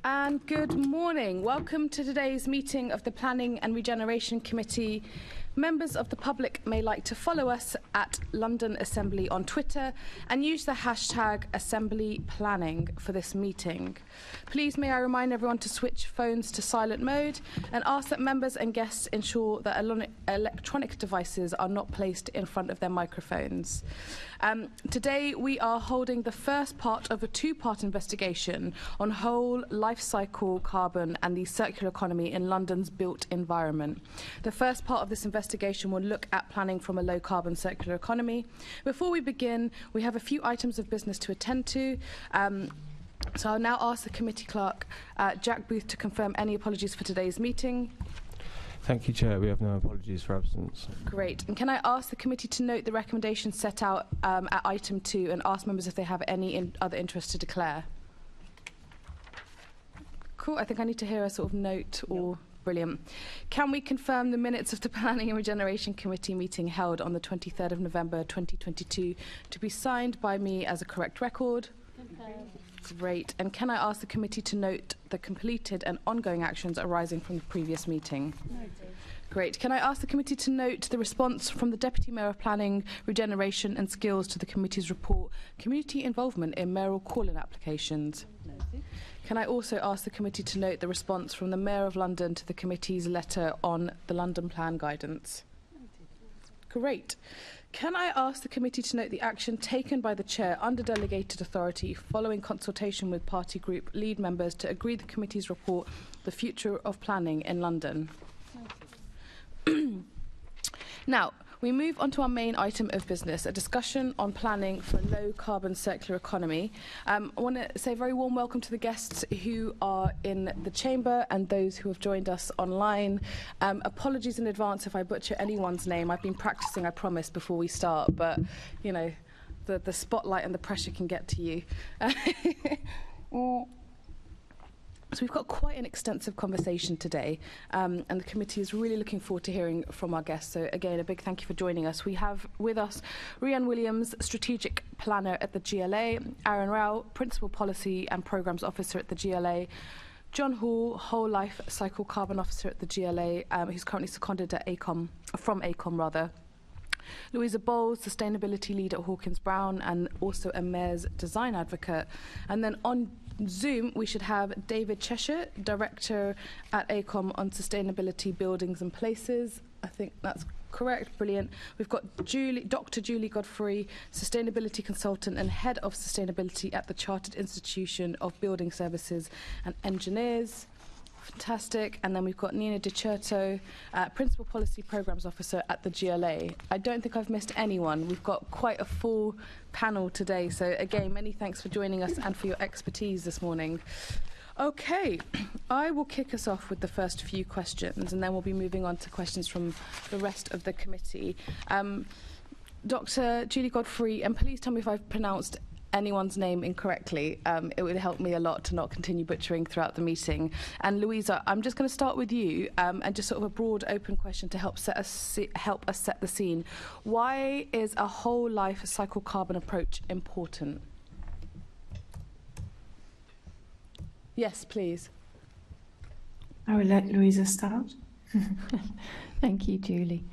And good morning. Welcome to today's meeting of the Planning and Regeneration Committee. Members of the public may like to follow us at London Assembly on Twitter and use the hashtag #AssemblyPlanning for this meeting. Please may I remind everyone to switch phones to silent mode and ask that members and guests ensure that electronic devices are not placed in front of their microphones. Today we are holding the first part of a two-part investigation on whole life cycle carbon and the circular economy in London's built environment. The first part of this investigation will look at planning from a low carbon circular economy. Before we begin, we have a few items of business to attend to. So I'll now ask the committee clerk, Jack Booth, to confirm any apologies for today's meeting. Thank you, Chair. We have no apologies for absence. Great. And can I ask the committee to note the recommendations set out at item 2 and ask members if they have any other interest to declare? Cool. I think I need to hear a sort of note or... Yep. Brilliant. Can we confirm the minutes of the Planning and Regeneration Committee meeting held on the 23rd of November 2022 to be signed by me as a correct record? Great. And can I ask the committee to note the completed and ongoing actions arising from the previous meeting? Great. Can I ask the committee to note the response from the Deputy Mayor of Planning, Regeneration and Skills to the committee's report, Community Involvement in Mayoral Call-in Applications? Can I also ask the committee to note the response from the Mayor of London to the committee's letter on the London Plan guidance? Great. Can I ask the committee to note the action taken by the Chair under delegated authority following consultation with party group lead members to agree the committee's report, The Future of Planning in London? Now, we move on to our main item of business, a discussion on planning for a low-carbon circular economy. I want to say a very warm welcome to the guests who are in the chamber and those who have joined us online. Apologies in advance if I butcher anyone's name. I've been practicing, I promise, before we start, but, you know, the spotlight and the pressure can get to you. So we've got quite an extensive conversation today, and the committee is really looking forward to hearing from our guests. So again, a big thank you for joining us. We have with us Rhian Williams, Strategic Planner at the GLA, Arun Rao, Principal Policy and Programmes Officer at the GLA, John Hall, Whole Life Cycle Carbon Officer at the GLA, who's currently seconded at AECOM, from AECOM rather. Louisa Bowles, Sustainability Lead at Hawkins Brown and also a Mayor's Design Advocate. And then on Zoom, we should have David Cheshire, Director at AECOM on Sustainability Buildings and Places. I think that's correct. Brilliant. We've got Dr. Julie Godefroy, Sustainability Consultant and Head of Sustainability at the Chartered Institution of Building Services and Engineers. Fantastic. And then we've got Nina Di Certo, Principal Policy Programmes Officer at the GLA. I don't think I've missed anyone. We've got quite a full panel today. So again, many thanks for joining us and for your expertise this morning. Okay, I will kick us off with the first few questions and then we'll be moving on to questions from the rest of the committee. Dr. Julie Godefroy, and please tell me if I've pronounced anyone's name incorrectly. It would help me a lot to not continue butchering throughout the meeting. And Louisa, I'm just going to start with you and just sort of a broad open question to help us set the scene. Why is a whole life cycle carbon approach important? Yes, please. I will let Louisa start. Thank you, Julie.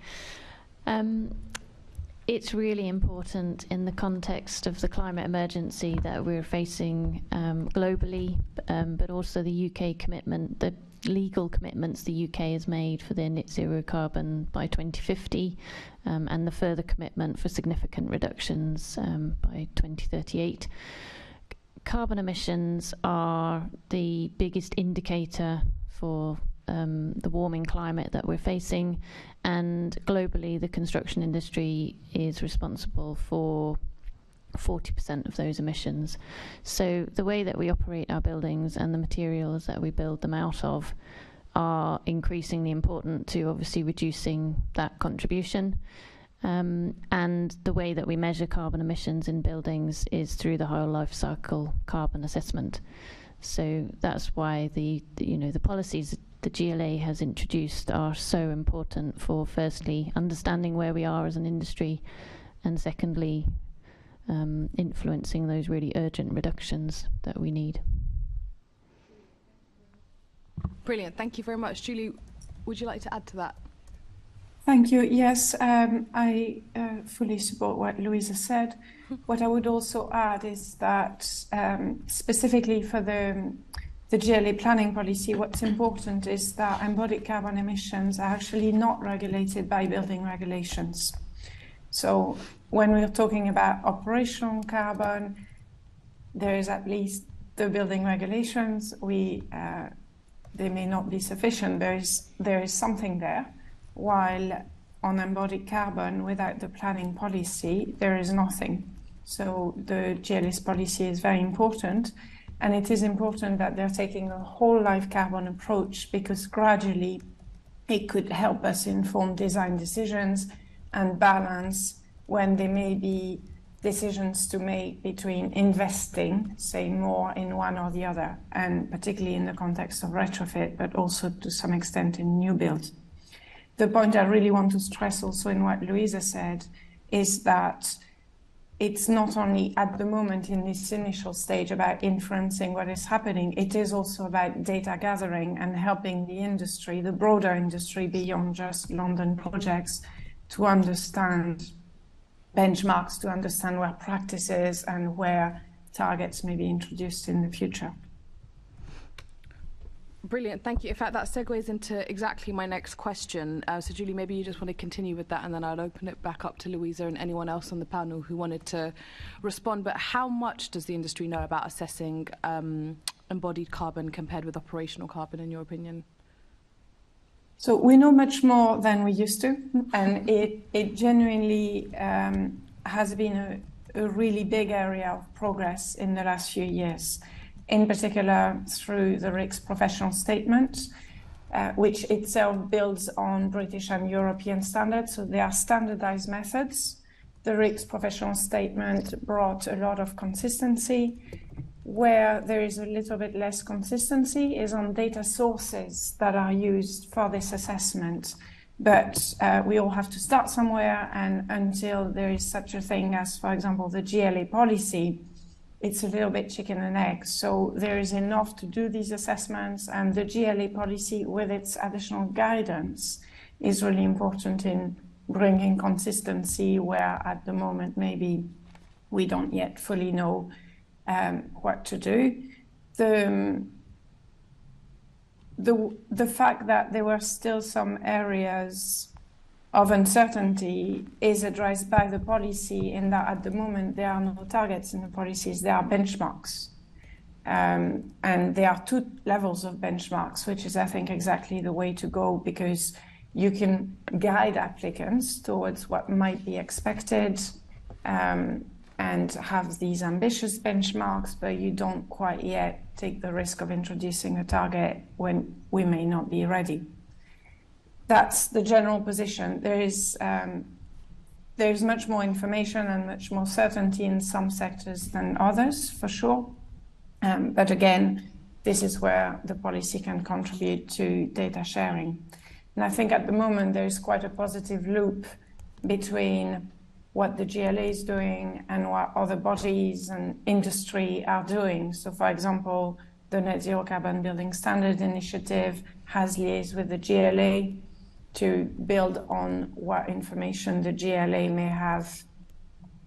It's really important in the context of the climate emergency that we're facing globally, but also the UK commitment, the legal commitments the UK has made for their net zero carbon by 2050, and the further commitment for significant reductions by 2038. Carbon emissions are the biggest indicator for the warming climate that we're facing, and globally the construction industry is responsible for 40% of those emissions. So the way that we operate our buildings and the materials that we build them out of are increasingly important to obviously reducing that contribution. And the way that we measure carbon emissions in buildings is through the whole life cycle carbon assessment. So that's why the policies the GLA has introduced are so important for, firstly, understanding where we are as an industry, and secondly, influencing those really urgent reductions that we need. Brilliant. Thank you very much. Julie, would you like to add to that? Thank you. Yes, I fully support what Louisa said. What I would also add is that specifically for the GLA planning policy, what's important is that embodied carbon emissions are actually not regulated by building regulations. So when we're talking about operational carbon, there is at least the building regulations. They may not be sufficient. There is something there. While on embodied carbon, without the planning policy, there is nothing. So the GLS policy is very important. And it is important that they're taking a whole life carbon approach, because gradually it could help us inform design decisions and balance when there may be decisions to make between investing, say, more in one or the other, and particularly in the context of retrofit, but also to some extent in new build. The point I really want to stress also in what Louisa said is that it's not only at the moment in this initial stage about influencing what is happening, it is also about data gathering and helping the industry, the broader industry beyond just London projects, to understand benchmarks, to understand where practices and where targets may be introduced in the future. Brilliant, thank you. In fact, that segues into exactly my next question. So Julie, maybe you just want to continue with that, and then I'll open it back up to Louisa and anyone else on the panel who wanted to respond. But how much does the industry know about assessing embodied carbon compared with operational carbon, in your opinion? So we know much more than we used to, and it genuinely has been a really big area of progress in the last few years. In particular through the RICS professional statement, which itself builds on British and European standards. So they are standardized methods. The RICS professional statement brought a lot of consistency. Where there is a little bit less consistency is on data sources that are used for this assessment. But we all have to start somewhere, and until there is such a thing as, for example, the GLA policy, it's a little bit chicken and egg. So there is enough to do these assessments, and the GLA policy with its additional guidance is really important in bringing consistency where at the moment maybe we don't yet fully know what to do. The fact that there were still some areas of uncertainty is addressed by the policy, in that at the moment there are no targets in the policies, there are benchmarks. And there are two levels of benchmarks, which is, I think, exactly the way to go, because you can guide applicants towards what might be expected and have these ambitious benchmarks, but you don't quite yet take the risk of introducing a target when we may not be ready. That's the general position. There is much more information and much more certainty in some sectors than others, for sure. But again, this is where the policy can contribute to data sharing. And I think at the moment there is quite a positive loop between what the GLA is doing and what other bodies and industry are doing. So, for example, the Net Zero Carbon Building Standard Initiative has liaised with the GLA to build on what information the GLA may have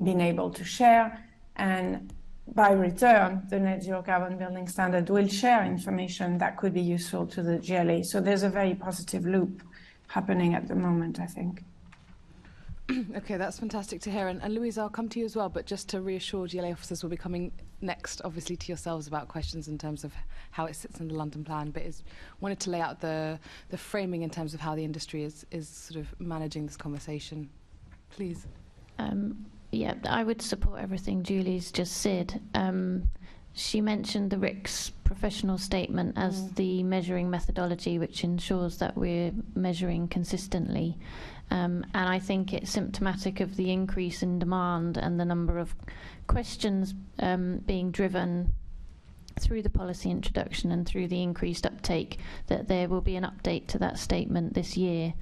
been able to share. And by return, the Net Zero Carbon Building Standard will share information that could be useful to the GLA. So there's a very positive loop happening at the moment, I think. Okay, that's fantastic to hear. And Louisa, I'll come to you as well, but just to reassure GLA officers, will be coming next, obviously, to yourselves about questions in terms of how it sits in the London plan, but wanted to lay out the framing in terms of how the industry is sort of managing this conversation. Please. Yeah, I would support everything Julie's just said. She mentioned the RICS professional statement as the measuring methodology, which ensures that we're measuring consistently. And I think it's symptomatic of the increase in demand and the number of questions being driven through the policy introduction and through the increased uptake that there will be an update to that statement this year.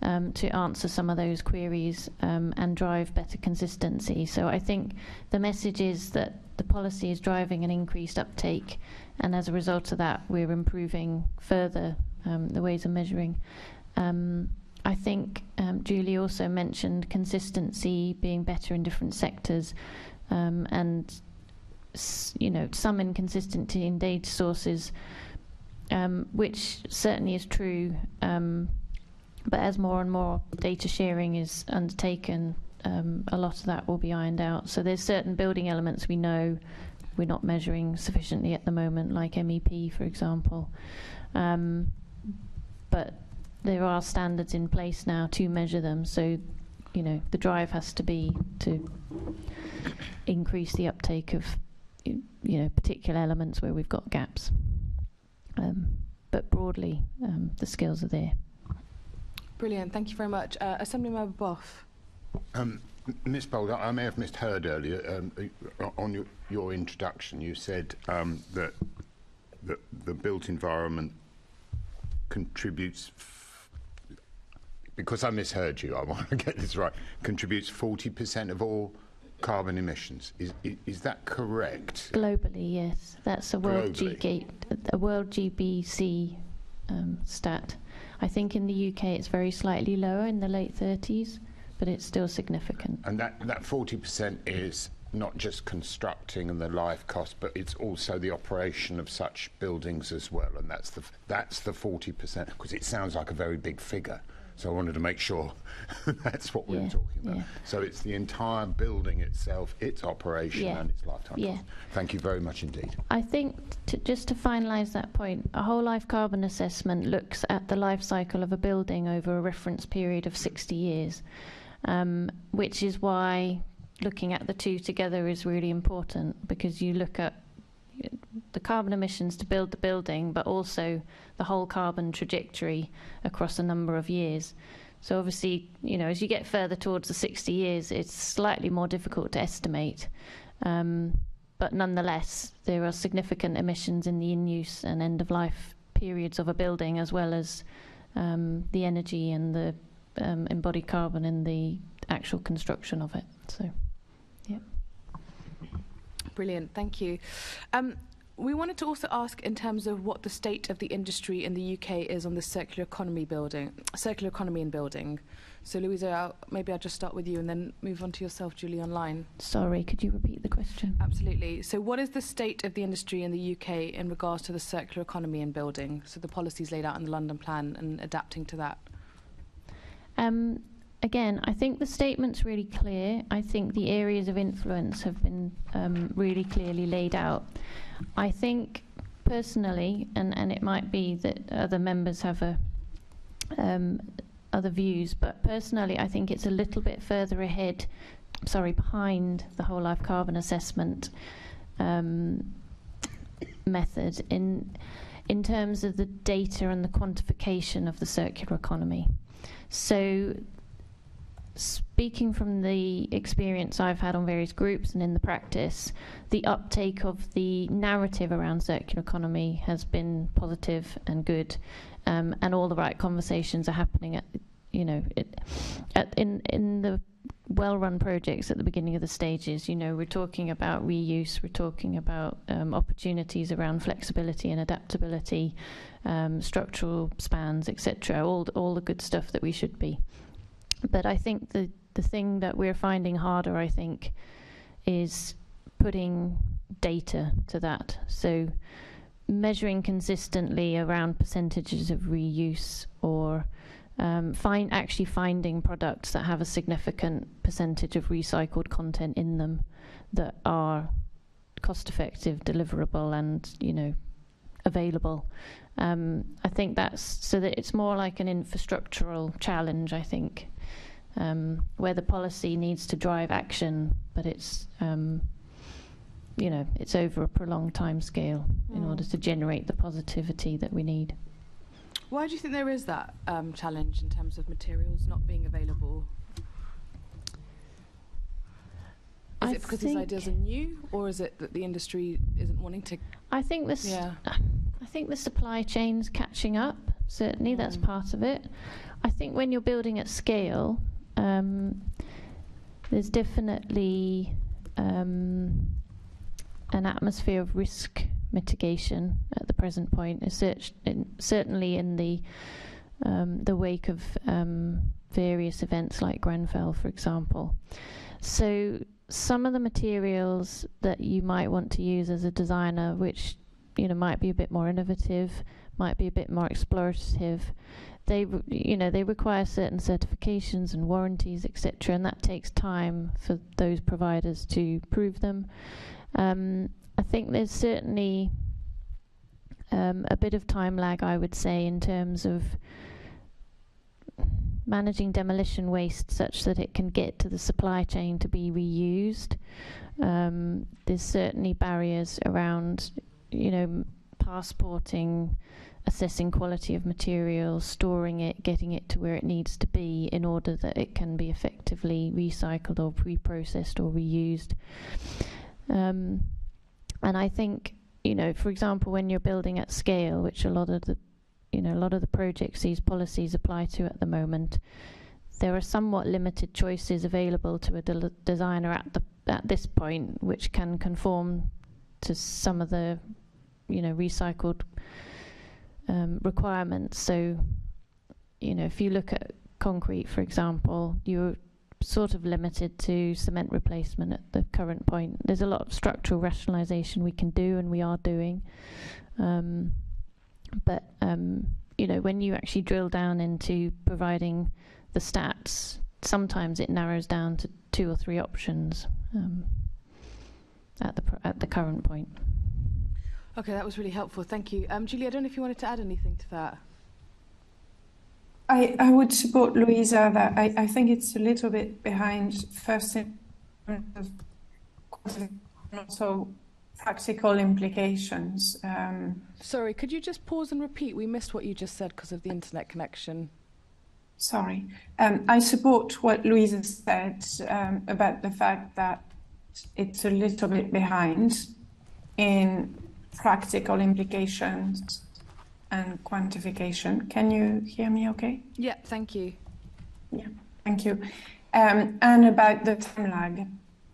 to answer some of those queries and drive better consistency. So I think the message is that the policy is driving an increased uptake, and as a result of that, we're improving further the ways of measuring. I think Julie also mentioned consistency being better in different sectors, and some inconsistency in data sources, which certainly is true. But as more and more data sharing is undertaken, a lot of that will be ironed out. So there's certain building elements we know we're not measuring sufficiently at the moment, like MEP, for example. But there are standards in place now to measure them. So, the drive has to be to increase the uptake of, particular elements where we've got gaps. But broadly, the skills are there. Brilliant, thank you very much. Assemblymember Boff. Ms Bold, I may have misheard earlier on your introduction. You said that the built environment contributes, because I misheard you, I want to get this right, contributes 40% of all carbon emissions. Is that correct? Globally, yes. That's a World GBC stat. I think in the UK it's very slightly lower, in the late 30s, but it's still significant. And that 40% is not just constructing and the life cost, but it's also the operation of such buildings as well, and that's the 40%, because it sounds like a very big figure. So I wanted to make sure that's what we were talking about. Yeah. So it's the entire building itself, its operation and its lifetime cost. Thank you very much indeed. I think, just to finalise that point, a whole life carbon assessment looks at the life cycle of a building over a reference period of 60 years, which is why looking at the two together is really important, because you look at the carbon emissions to build the building, but also the whole carbon trajectory across a number of years. So obviously, as you get further towards the 60 years, it's slightly more difficult to estimate. But nonetheless, there are significant emissions in the in-use and end-of-life periods of a building, as well as the energy and the embodied carbon in the actual construction of it. So, yeah. Brilliant, thank you. We wanted to also ask in terms of what the state of the industry in the UK is on the circular economy in building. So Louisa, maybe I'll just start with you and then move on to yourself, Julie, online. Sorry, could you repeat the question? Absolutely. So what is the state of the industry in the UK in regards to the circular economy in building? So the policies laid out in the London Plan and adapting to that. Again, I think the statement's really clear. I think the areas of influence have been really clearly laid out. I think personally, and it might be that other members have other views, but personally I think it's a little bit further behind the whole life carbon assessment method in terms of the data and the quantification of the circular economy. So, speaking from the experience I've had on various groups and in the practice, the uptake of the narrative around circular economy has been positive and good, and all the right conversations are happening in the well-run projects at the beginning of the stages. We're talking about reuse, we're talking about opportunities around flexibility and adaptability, structural spans, etc. All the good stuff that we should be. But I think the thing that we're finding harder, is putting data to that. So measuring consistently around percentages of reuse, or actually finding products that have a significant percentage of recycled content in them that are cost-effective, deliverable, and available. I think that's so that it's more like an infrastructural challenge, I think. Where the policy needs to drive action, but it's it's over a prolonged time scale in order to generate the positivity that we need. Why do you think there is that challenge in terms of materials not being available? Is it because these ideas are new, or is it that the industry isn't wanting to? I think the supply chain's catching up. certainly that's part of it. I think when you're building at scale, there's definitely an atmosphere of risk mitigation at the present point. Certainly in the wake of various events like Grenfell, for example. So some of the materials that you might want to use as a designer, which might be a bit more innovative, might be a bit more explorative, they require certain certifications and warranties, etc., and that takes time for those providers to prove them. I think there's certainly a bit of time lag, I would say, in terms of managing demolition waste such that it can get to the supply chain to be reused. There's certainly barriers around, passporting, assessing quality of materials, storing it, getting it to where it needs to be in order that it can be effectively recycled or pre-processed or reused. And I think, for example, when you're building at scale, which a lot of the projects these policies apply to at the moment, there are somewhat limited choices available to a designer at this point, which can conform to some of the recycled requirements. So if you look at concrete, for example, you're sort of limited to cement replacement at the current point. There's a lot of structural rationalisation we can do, and we are doing, but when you actually drill down into providing the stats, sometimes it narrows down to 2 or 3 options at the current point. Okay, that was really helpful. Thank you. Julie, I don't know if you wanted to add anything to that. I would support Louisa that I think it's a little bit behind, first in terms of also practical implications. Sorry, could you just pause and repeat? We missed what you just said because of the internet connection. Sorry. I support what Louisa said about the fact that it's a little bit behind in practical implications and quantification. Can you hear me okay? Yeah, thank you. Yeah, thank you. And about the time lag.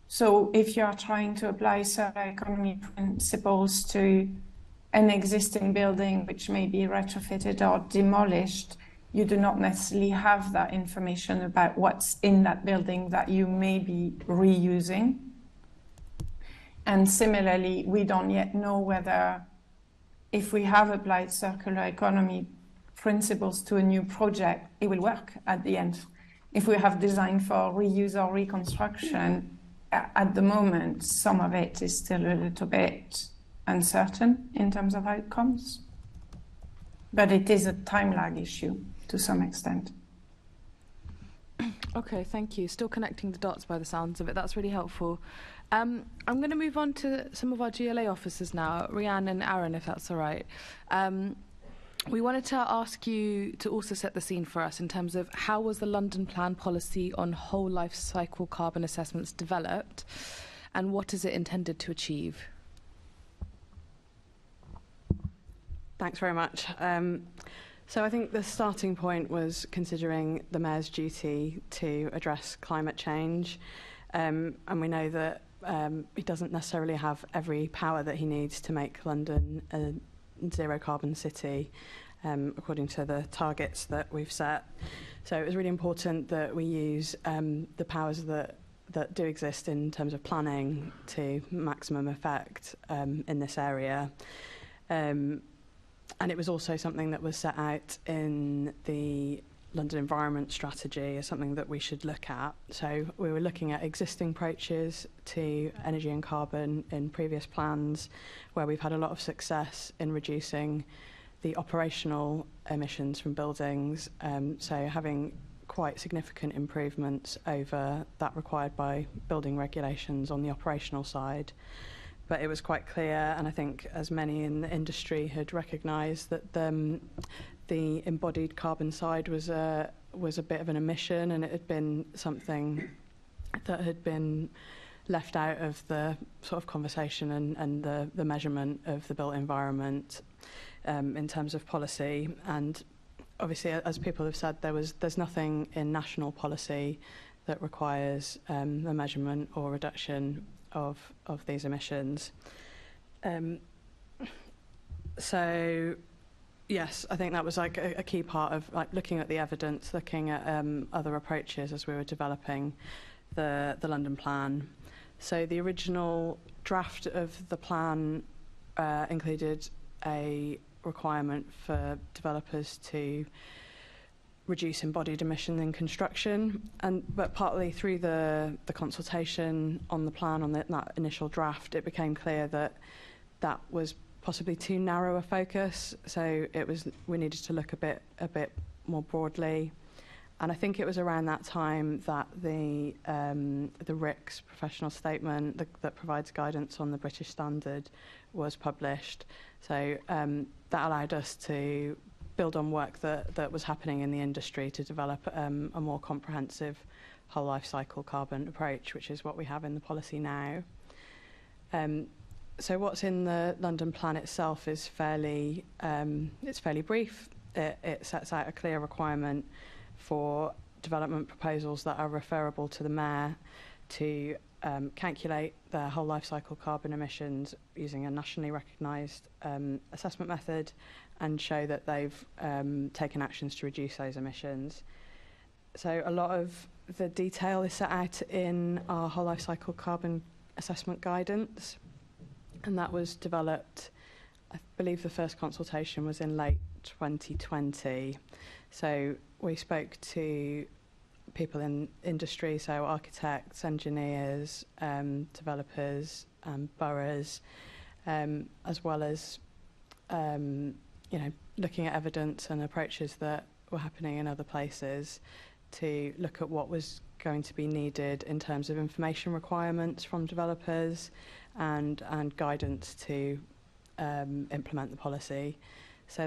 So if you are trying to apply circular economy principles to an existing building which may be retrofitted or demolished, you do not necessarily have that information about what's in that building that you may be reusing. And similarly, we don't yet know whether, if we have applied circular economy principles to a new project, it will work at the end. If we have designed for reuse or reconstruction, at the moment, some of it is still a little bit uncertain in terms of outcomes. But it is a time lag issue to some extent. Okay, thank you. Still connecting the dots by the sounds of it. That's really helpful. I'm going to move on to some of our GLA officers now, Rhian and Arun, if that's all right. We wanted to ask you to also set the scene for us in terms of how was the London Plan policy on whole life cycle carbon assessments developed, and what is it intended to achieve? Thanks very much. So I think the starting point was considering the Mayor's duty to address climate change. And we know that he doesn't necessarily have every power that he needs to make London a zero carbon city, according to the targets that we've set. So it was really important that we use the powers that do exist in terms of planning to maximum effect in this area. And it was also something that was set out in the London Environment Strategy as something that we should look at. So we were looking at existing approaches to energy and carbon in previous plans, where we've had a lot of success in reducing the operational emissions from buildings. So having quite significant improvements over that required by building regulations on the operational side. But it was quite clear, and I think as many in the industry had recognised, that the embodied carbon side was a bit of an omission, and it had been something that had been left out of the sort of conversation and the measurement of the built environment in terms of policy. And obviously, as people have said, there's nothing in national policy that requires a measurement or reduction of these emissions. So, yes, I think that was like a key part of like looking at the evidence, looking at other approaches as we were developing the London plan. So the original draft of the plan included a requirement for developers to reduce embodied emission in construction, but partly through the consultation on the plan on that initial draft, it became clear that that was possibly too narrow a focus. So we needed to look a bit more broadly. And I think it was around that time that the RICS professional statement that provides guidance on the British standard was published. So that allowed us to build on work that was happening in the industry to develop a more comprehensive whole life cycle carbon approach, which is what we have in the policy now. So what's in the London plan itself is fairly brief. It sets out a clear requirement for development proposals that are referable to the Mayor to calculate their whole life cycle carbon emissions using a nationally recognised assessment method and show that they've taken actions to reduce those emissions. So a lot of the detail is set out in our whole life cycle carbon assessment guidance, and that was developed, I believe the first consultation was in late 2020. So we spoke to people in industry, so architects, engineers, developers, boroughs, as well as looking at evidence and approaches that were happening in other places to look at what was going to be needed in terms of information requirements from developers and guidance to implement the policy. So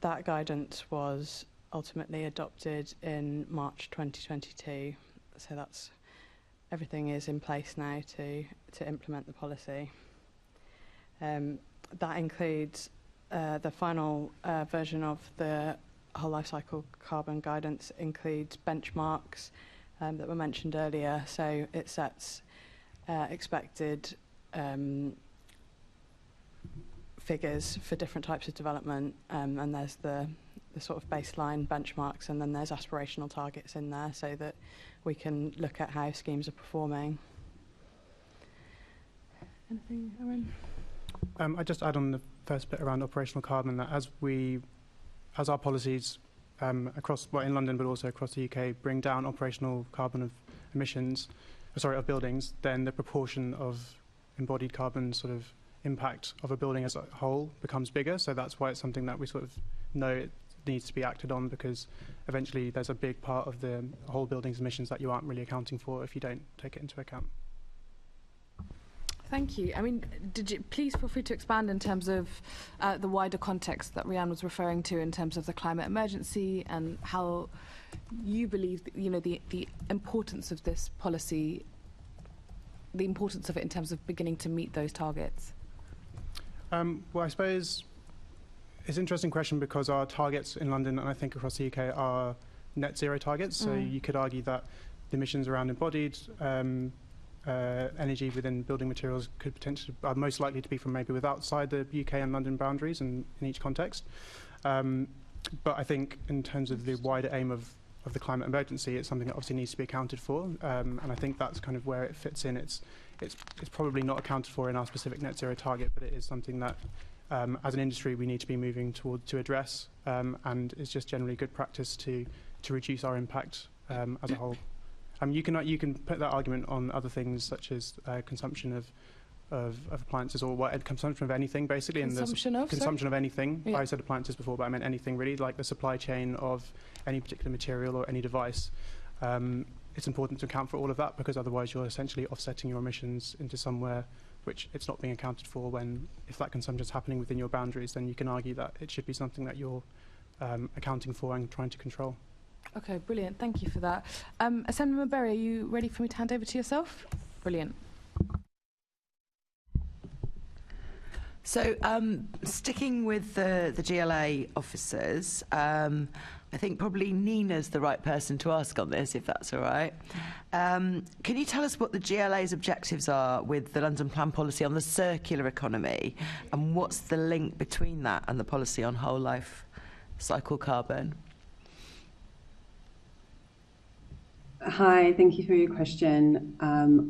that guidance was ultimately adopted in March 2022. So everything is in place now to implement the policy. That includes the final version of the whole life cycle carbon guidance includes benchmarks that were mentioned earlier. So it sets expected figures for different types of development, and there's the sort of baseline benchmarks, and then there's aspirational targets in there so that we can look at how schemes are performing. Anything, Arun? I just add on the first bit around operational carbon that as our policies across in London but also across the UK bring down operational carbon of of buildings, then the proportion of embodied carbon sort of impact of a building as a whole becomes bigger. So that's why it's something that we sort of know it needs to be acted on, because eventually there's a big part of the whole building's emissions that you aren't really accounting for if you don't take it into account. Thank you. I mean, please feel free to expand in terms of the wider context that Rhian was referring to in terms of the climate emergency and how you believe the importance of this policy, the importance of it in terms of beginning to meet those targets. Well, I suppose it's an interesting question because our targets in London and I think across the UK are net zero targets. So you could argue that the emissions around embodied energy within building materials could potentially are most likely to be from maybe outside the UK and London boundaries in each context. But I think in terms of the wider aim of the climate emergency, it's something that obviously needs to be accounted for, and I think that's kind of where it fits in. It's probably not accounted for in our specific net zero target, but it is something that as an industry we need to be moving to address, and it's just generally good practice to reduce our impact as a whole. You can put that argument on other things such as consumption of appliances or consumption of anything basically. Consumption of anything. Yeah. I said appliances before, but I meant anything really, like the supply chain of any particular material or any device. It's important to account for all of that because otherwise you're essentially offsetting your emissions into somewhere which it's not being accounted for. If that consumption is happening within your boundaries, then you can argue that it should be something that you're accounting for and trying to control. Okay, brilliant. Thank you for that. Assemblyman Berry, are you ready for me to hand over to yourself? Brilliant. So, sticking with the GLA officers, I think probably Nina's the right person to ask on this, if that's all right. Can you tell us what the GLA's objectives are with the London Plan policy on the circular economy, and what's the link between that and the policy on whole life cycle carbon? Hi, thank you for your question.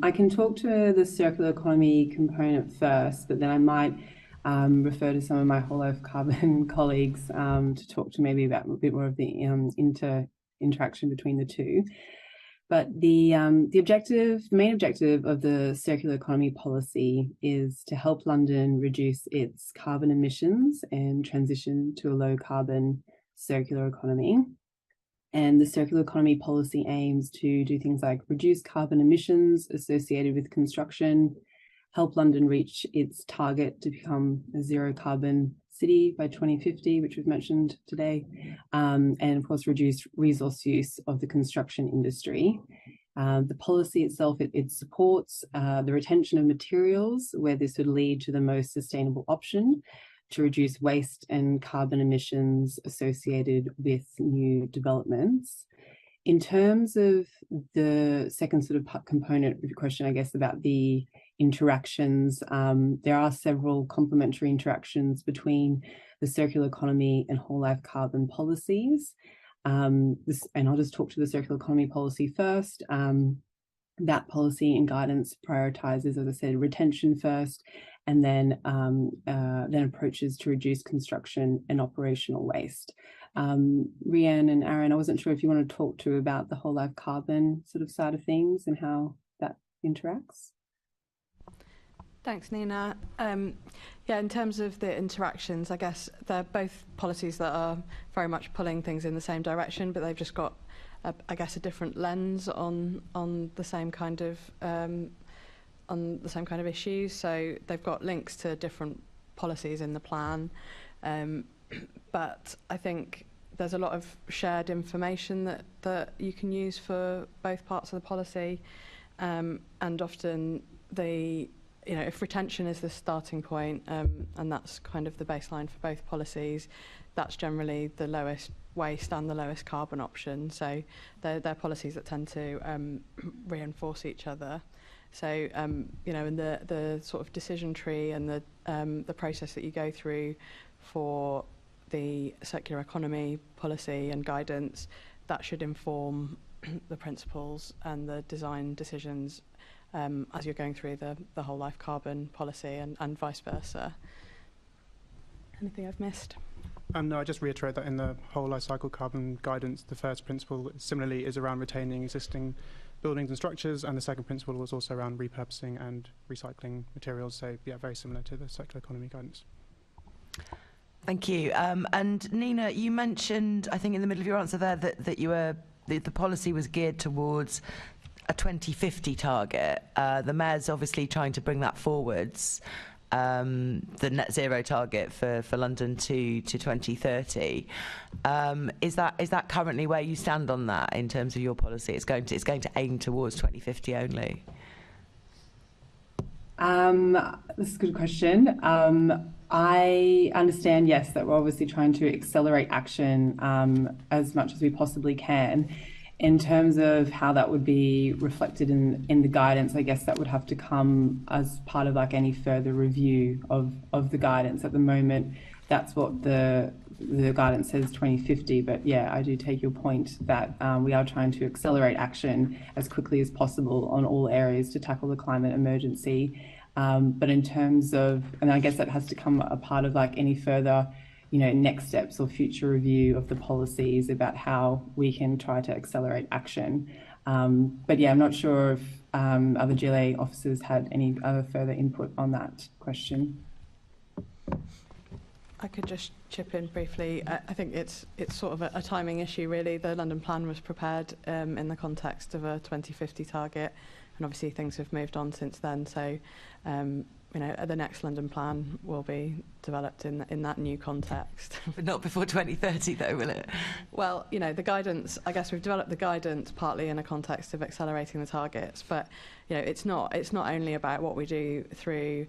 I can talk to the circular economy component first, but then I might refer to some of my whole life carbon colleagues to talk to maybe about a bit more of the interaction between the two. But the main objective of the circular economy policy is to help London reduce its carbon emissions and transition to a low carbon circular economy. And the circular economy policy aims to do things like reduce carbon emissions associated with construction, help London reach its target to become a zero carbon city by 2050, which we've mentioned today, and of course reduce resource use of the construction industry. The policy itself, it supports the retention of materials where this would lead to the most sustainable option to reduce waste and carbon emissions associated with new developments. In terms of the second sort of component of your question, I guess, about the interactions, there are several complementary interactions between the circular economy and whole life carbon policies. And I'll just talk to the circular economy policy first. That policy and guidance prioritizes, as I said, retention first, and then approaches to reduce construction and operational waste. Rhian and Arun, I wasn't sure if you want to talk to about the whole life carbon sort of side of things and how that interacts. Thanks, Nina. In terms of the interactions, I guess they're both policies that are very much pulling things in the same direction, but they've just got, I guess, a different lens on the same kind of issues. So they've got links to different policies in the plan, but I think there's a lot of shared information that you can use for both parts of the policy, and often if retention is the starting point, and that's kind of the baseline for both policies, that's generally the lowest waste and the lowest carbon option. So they're policies that tend to reinforce each other. So in the sort of decision tree and the process that you go through for the circular economy policy and guidance, that should inform the principles and the design decisions as you're going through the whole life carbon policy and vice versa. Anything I've missed? No, I just reiterate that in the whole life cycle carbon guidance, the first principle similarly is around retaining existing buildings and structures, and the second principle was also around repurposing and recycling materials. So yeah, very similar to the circular economy guidance. Thank you. And Nina, you mentioned, I think in the middle of your answer there, that the policy was geared towards a 2050 target. The Mayor's obviously trying to bring that forwards, the net zero target for London to 2030. Is that currently where you stand on that in terms of your policy? It's going to aim towards 2050 only. This is a good question. I understand, yes, that we're obviously trying to accelerate action as much as we possibly can. In terms of how that would be reflected in the guidance, I guess that would have to come as part of like any further review of the guidance. At the moment, that's what the guidance says, 2050. But yeah, I do take your point that we are trying to accelerate action as quickly as possible on all areas to tackle the climate emergency. But in terms of, and I guess that has to come a part of like any further next steps or future review of the policies about how we can try to accelerate action. But yeah, I'm not sure if other GLA officers had any other further input on that question. I could just chip in briefly. I think it's sort of a timing issue, really. The London Plan was prepared in the context of a 2050 target, and obviously things have moved on since then. So the next London Plan will be developed in that new context. But not before 2030, though, will it? Well, the guidance, I guess we've developed the guidance partly in a context of accelerating the targets, but, it's not only about what we do through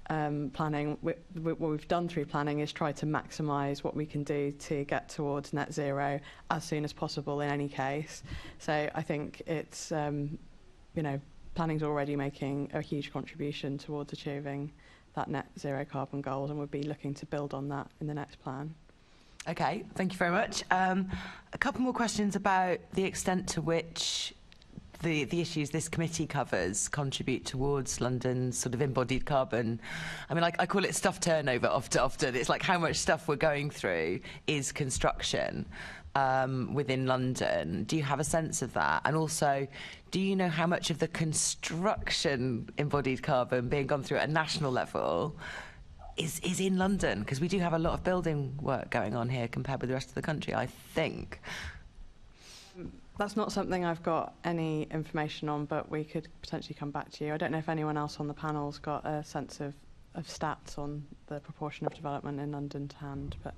planning, what we've done through planning is try to maximise what we can do to get towards net zero as soon as possible in any case. So I think it's, planning's already making a huge contribution towards achieving that net zero carbon goals, and we'll be looking to build on that in the next plan. Okay, thank you very much. A couple more questions about the extent to which the issues this committee covers contribute towards London's sort of embodied carbon. I mean, I call it stuff turnover often. It's like how much stuff we're going through is construction within London. Do you have a sense of that? And also, do you know how much of the construction embodied carbon being gone through at a national level is in London? Because we do have a lot of building work going on here compared with the rest of the country, I think. That's not something I've got any information on, but we could potentially come back to you. I don't know if anyone else on the panel's got a sense of stats on the proportion of development in London to hand, but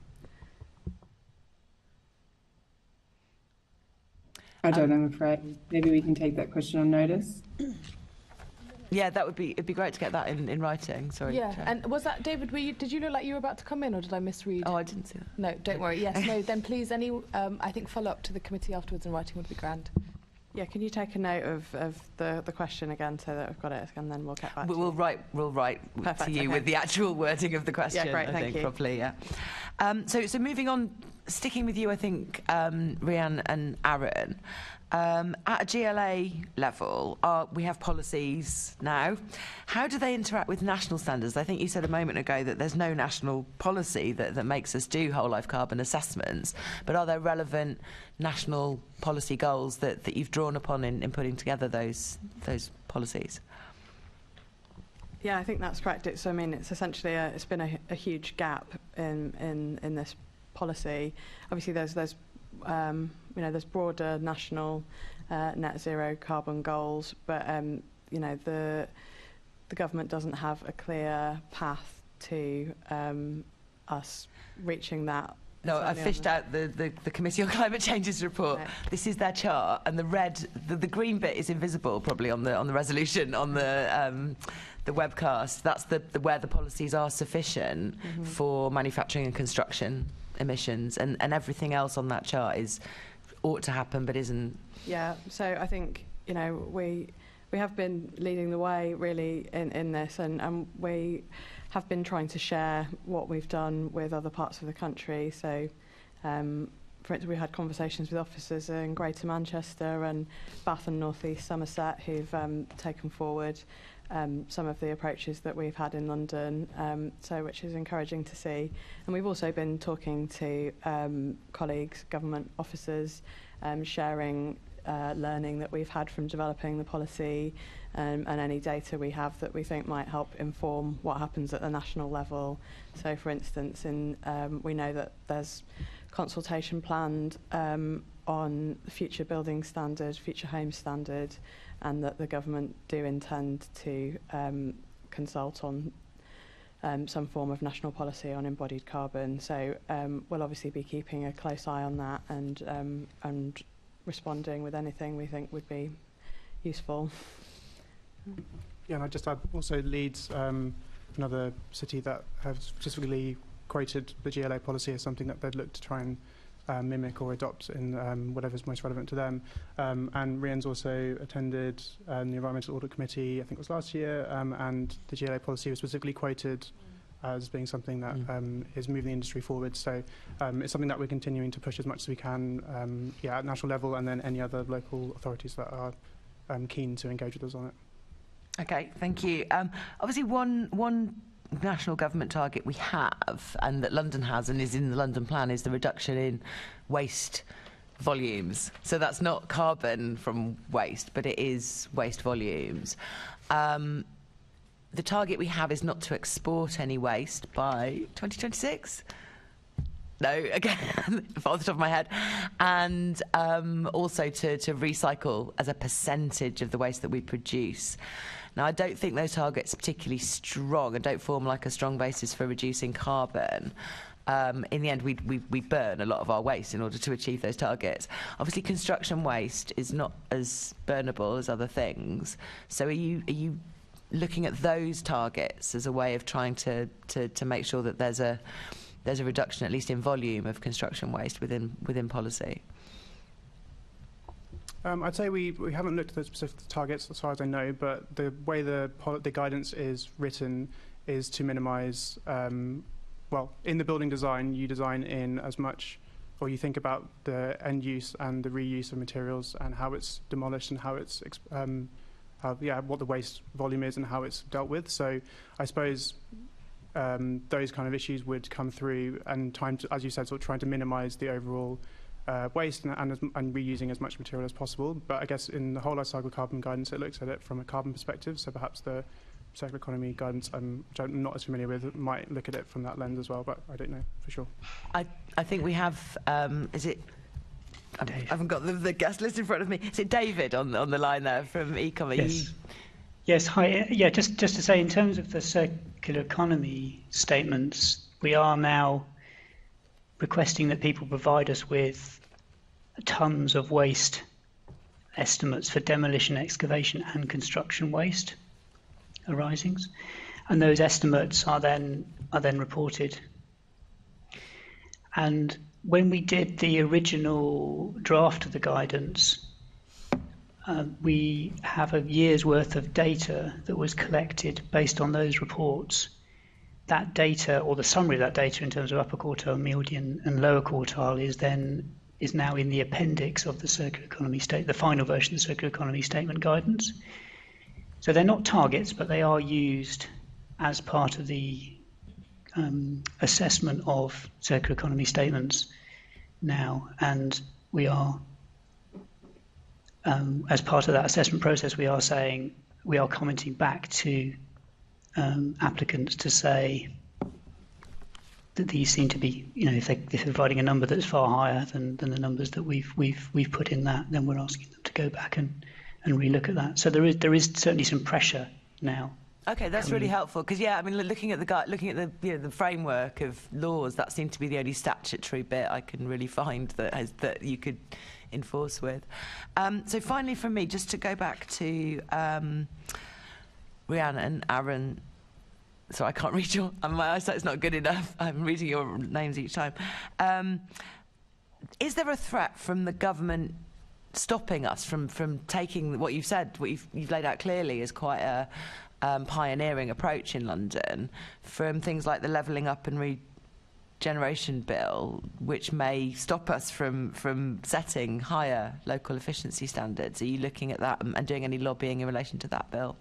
I don't, I'm afraid. Maybe we can take that question on notice. Yeah, it'd be great to get that in writing. Sorry. Yeah, Chair. and was that, David, did you look like you were about to come in, or did I misread? Oh, I didn't see that. No, don't worry. Yes, no, then please, I think follow up to the committee afterwards in writing would be grand. yeah, can you take a note of the question again so that we've got it, and then we'll get back to you. We'll write Perfect, to you okay. with the actual wording of the question, Yeah, great, I thank think, you. properly, yeah. So moving on, sticking with you, I think, Rhian and Arun, at a GLA level, we have policies now. How do they interact with national standards? I think you said a moment ago that there's no national policy that makes us do whole life carbon assessments, but are there relevant national policy goals that you've drawn upon in putting together those policies? Yeah, I think that's correct. It's essentially it's been a huge gap in this policy. Obviously, there's broader national net zero carbon goals, but the government doesn't have a clear path to us reaching that. No, I fished out the Committee on Climate Change's report. Right. This is their chart, and the green bit is invisible probably on the resolution on the webcast. That's where the policies are sufficient for manufacturing and construction emissions, and everything else on that chart ought to happen but isn't. Yeah, so I think we have been leading the way really in this, and we have been trying to share what we've done with other parts of the country. So for instance, we had conversations with officers in Greater Manchester and Bath and North East Somerset who've taken forward some of the approaches that we've had in London, which is encouraging to see. And we've also been talking to colleagues, government officers, sharing learning that we've had from developing the policy, and any data we have that we think might help inform what happens at the national level. So, for instance, we know that there's consultation planned on the future building standard, future home standard, and that the government do intend to consult on some form of national policy on embodied carbon. So we'll obviously be keeping a close eye on that and responding with anything we think would be useful. Yeah, and I just add also Leeds, another city that have specifically quoted the GLA policy as something that they'd look to try and mimic or adopt in whatever's most relevant to them. And Rhian's also attended the Environmental Audit Committee, I think it was last year, and the GLA policy was specifically quoted as being something that is moving the industry forward. So it's something that we're continuing to push as much as we can at national level, and then any other local authorities that are keen to engage with us on it. Okay, thank you. Obviously, one national government target we have, and that London has and is in the London plan, is the reduction in waste volumes. So that's not carbon from waste, but it is waste volumes. The target we have is not to export any waste by 2026. No, again, off the top of my head. And also to recycle as a percentage of the waste that we produce. Now, I don't think those targets are particularly strong and don't form like a strong basis for reducing carbon. In the end, we burn a lot of our waste in order to achieve those targets. Obviously, construction waste is not as burnable as other things. So are you looking at those targets as a way of trying to make sure that there's a reduction, at least in volume, of construction waste within policy? I'd say we haven't looked at those specific targets as far as I know, but the way the guidance is written is to minimise, well, in the building design, you design in as much, or you think about the end use and the reuse of materials and how it's demolished and how it's, what the waste volume is and how it's dealt with. So I suppose those kind of issues would come through, and as you said, sort of trying to minimise the overall waste and reusing as much material as possible. But I guess in the whole life cycle carbon guidance, it looks at it from a carbon perspective. So perhaps the circular economy guidance, which I'm not as familiar with, might look at it from that lens as well. But I don't know for sure. I think we have. Is it? I haven't got the guest list in front of me. Is it David on the line there from AECOM? Yes. Yes. Hi. Yeah. Just to say, in terms of the circular economy statements, we are now requesting that people provide us with tons of waste estimates for demolition, excavation and construction waste arisings, and those estimates are then reported. And when we did the original draft of the guidance, we have a year's worth of data that was collected based on those reports. That data, or the summary of that data in terms of upper quartile, median and lower quartile, is now in the appendix of the circular economy the final version of the circular economy statement guidance. So they're not targets, but they are used as part of the assessment of circular economy statements now, and we are, as part of that assessment process, we are commenting back to applicants to say that these seem to be, if they're providing a number that's far higher than the numbers that we've put in that, then we're asking them to go back and relook at that. So there is certainly some pressure now. Okay, that's really helpful, because I mean, looking at the framework of laws, that seemed to be the only statutory bit I can really find that you could enforce with. So finally, from me, just to go back to Rhian and Arun. So I can't read my eyesight's not good enough. I'm reading your names each time. Is there a threat from the government stopping us from taking what you've said, what you've laid out clearly as quite a pioneering approach in London, from things like the Levelling Up and Regeneration Bill, which may stop us from setting higher local efficiency standards? Are you looking at that and doing any lobbying in relation to that bill?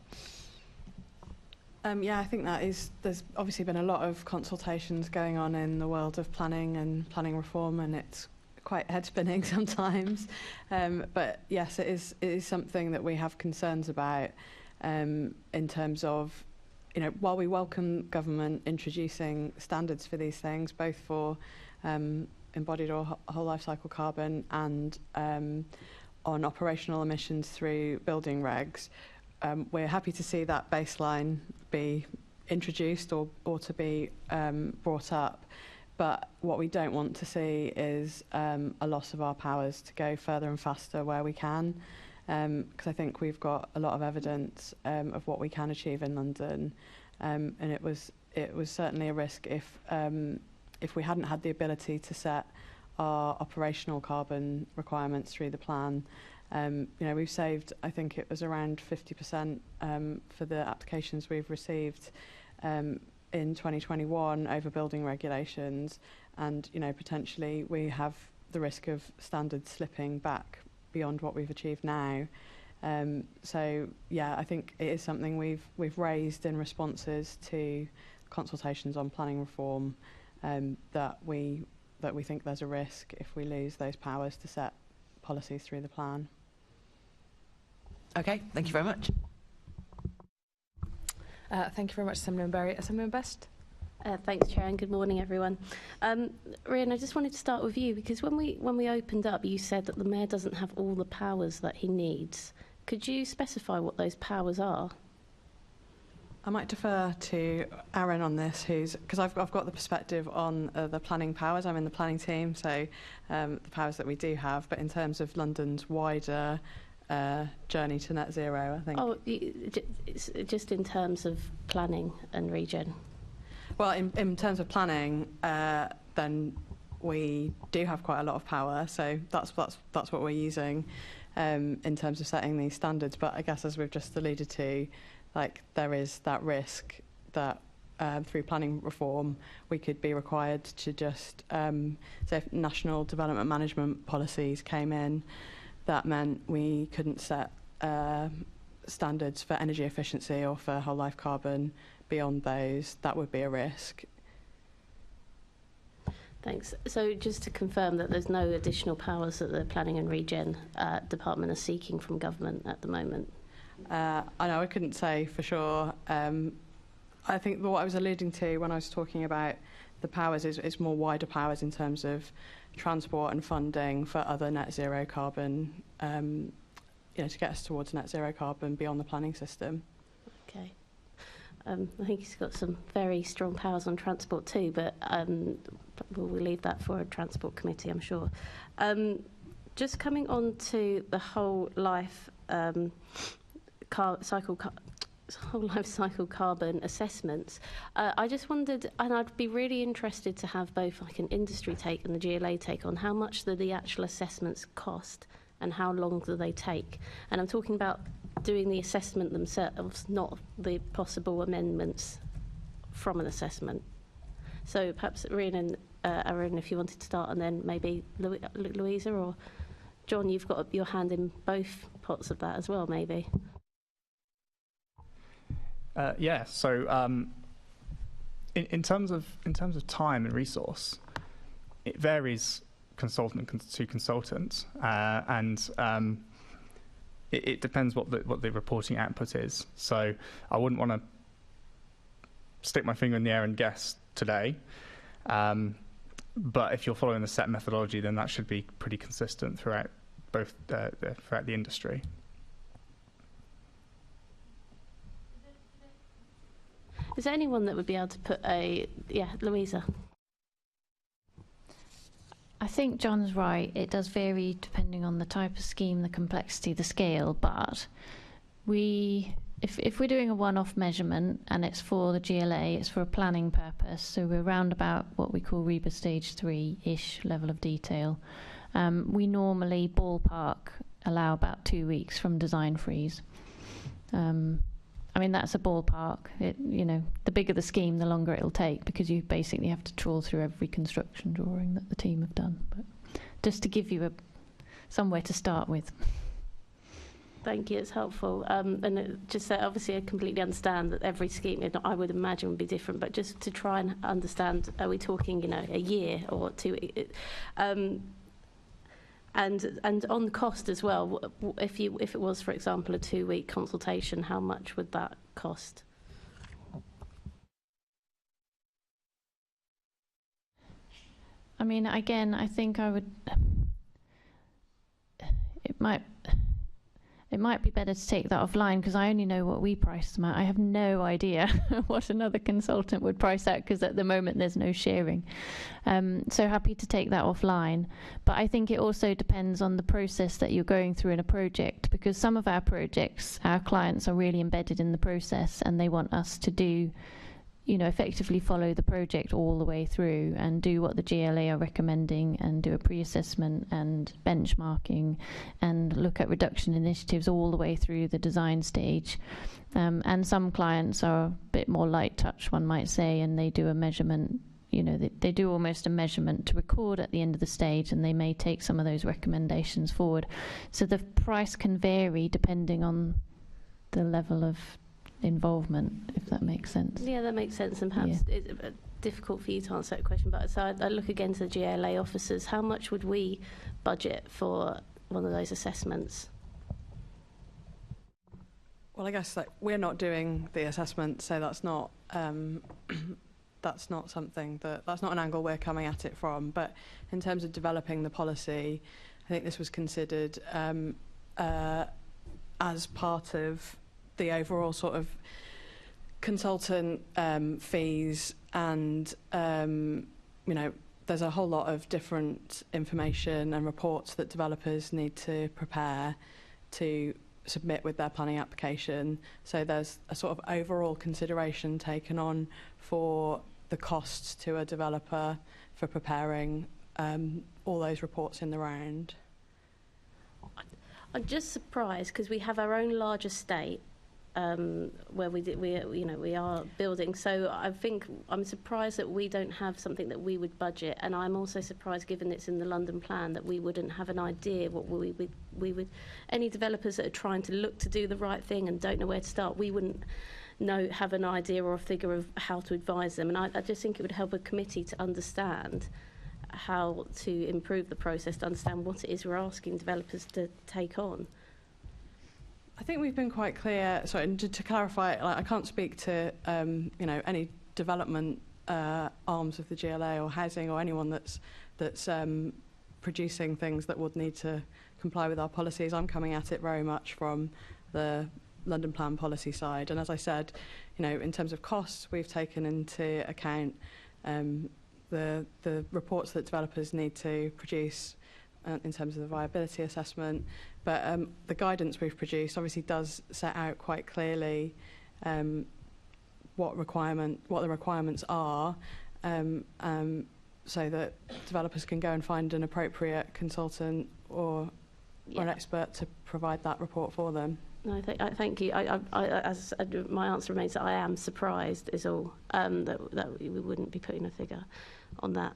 Yeah, I think there's obviously been a lot of consultations going on in the world of planning and planning reform, and it's quite head-spinning sometimes. But yes, it is something that we have concerns about in terms of, while we welcome government introducing standards for these things, both for embodied or whole life cycle carbon and on operational emissions through building regs, we're happy to see that baseline be introduced or to be brought up. But what we don't want to see is a loss of our powers to go further and faster where we can, because I think we've got a lot of evidence of what we can achieve in London, and it was certainly a risk if we hadn't had the ability to set our operational carbon requirements through the plan. We've saved, I think it was around 50% for the applications we've received in 2021 over building regulations, and potentially we have the risk of standards slipping back beyond what we've achieved now. So yeah, I think it is something we've raised in responses to consultations on planning reform, that we think there's a risk if we lose those powers to set policies through the plan. Okay, thank you very much. Thank you very much, Assemblyman Berry. Assemblyman Best? Thanks, Chair, and good morning, everyone. Rhian, I just wanted to start with you, because when we opened up, you said that the Mayor doesn't have all the powers that he needs. Could you specify what those powers are? I might defer to Arun on this, because I've got the perspective on the planning powers. I'm in the planning team, so the powers that we do have. But in terms of London's wider journey to net zero, I think. Oh, it's just in terms of planning and regen. Well, in terms of planning, then we do have quite a lot of power, so that's what we're using in terms of setting these standards. But I guess, as we've just alluded to, like, there is that risk that through planning reform we could be required to just so if national development management policies came in, that meant we couldn't set standards for energy efficiency or for whole life carbon beyond those. That would be a risk. Thanks. So just to confirm that there's no additional powers that the Planning and Regen Department are seeking from government at the moment? I know I couldn't say for sure. I think what I was alluding to when I was talking about the powers is more wider powers in terms of transport and funding for other net zero carbon, to get us towards net zero carbon beyond the planning system. Okay. I think he's got some very strong powers on transport too, but we'll leave that for a transport committee, I'm sure. Just coming on to the whole life whole life cycle carbon assessments. I just wondered, and I'd be really interested to have both like an industry take and the GLA take on how much the actual assessments cost and how long do they take. And I'm talking about doing the assessment themselves, not the possible amendments from an assessment. So perhaps Rhian and Arun, if you wanted to start, and then maybe Louisa or John, you've got your hand in both pots of that as well, maybe. So in terms of time and resource, it varies consultant to consultant, and it depends what the reporting output is. So I wouldn't want to stick my finger in the air and guess today, but if you're following the set methodology, then that should be pretty consistent throughout throughout the industry. Is there anyone that would be able to put Louisa? I think John's right. It does vary depending on the type of scheme, the complexity, the scale. But if we're doing a one-off measurement and it's for the GLA, it's for a planning purpose. So we're around about what we call REBA stage 3-ish level of detail. We normally ballpark allow about 2 weeks from design freeze. I mean, that's a ballpark. The bigger the scheme, the longer it'll take, because you basically have to trawl through every construction drawing that the team have done. But just to give you somewhere to start with. Thank you, it's helpful. And just so obviously I completely understand that every scheme, I would imagine, would be different, but just to try and understand, are we talking, a year or 2? And on cost as well, if it was, for example, a 2-week consultation, how much would that cost? I mean, again, I think I would. It might be better to take that offline, because I only know what we priced them at. I have no idea what another consultant would price out, because at the moment there's no sharing. So happy to take that offline. But I think it also depends on the process that you're going through in a project, because some of our projects, our clients are really embedded in the process and they want us to do, effectively follow the project all the way through and do what the GLA are recommending and do a pre-assessment and benchmarking and look at reduction initiatives all the way through the design stage. And some clients are a bit more light touch, one might say, and they do a measurement, they do almost a measurement to record at the end of the stage, and they may take some of those recommendations forward. So the price can vary depending on the level of involvement, if that makes sense. Yeah, that makes sense, and perhaps it's difficult for you to answer that question, but so I look again to the GLA officers. How much would we budget for one of those assessments? Well, I guess we're not doing the assessment, so that's not something that's not an angle we're coming at it from. But in terms of developing the policy, I think this was considered as part of the overall sort of consultant fees, and there's a whole lot of different information and reports that developers need to prepare to submit with their planning application. So there's a sort of overall consideration taken on for the costs to a developer for preparing all those reports in the round. I'm just surprised because we have our own large estate where we are building. So I think I'm surprised that we don't have something that we would budget, and I'm also surprised, given it's in the London plan, that we wouldn't have an idea what we would. Any developers that are trying to look to do the right thing and don't know where to start, we wouldn't have an idea or a figure of how to advise them. And I just think it would help a committee to understand how to improve the process, to understand what it is we're asking developers to take on. I think we've been quite clear. Sorry, and to clarify, like, I can't speak to any development arms of the GLA or housing or anyone that's producing things that would need to comply with our policies. I'm coming at it very much from the London Plan policy side, and as I said, in terms of costs, we've taken into account the reports that developers need to produce in terms of the viability assessment, but the guidance we've produced obviously does set out quite clearly what the requirements are, so that developers can go and find an appropriate consultant or an expert to provide that report for them. No, thank you. As my answer remains that I am surprised, is all, that we wouldn't be putting a figure on that.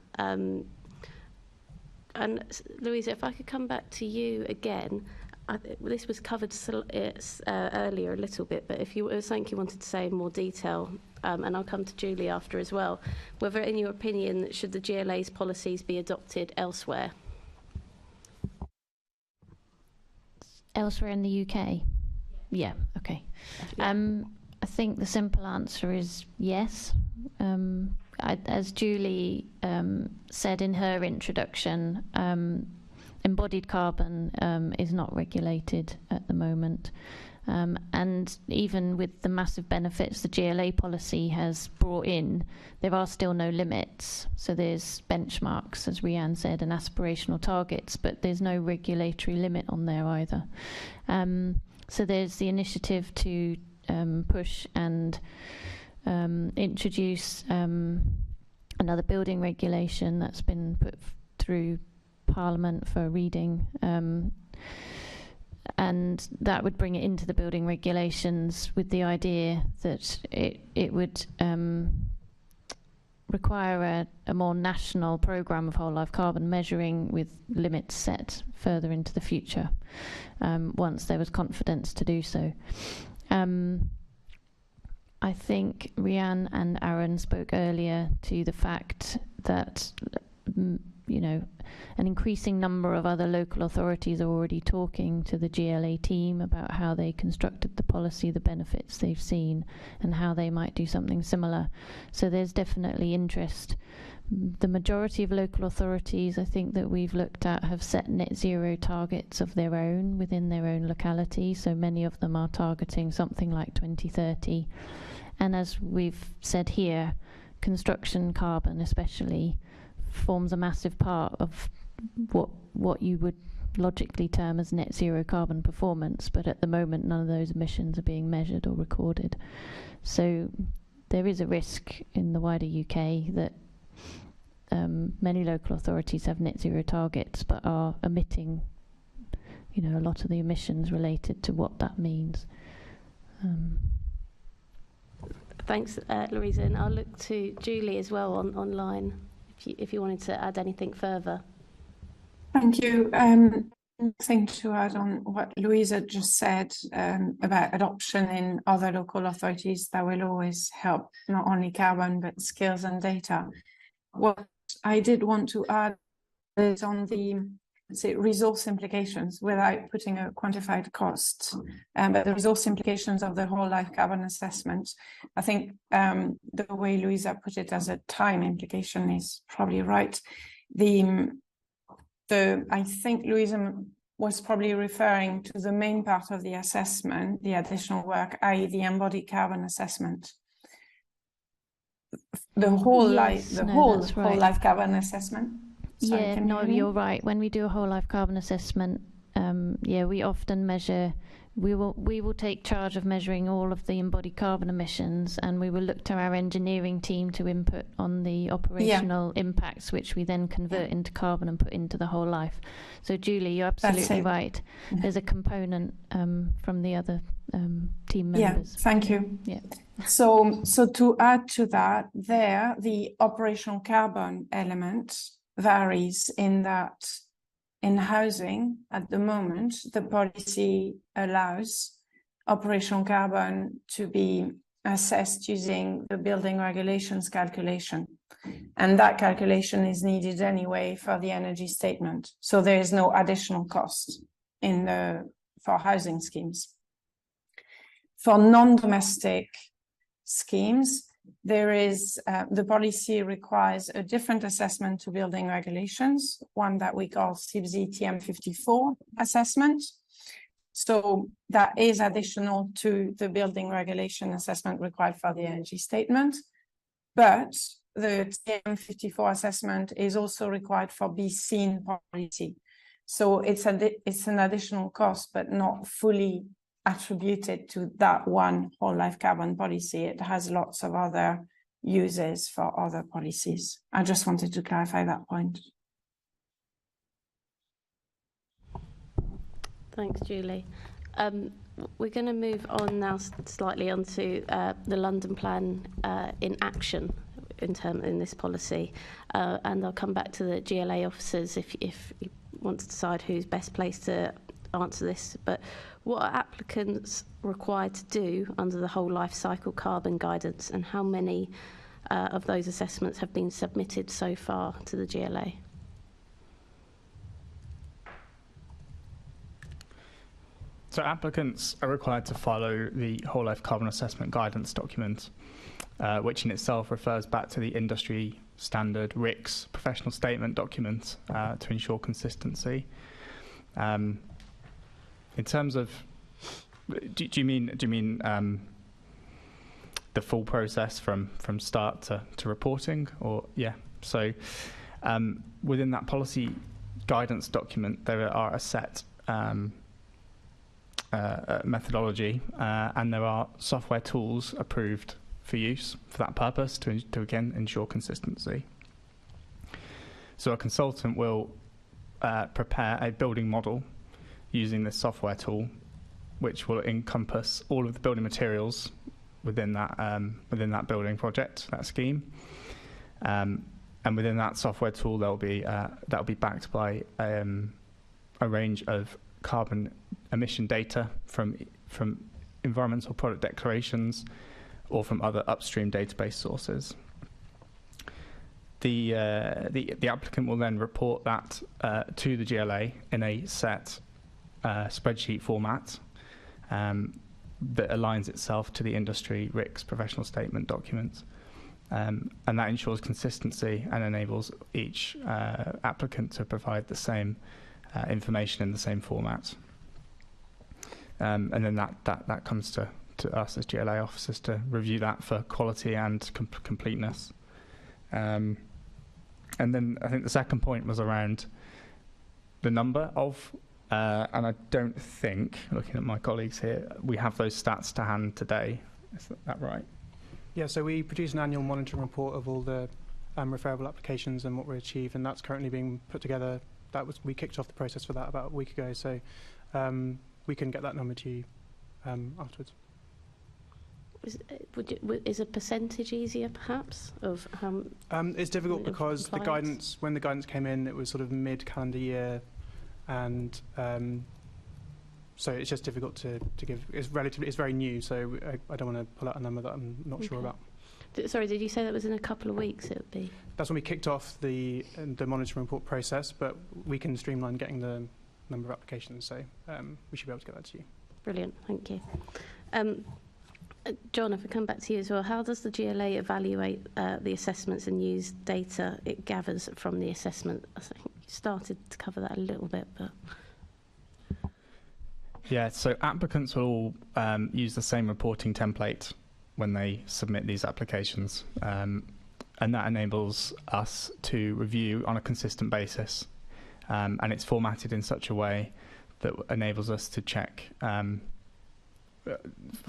And Louisa, if I could come back to you again, this was covered earlier a little bit, but if you was something you wanted to say in more detail, and I'll come to Julie after as well, whether in your opinion should the GLA's policies be adopted elsewhere? Elsewhere in the UK? Yeah, okay. I think the simple answer is yes. As Julie said in her introduction, embodied carbon is not regulated at the moment. And even with the massive benefits the GLA policy has brought in, there are still no limits. So there's benchmarks, as Rhian said, and aspirational targets, but there's no regulatory limit on there either. So there's the initiative to push and introduce another building regulation that's been put through Parliament for reading, and that would bring it into the building regulations with the idea that it would require a more national programme of whole life carbon measuring with limits set further into the future once there was confidence to do so. I think Rhian and Arun spoke earlier to the fact that an increasing number of other local authorities are already talking to the GLA team about how they constructed the policy, the benefits they've seen, and how they might do something similar. So there's definitely interest. The majority of local authorities, I think, that we've looked at have set net zero targets of their own within their own locality. So many of them are targeting something like 2030. And as we've said here, construction carbon especially forms a massive part of what you would logically term as net zero carbon performance, but at the moment none of those emissions are being measured or recorded. So there is a risk in the wider UK that many local authorities have net zero targets but are emitting a lot of the emissions related to what that means. Thanks, Louisa, and I'll look to Julie as well online if you wanted to add anything further. Thank you. Nothing to add on what Louisa just said about adoption in other local authorities. That will always help, not only carbon, but skills and data. What I did want to add is on the resource implications, without putting a quantified cost, but the resource implications of the whole life carbon assessment. I think the way Louisa put it as a time implication is probably right. I think Louisa was probably referring to the main part of the assessment, the additional work, i.e. the embodied carbon assessment. The whole life carbon assessment. Sorry, You're right. When we do a whole life carbon assessment, we often measure. We will take charge of measuring all of the embodied carbon emissions, and we will look to our engineering team to input on the operational impacts, which we then convert into carbon and put into the whole life. So, Julie, you're absolutely right. There's a component from the other team members. Yeah, thank you. Yeah. So to add to that, the operational carbon element varies in that. In housing, at the moment, the policy allows operational carbon to be assessed using the building regulations calculation. And that calculation is needed anyway for the energy statement. So there is no additional cost for housing schemes. For non-domestic schemes, there is the policy requires a different assessment to building regulations, one that we call CBZ TM54 assessment. So that is additional to the building regulation assessment required for the energy statement. But the TM54 assessment is also required for B-seen policy. So it's an additional cost, but not fully attributed to that one whole life carbon policy. It has lots of other uses for other policies. I just wanted to clarify that point. Thanks, Julie. We're going to move on now slightly onto the London Plan in action in this policy, and I'll come back to the GLA officers if you want to decide who's best placed to answer this. But what are applicants required to do under the whole life cycle carbon guidance, and how many of those assessments have been submitted so far to the GLA? So applicants are required to follow the whole life carbon assessment guidance document, which in itself refers back to the industry standard RICS professional statement document to ensure consistency. In terms of, do you mean the full process from start to reporting, or yeah? So within that policy guidance document, there are a set methodology, and there are software tools approved for use for that purpose to again ensure consistency. So a consultant will prepare a building model using this software tool, which will encompass all of the building materials within that building project, that scheme, and within that software tool that'll be backed by a range of carbon emission data from environmental product declarations or from other upstream database sources. The applicant will then report that to the GLA in a set spreadsheet format that aligns itself to the industry RICS professional statement document, and that ensures consistency and enables each applicant to provide the same information in the same format, and then that comes to us as GLA officers to review that for quality and completeness. And then I think the second point was around the number of and I don't think, looking at my colleagues here, we have those stats to hand today. Is that right? Yeah, so we produce an annual monitoring report of all the referable applications and what we achieved, and that's currently being put together. We kicked off the process for that about a week ago, so we can get that number to you afterwards. Is a percentage easier, perhaps, of how? It's difficult because the guidance, when the guidance came in, it was sort of mid-calendar year, and so it's just difficult to give. It's very new, so I don't want to pull out a number that I'm not sure about. Sorry, did you say that was in a couple of weeks? It would be. That's when we kicked off the monitoring report process, but we can streamline getting the number of applications, so we should be able to get that to you. Brilliant, thank you. John, if I come back to you as well, how does the GLA evaluate the assessments and use data it gathers from the assessment? I think you started to cover that a little bit, but... Yeah, so applicants will all use the same reporting template when they submit these applications, and that enables us to review on a consistent basis, and it's formatted in such a way that enables us to check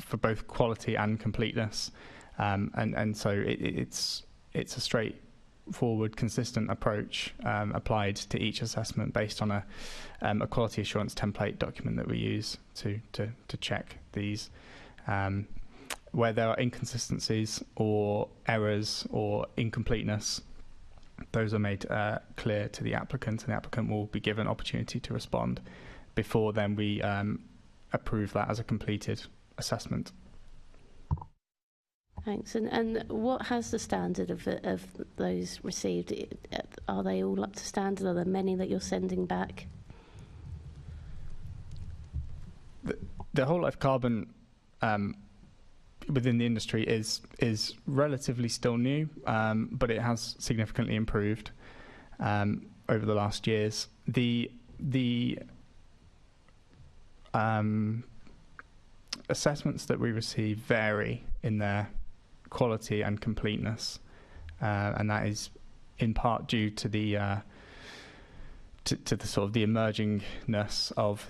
for both quality and completeness, and so it's a straightforward, consistent approach applied to each assessment based on a quality assurance template document that we use to check these. Where there are inconsistencies or errors or incompleteness, those are made clear to the applicant, and the applicant will be given opportunity to respond. Before then, we approve that as a completed assessment. Thanks. And what has the standard of those received? Are they all up to standard? Are there many that you're sending back? The whole life carbon within the industry is relatively still new, but it has significantly improved over the last years. The assessments that we receive vary in their quality and completeness, and that is in part due to the to the sort of the emergingness of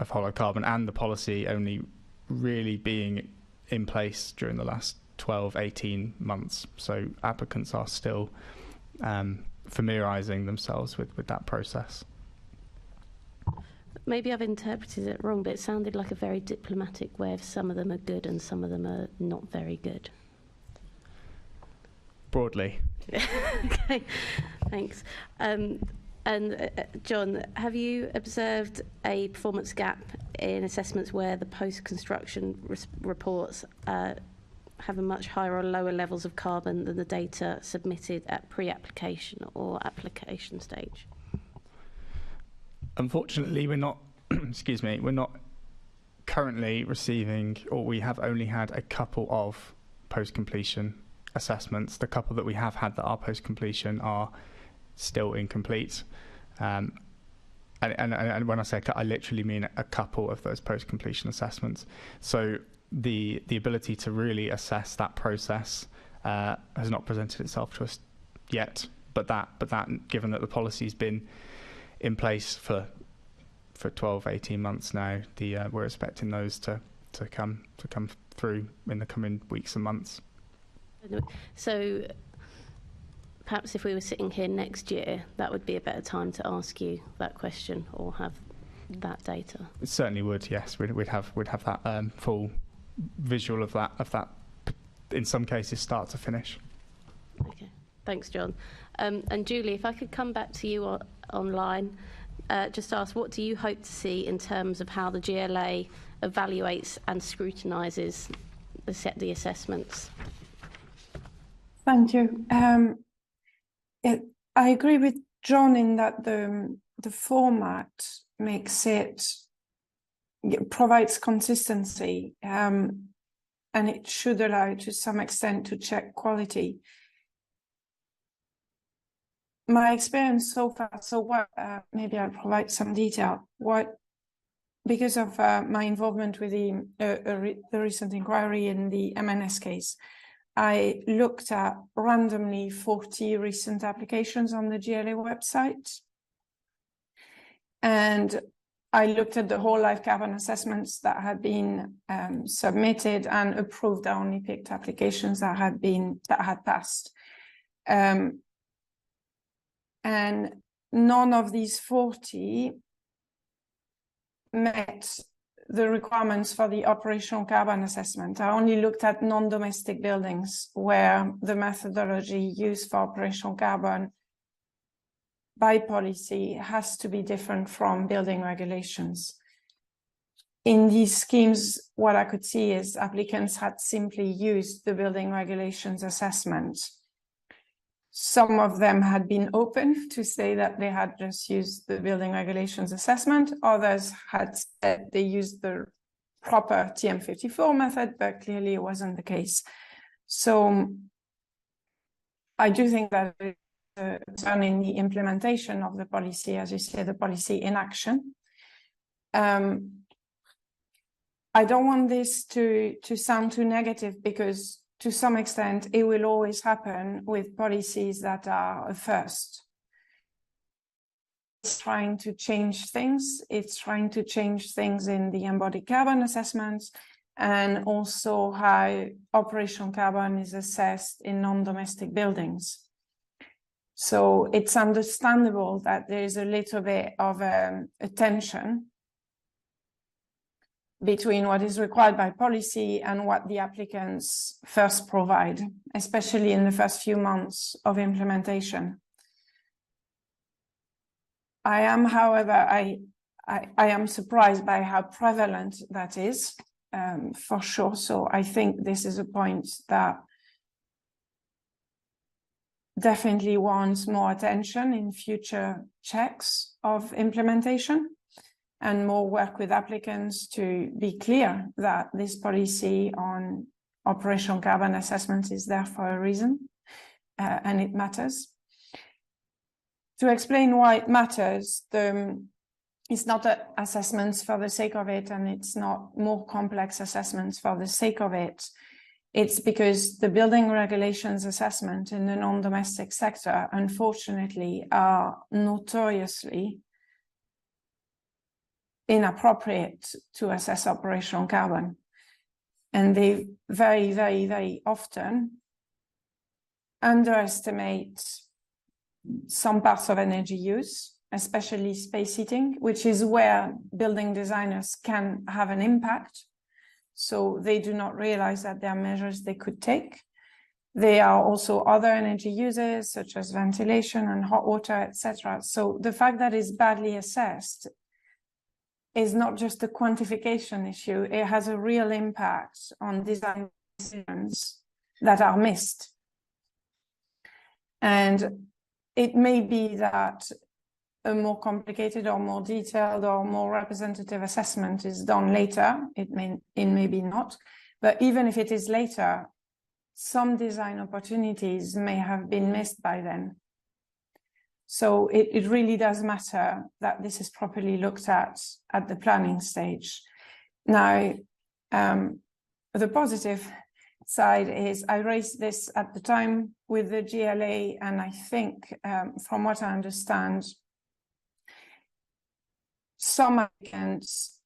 hollow carbon, and the policy only really being in place during the last 12-18 months. So applicants are still familiarising themselves with that process. Maybe I've interpreted it wrong, but it sounded like a very diplomatic way of some of them are good and some of them are not very good. Broadly. Okay, thanks. John, have you observed a performance gap in assessments where the post-construction reports have a much higher or lower levels of carbon than the data submitted at pre-application or application stage? Unfortunately, we're not. Excuse me. We're not currently receiving, or we have only had a couple of post-completion assessments. The couple that we have had that are post-completion are still incomplete. And when I say I literally mean a couple of those post-completion assessments. So the ability to really assess that process has not presented itself to us yet. But that given that the policy's been in place for 12-18 months now, we're expecting those to come through in the coming weeks and months. So perhaps if we were sitting here next year, that would be a better time to ask you that question or have that data. It certainly would. Yes, we'd have that full visual of that. In some cases, start to finish. Okay, thanks, John. And Julie, if I could come back to you online, just ask, what do you hope to see in terms of how the GLA evaluates and scrutinises the assessments? Thank you. I agree with John in that the format provides consistency, and it should allow to some extent to check quality. My experience so far, maybe I'll provide some detail. Because of my involvement with the recent inquiry in the MNS case, I looked at randomly 40 recent applications on the GLA website. And I looked at the whole life carbon assessments that had been submitted and approved. I only picked applications that had passed. And none of these 40 met the requirements for the operational carbon assessment. I only looked at non-domestic buildings where the methodology used for operational carbon by policy has to be different from building regulations. In these schemes, what I could see is applicants had simply used the building regulations assessment. Some of them had been open to say that they had just used the building regulations assessment. Others had said they used the proper TM54 method, but clearly it wasn't the case. So I do think that concern in the implementation of the policy, as you say, the policy in action. I don't want this to sound too negative, because to some extent, it will always happen with policies that are a first. trying to change things. It's trying to change things in the embodied carbon assessments and also how operational carbon is assessed in non-domestic buildings. So it's understandable that there is a little bit of a tension between what is required by policy and what the applicants first provide, especially in the first few months of implementation. I am, however, I am surprised by how prevalent that is, for sure. So I think this is a point that definitely warrants more attention in future checks of implementation and more work with applicants to be clear that this policy on operational carbon assessment is there for a reason, and it matters. To explain why it matters, it's not assessments for the sake of it, and it's not more complex assessments for the sake of it. It's because the building regulations assessment in the non-domestic sector, unfortunately, are notoriously inappropriate to assess operational carbon. And they very, very, very often underestimate some parts of energy use, especially space heating, which is where building designers can have an impact. So they do not realize that there are measures they could take. There are also other energy uses, such as ventilation and hot water, etc. So the fact that it's badly assessed is not just a quantification issue, it has a real impact on design decisions that are missed. And it may be that a more complicated or more detailed or more representative assessment is done later. It may be not, but even if it is later, some design opportunities may have been missed by then. So it really does matter that this is properly looked at the planning stage. Now, the positive side is I raised this at the time with the GLA, and I think from what I understand, some applicants,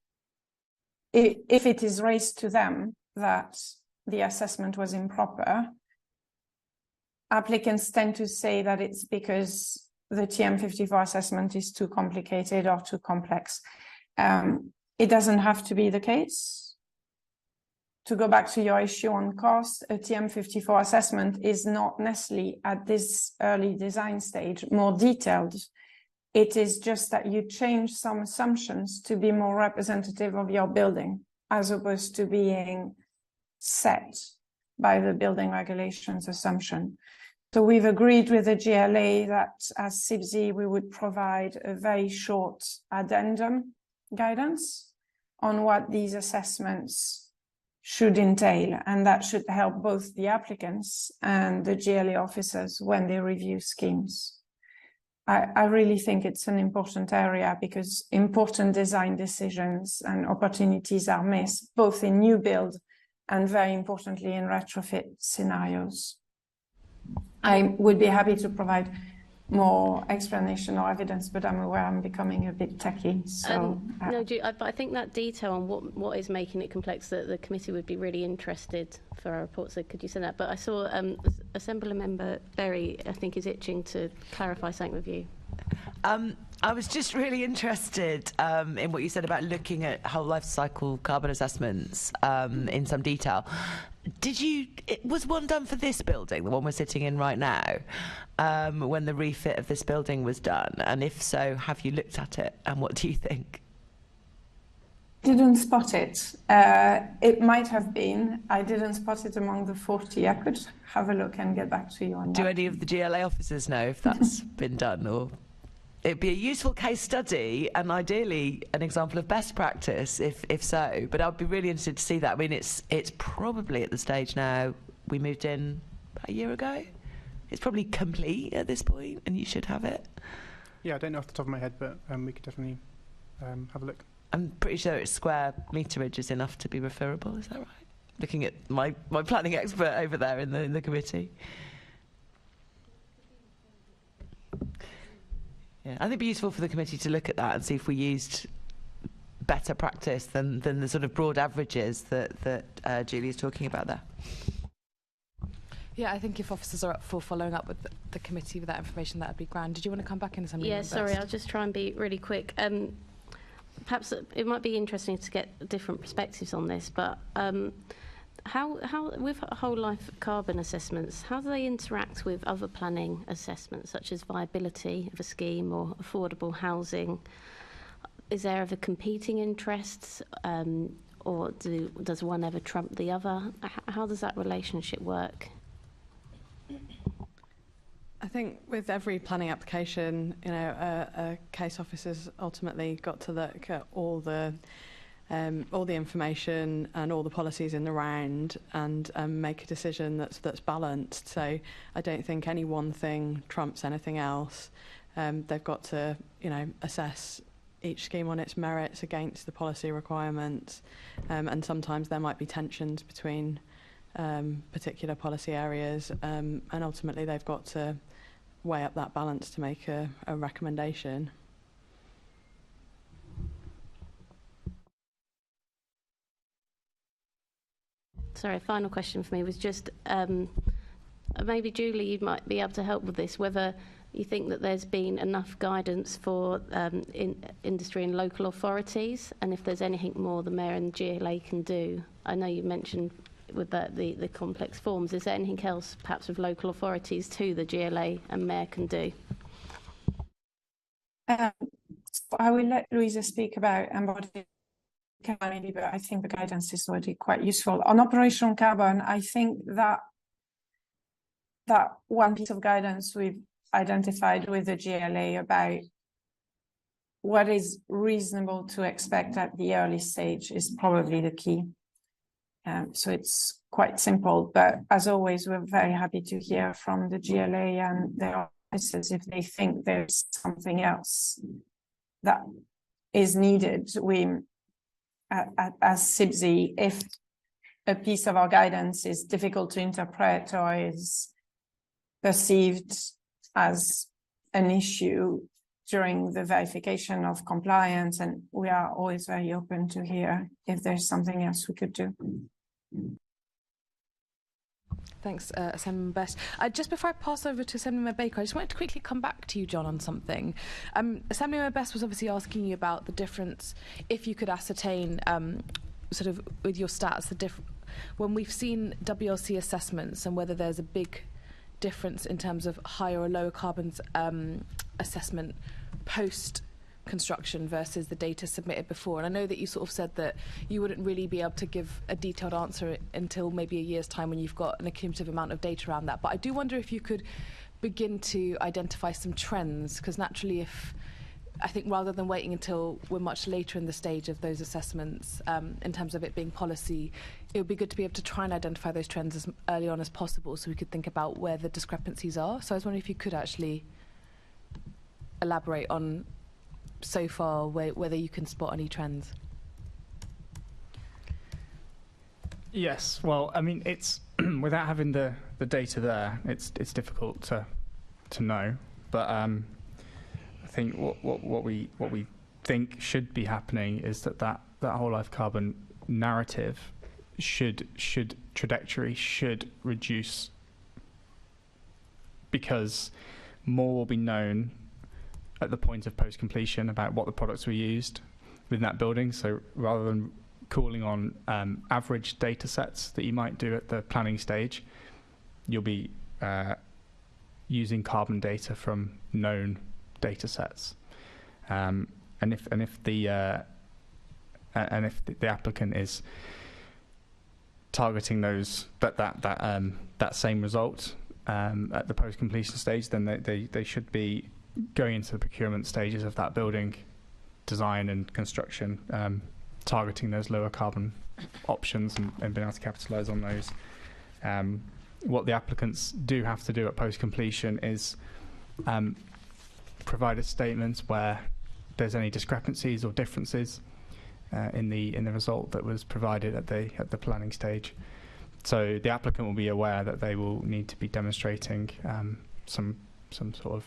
if it is raised to them that the assessment was improper, applicants tend to say that it's because the TM54 assessment is too complicated or too complex. It doesn't have to be the case. To go back to your issue on cost, a TM54 assessment is not necessarily at this early design stage more detailed. It is just that you change some assumptions to be more representative of your building, as opposed to being set by the building regulations assumption. So we've agreed with the GLA that as CIBSI, we would provide a very short addendum guidance on what these assessments should entail, and that should help both the applicants and the GLA officers when they review schemes. I really think it's an important area because important design decisions and opportunities are missed, both in new build and very importantly in retrofit scenarios. I would be happy to provide more explanation or evidence, but I'm aware I'm becoming a bit techy. So, no, but I think that detail on what is making it complex, that the committee would be really interested for our report. So could you send that? But I saw Assembly Member Berry, I think, is itching to clarify something with you. I was just really interested in what you said about looking at whole life cycle carbon assessments in some detail. Was one done for this building, the one we're sitting in right now, when the refit of this building was done? And if so, have you looked at it and what do you think? Didn't spot it. It might have been. I didn't spot it among the 40. I could have a look and get back to you on that. Do any of the GLA officers know if that's been done? Or it'd be a useful case study and ideally an example of best practice if so. But I'd be really interested to see that. I mean, it's probably at the stage now, we moved in about a year ago. It's probably complete at this point and you should have it. Yeah, I don't know off the top of my head, but we could definitely have a look. I'm pretty sure it's square meterage is enough to be referable, is that right? Looking at my planning expert over there in the committee. Yeah, I think it'd be useful for the committee to look at that and see if we used better practice than the sort of broad averages that Julie's talking about there. Yeah, I think if officers are up for following up with the committee with that information, that would be grand. Did you want to come back in Assembly? Yeah, sorry, I'll just try and be really quick. Perhaps it might be interesting to get different perspectives on this, but how with whole life carbon assessments, how do they interact with other planning assessments, such as viability of a scheme or affordable housing? Is there ever competing interests, or does one ever trump the other? How does that relationship work? I think with every planning application, you know, a case officer's ultimately got to look at all the information and all the policies in the round and make a decision that's balanced. So I don't think any one thing trumps anything else. They've got to, you know, assess each scheme on its merits against the policy requirements, and sometimes there might be tensions between particular policy areas, and ultimately they've got to weigh up that balance to make a recommendation. Sorry, a final question for me was just, maybe Julie, you might be able to help with this, whether you think that there's been enough guidance for industry and local authorities, and if there's anything more the Mayor and the GLA can do. I know you mentioned with the complex forms. Is there anything else perhaps with local authorities too the GLA and Mayor can do? I will let Louisa speak about embodied carbon, but I think the guidance is already quite useful. On operational carbon, I think that one piece of guidance we've identified with the GLA about what is reasonable to expect at the early stage is probably the key. So it's quite simple, but as always, we're very happy to hear from the GLA and their officers if they think there's something else that is needed. We, as CIBSI, if a piece of our guidance is difficult to interpret or is perceived as an issue during the verification of compliance, and we are always very open to hear if there's something else we could do. Thanks, Assemblyman Best. Just before I pass over to Assemblyman Baker, I just wanted to quickly come back to you, John, on something. Assemblyman Best was obviously asking you about the difference, if you could ascertain, sort of with your stats, when we've seen WLC assessments and whether there's a big difference in terms of higher or lower carbon assessment post construction versus the data submitted before. And I know that you sort of said that you wouldn't really be able to give a detailed answer until maybe a year's time when you've got an accumulative amount of data around that. But I do wonder if you could begin to identify some trends, because naturally, I think rather than waiting until we're much later in the stage of those assessments, in terms of it being policy, it would be good to be able to try and identify those trends as early on as possible so we could think about where the discrepancies are. So I was wondering if you could actually elaborate on so far whether you can spot any trends. Yes, well, I mean, it's without having the data there, it's difficult to know. But I think what we think should be happening is that whole life carbon narrative trajectory should reduce, because more will be known at the point of post-completion about what the products were used within that building. So rather than calling on average data sets that you might do at the planning stage, you'll be using carbon data from known data sets. And if the applicant is targeting that same result at the post-completion stage, then they should be going into the procurement stages of that building design and construction, targeting those lower carbon options and being able to capitalise on those. What the applicants do have to do at post-completion is provide a statement where there's any discrepancies or differences in the result that was provided at the planning stage. So the applicant will be aware that they will need to be demonstrating some sort of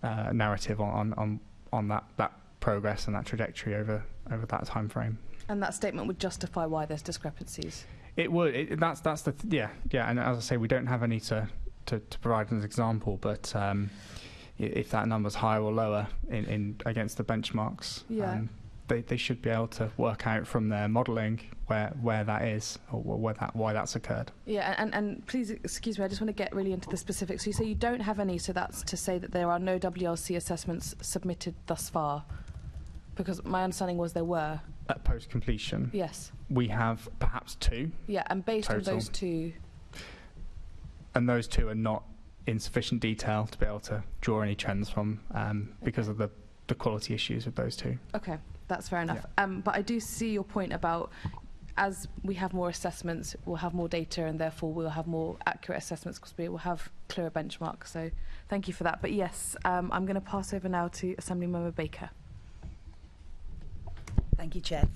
narrative on that progress and that trajectory over that time frame. And that statement would justify why there's discrepancies. It would. That's the yeah. And as I say, we don't have any to provide as an example, but if that number's higher or lower in against the benchmarks, they should be able to work out from their modelling where that is or why that's occurred. Yeah, and please excuse me, I just want to get really into the specifics. So you say you don't have any, so that's to say that there are no WLC assessments submitted thus far? Because my understanding was there were. At post-completion? Yes. We have perhaps 2. Yeah, and based total. on those 2... And those 2 are not in sufficient detail to be able to draw any trends from because of the quality issues with those 2. Okay, that's fair enough. Yeah. But I do see your point about as we have more assessments, we'll have more data and therefore we'll have more accurate assessments because we will have clearer benchmarks. So thank you for that. But yes, I'm going to pass over now to Assemblymember Baker. Thank you, Chair.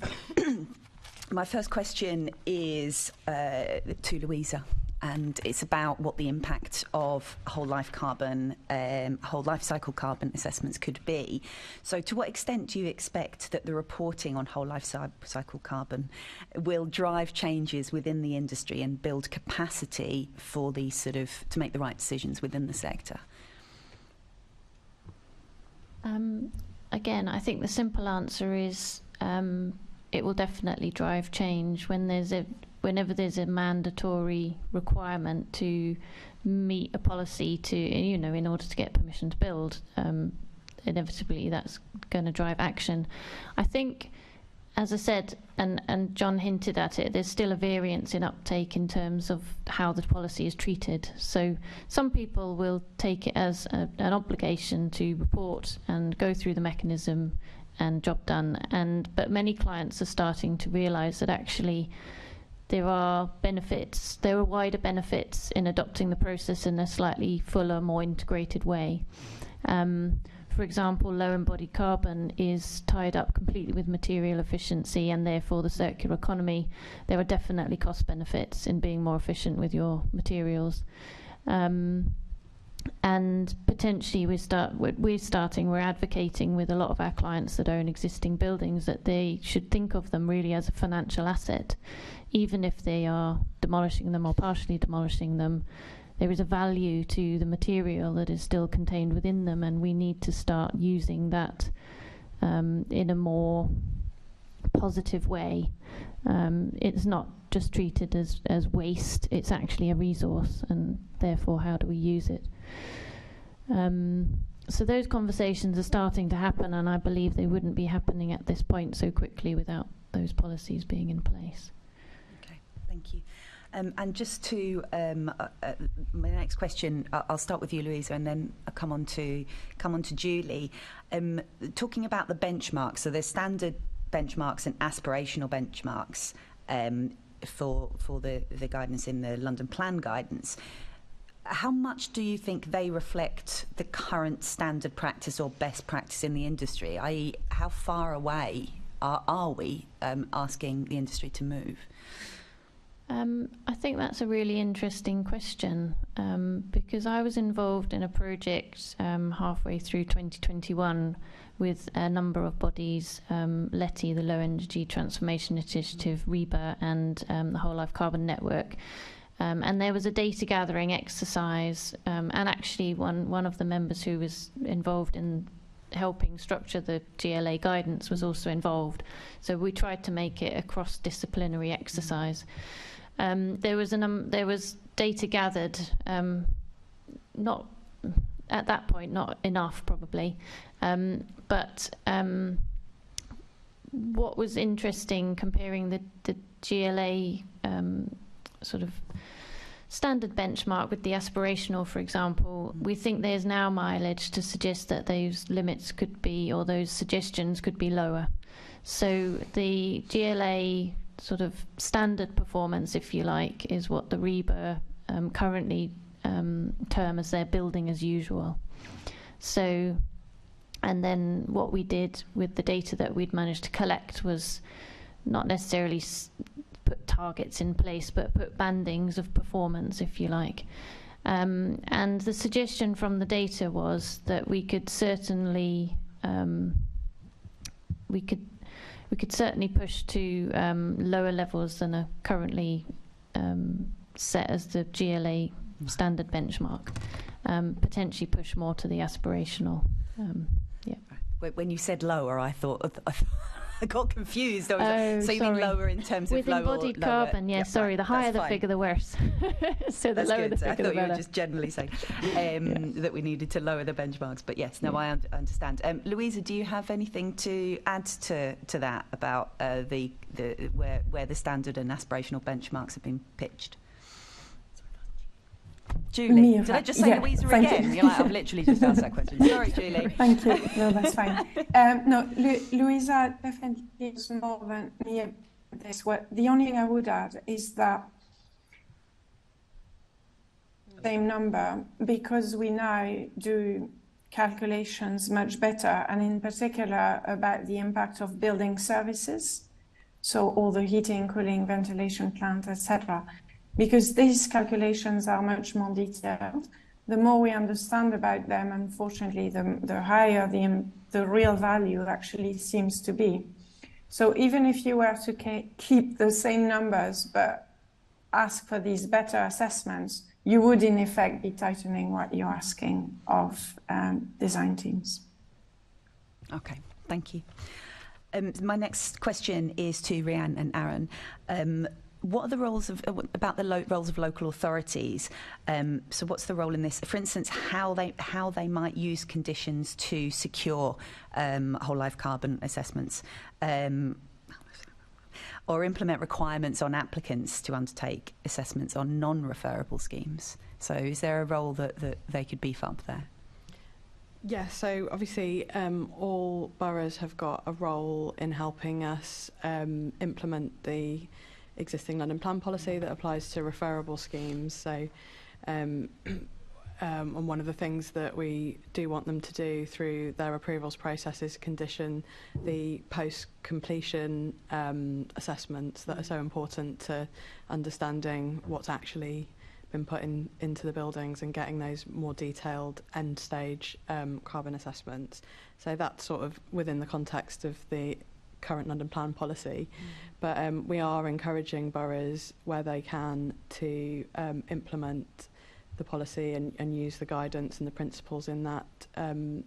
My first question is to Louisa, and it's about what the impact of whole life cycle carbon assessments could be. So to what extent do you expect that the reporting on whole life cycle carbon will drive changes within the industry and build capacity for these to make the right decisions within the sector? Again, I think the simple answer is it will definitely drive change whenever there's a mandatory requirement to meet a policy in order to get permission to build. Inevitably, that's going to drive action. I think, as I said, and John hinted at it, there's still a variance in uptake in terms of how the policy is treated. So some people will take it as an obligation to report and go through the mechanism and job done. But many clients are starting to realise that actually there are wider benefits in adopting the process in a slightly fuller, more integrated way. For example, low embodied carbon is tied up completely with material efficiency and therefore the circular economy. There are definitely cost benefits in being more efficient with your materials. And potentially we're advocating with a lot of our clients that own existing buildings that they should think of them really as a financial asset. Even if they are demolishing them or partially demolishing them, there is a value to the material that is still contained within them, and we need to start using that in a more positive way. It's not just treated as waste, it's actually a resource, and therefore how do we use it? So those conversations are starting to happen, and I believe they wouldn't be happening at this point so quickly without those policies being in place. Okay, thank you. And just to my next question, I'll start with you, Louisa, and then I'll come on to Julie. Talking about the benchmarks, so there's standard benchmarks and aspirational benchmarks for the guidance in the London Plan guidance. How much do you think they reflect the current standard practice or best practice in the industry? I.e., how far away are we asking the industry to move? I think that's a really interesting question because I was involved in a project halfway through 2021 with a number of bodies, LETI, the Low Energy Transformation Initiative, REBA, and the Whole Life Carbon Network. And there was a data gathering exercise, and actually one of the members who was involved in helping structure the GLA guidance was also involved. So we tried to make it a cross-disciplinary exercise. There was data gathered, not at that point, not enough probably, but what was interesting comparing the GLA sort of standard benchmark with the aspirational, for example, we think there's now mileage to suggest that those limits could be, or those suggestions could be lower. So the GLA sort of standard performance, if you like, is what the REBA currently term as their building as usual. So, and then what we did with the data that we'd managed to collect was not necessarily put targets in place, but put bandings of performance, if you like. And the suggestion from the data was that we could certainly push to lower levels than are currently set as the GLA standard benchmark. Potentially push more to the aspirational. When you said lower, I thought I got confused. I was so you mean lower in terms with of embodied carbon? Yes. Yeah, sorry. The higher the figure, the worse. So the lower the figure, the better. I thought you were just generally saying that we needed to lower the benchmarks. But yes, no, I understand. Louisa, do you have anything to add to that about where the standard and aspirational benchmarks have been pitched? Julie, did I just say Louisa again? You're like, I've literally just asked that question. Sorry, Julie. Thank you. No, that's fine. No, Louisa definitely is more than me. The only thing I would add is that same number, because we now do calculations much better, and in particular about the impact of building services, so all the heating, cooling, ventilation plant, etc. Because these calculations are much more detailed, the more we understand about them, unfortunately, the higher the real value actually seems to be. So even if you were to keep the same numbers but ask for these better assessments, you would in effect be tightening what you're asking of design teams. Okay, thank you. My next question is to Rhian and Arun. What are the roles of roles of local authorities? So what's the role in this? For instance, how they might use conditions to secure whole life carbon assessments, or implement requirements on applicants to undertake assessments on non-referable schemes. So is there a role that they could beef up there? Yeah, so obviously all boroughs have got a role in helping us implement the existing London Plan policy that applies to referable schemes. So and one of the things that we do want them to do through their approvals process is condition the post-completion assessments that are so important to understanding what's actually been put into the buildings and getting those more detailed end stage carbon assessments. So that's sort of within the context of the current London Plan policy, but we are encouraging boroughs where they can to implement the policy and use the guidance and the principles in that to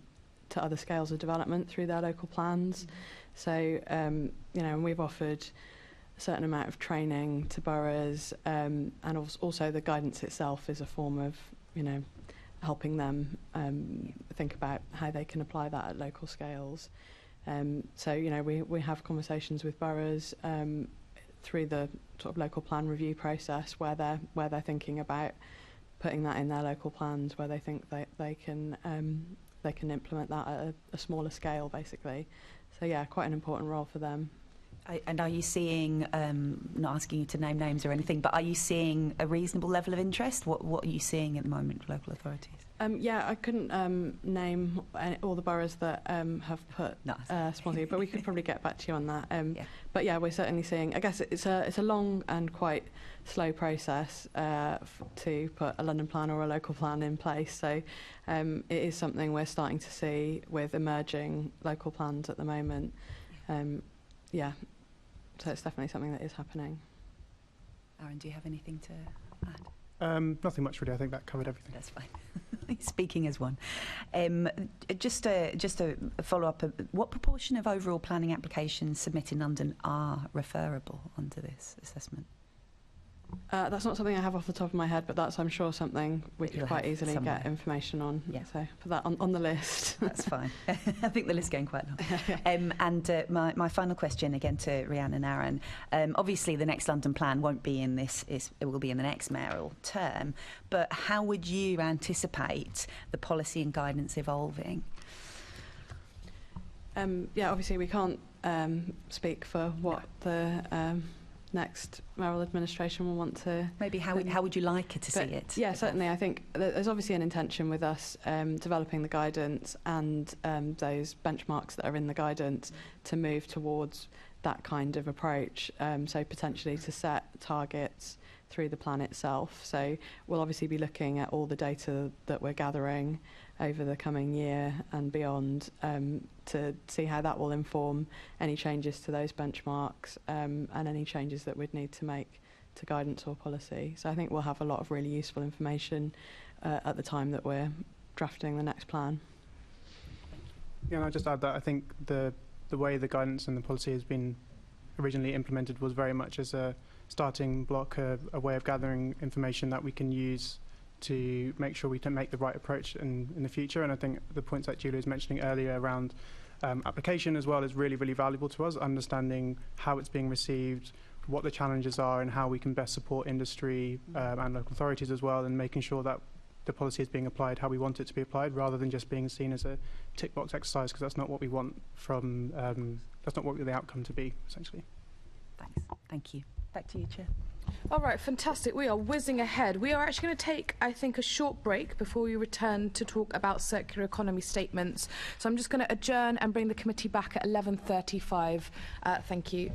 other scales of development through their local plans. So you know, and we've offered a certain amount of training to boroughs, and also the guidance itself is a form of, you know, helping them think about how they can apply that at local scales. So, you know, we have conversations with boroughs through the sort of local plan review process where they're thinking about putting that in their local plans, where they think they can implement that at a smaller scale, basically. So yeah, quite an important role for them. And are you seeing, not asking you to name names or anything, but are you seeing a reasonable level of interest? What are you seeing at the moment for local authorities? Yeah, I couldn't name all the boroughs that have put small, but we could probably get back to you on that. Yeah. But yeah, we're certainly seeing. I guess it's a long and quite slow process to put a London plan or a local plan in place. So it is something we're starting to see with emerging local plans at the moment. Yeah, so it's definitely something that is happening. Arun, do you have anything to add? Nothing much really. I think that covered everything. That's fine. Speaking as one. Just to follow up, what proportion of overall planning applications submitted in London are referable under this assessment? That's not something I have off the top of my head, but that's, I'm sure, something we could quite easily somewhere. get information on. Yeah. So put that on the list. That's fine. I think the list's going quite long. And my final question again to Rhian and Arun. Obviously, the next London Plan won't be in this; it will be in the next mayoral term. But how would you anticipate the policy and guidance evolving? Yeah, obviously we can't speak for what the next mayoral administration will want to. Maybe how would you like her to see it? Yeah, certainly. I think there's obviously an intention with us developing the guidance and those benchmarks that are in the guidance to move towards that kind of approach. So potentially to set targets through the plan itself. So we'll obviously be looking at all the data that we're gathering over the coming year and beyond to see how that will inform any changes to those benchmarks and any changes that we'd need to make to guidance or policy. So I think we'll have a lot of really useful information at the time that we're drafting the next plan. Yeah, and I'll just add that I think the way the guidance and the policy has been originally implemented was very much as a starting block, a way of gathering information that we can use to make sure we can make the right approach in the future. And I think the points that Julia was mentioning earlier around application as well is really, really valuable to us, understanding how it's being received, what the challenges are and how we can best support industry and local authorities as well, and making sure that the policy is being applied how we want it to be applied, rather than just being seen as a tick box exercise, because that's not what we want from, that's not what we want the outcome to be, essentially. Thanks. Thank you. Back to you, Chair. All right, fantastic. We are whizzing ahead. We are actually going to take, I think, a short break before we return to talk about circular economy statements. So I'm just going to adjourn and bring the committee back at 11:35. Thank you.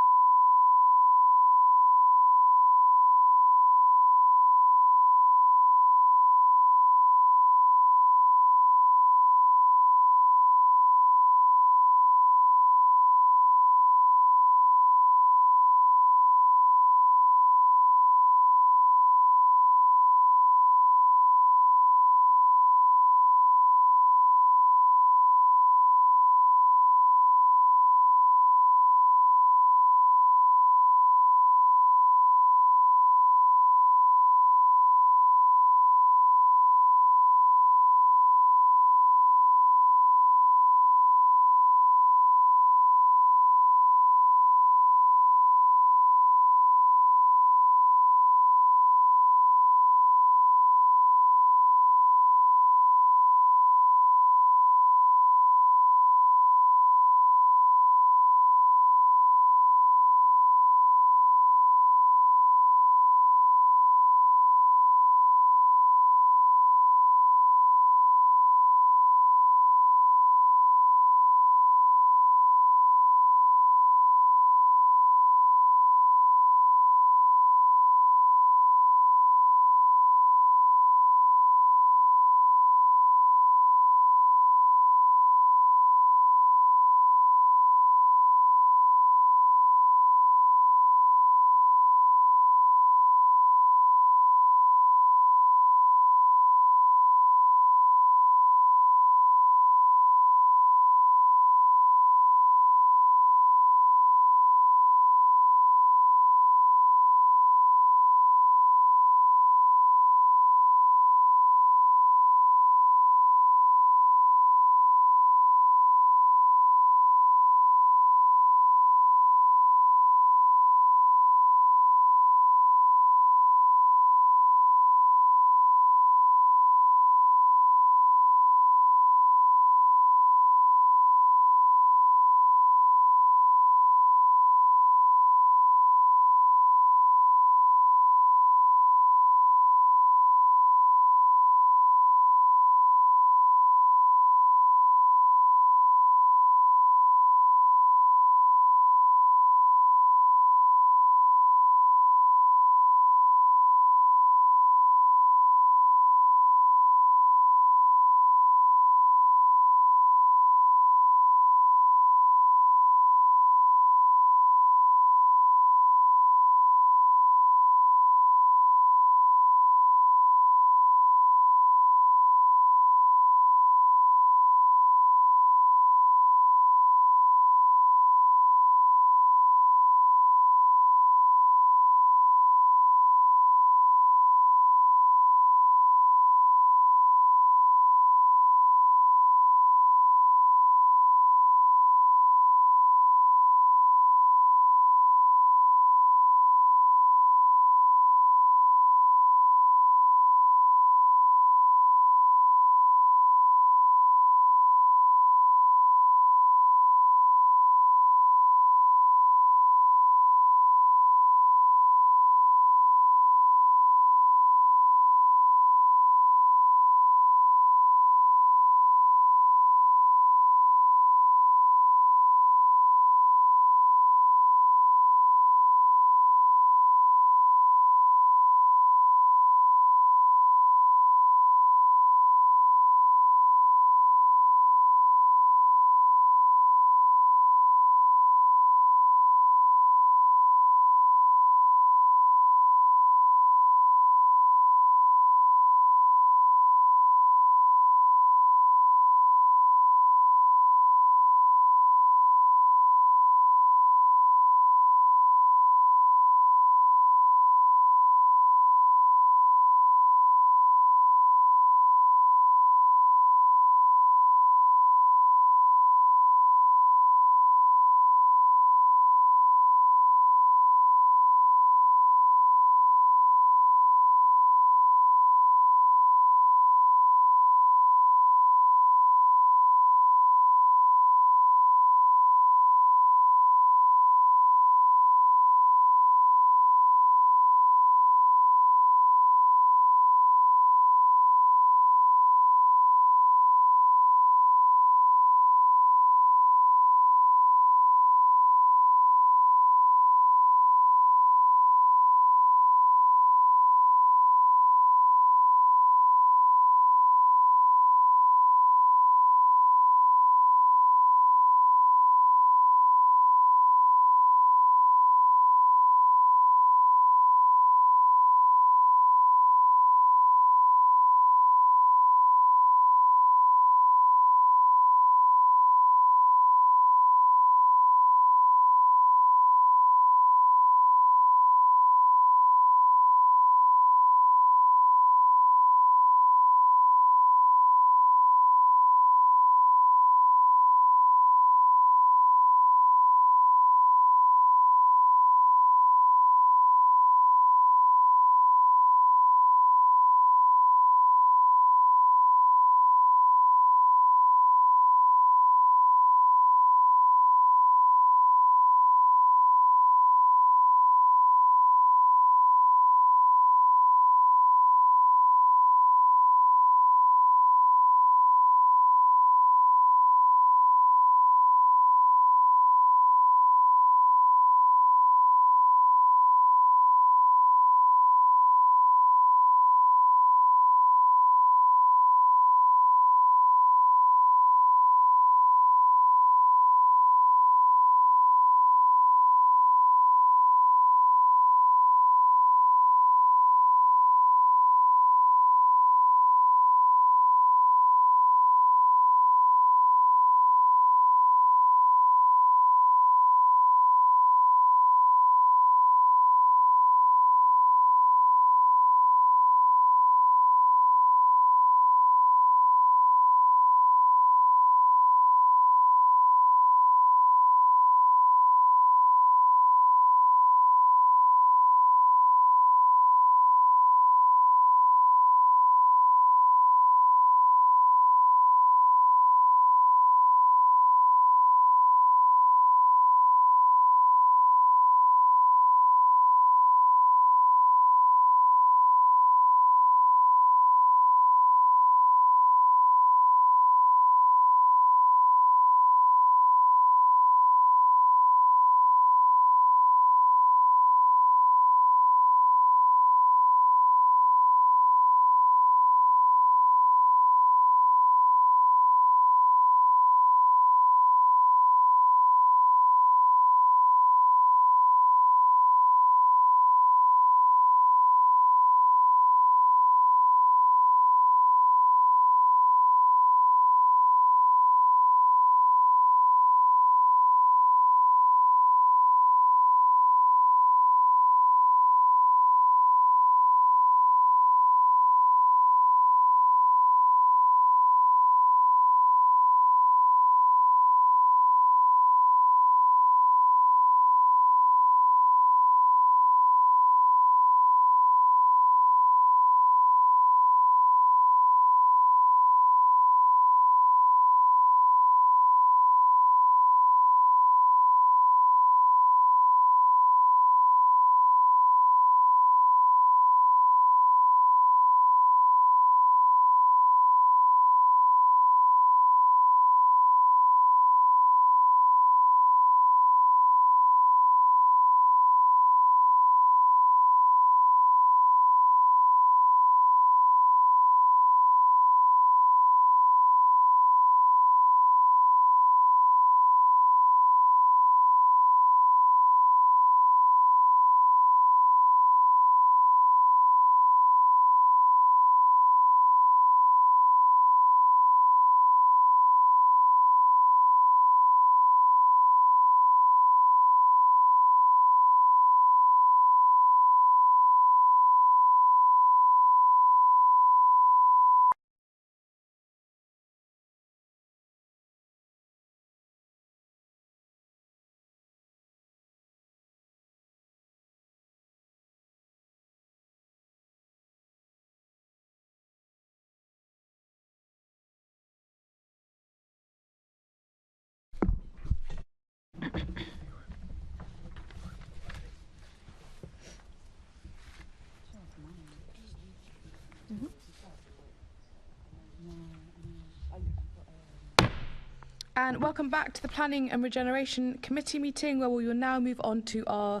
And welcome back to the Planning and Regeneration Committee meeting, where we will now move on to our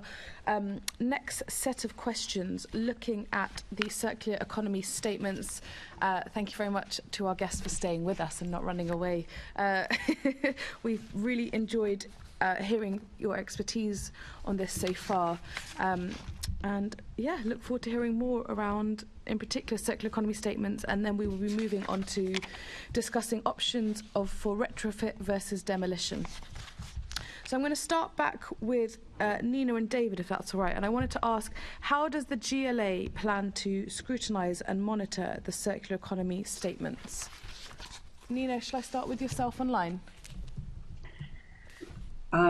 next set of questions, looking at the circular economy statements. Thank you very much to our guests for staying with us and not running away. We've really enjoyed hearing your expertise on this so far. And yeah, look forward to hearing more around, in particular, circular economy statements, and then we will be moving on to discussing options for retrofit versus demolition. So I'm going to start back with Nina and David, if that's all right. And I wanted to ask, how does the GLA plan to scrutinise and monitor the circular economy statements? Nina, shall I start with yourself online?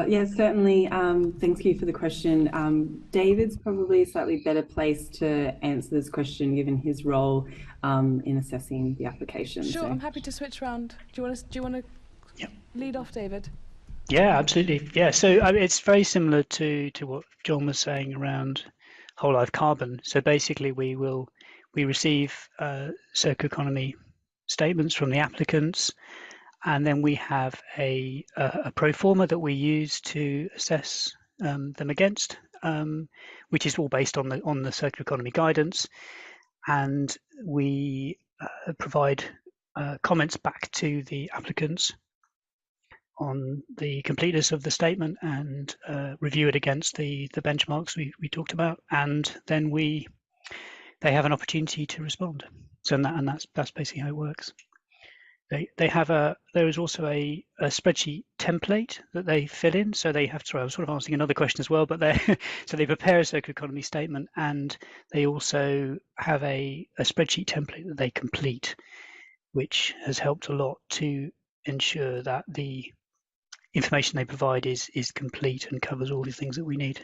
Yes, certainly. Thank you for the question. David's probably a slightly better placed to answer this question, given his role in assessing the application. Sure, so. I'm happy to switch round. Do you want to lead off, David? Yeah, absolutely. Yeah, so it's very similar to what John was saying around whole life carbon. So basically, we receive circular economy statements from the applicants. And then we have a pro forma that we use to assess them against, which is all based on the circular economy guidance. And we provide comments back to the applicants on the completeness of the statement and review it against the benchmarks we talked about. And then they have an opportunity to respond. So that's basically how it works. There is also a spreadsheet template that they fill in. So they have to, I was sort of asking another question as well, but so they prepare a circular economy statement, and they also have a spreadsheet template that they complete, which has helped a lot to ensure that the information they provide is complete and covers all the things that we need.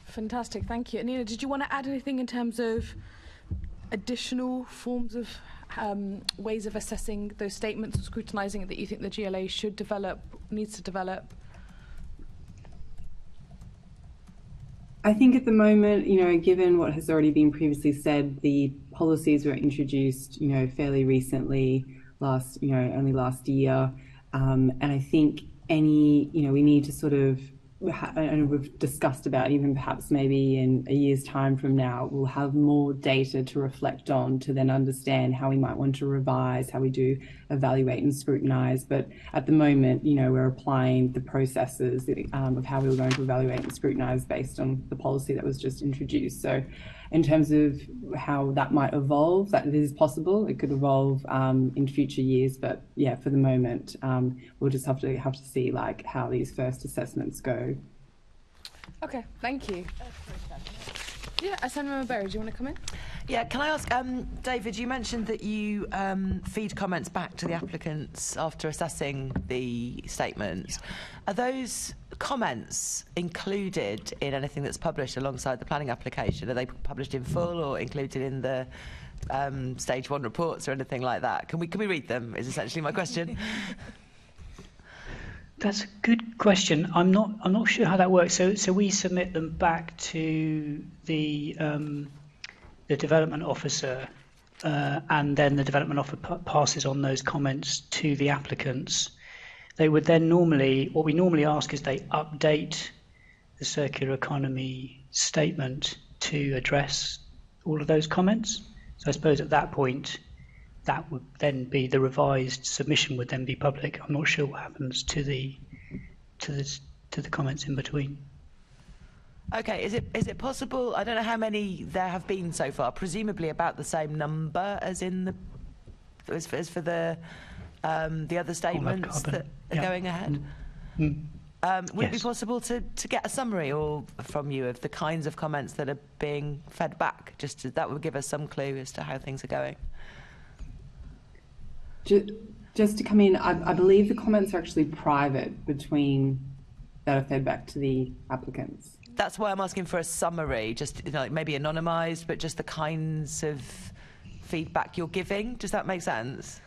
Fantastic, thank you. Nina, did you want to add anything in terms of additional forms of ways of assessing those statements, scrutinising it, that you think the GLA should develop, needs to develop? I think at the moment, given what has already been previously said, the policies were introduced, fairly recently, only last year, and I think we need to sort of, and we've discussed about even perhaps maybe in a year's time from now, we'll have more data to reflect on to then understand how we might want to revise, how we do evaluate and scrutinise. But at the moment, we're applying the processes of how we were going to evaluate and scrutinise based on the policy that was just introduced. So in terms of how that might evolve, that is possible. It could evolve in future years, but yeah, for the moment, we'll just have to see how these first assessments go. Okay, thank you. Yeah, Asema Berry, do you want to come in? Yeah, can I ask, David, you mentioned that you feed comments back to the applicants after assessing the statements. Are those comments included in anything that's published alongside the planning application? Are they published in full or included in the stage 1 reports or anything like that? Can we read them, is essentially my question. That's a good question. I'm not sure how that works. So we submit them back to the development officer, and then the development officer passes on those comments to the applicants. They would then what we normally ask is they update the circular economy statement to address all of those comments. So I suppose at that point, that would then be the revised submission would then be public. I'm not sure what happens to the comments in between. Okay, is it possible? I don't know how many there have been so far. Presumably about the same number as for the other statements that are going ahead. Would it be possible to get a summary from you of the kinds of comments that are being fed back? That would give us some clue as to how things are going. Just to come in, I believe the comments are actually private that are fed back to the applicants. That's why I'm asking for a summary, maybe anonymised, but just the kinds of feedback you're giving. Does that make sense?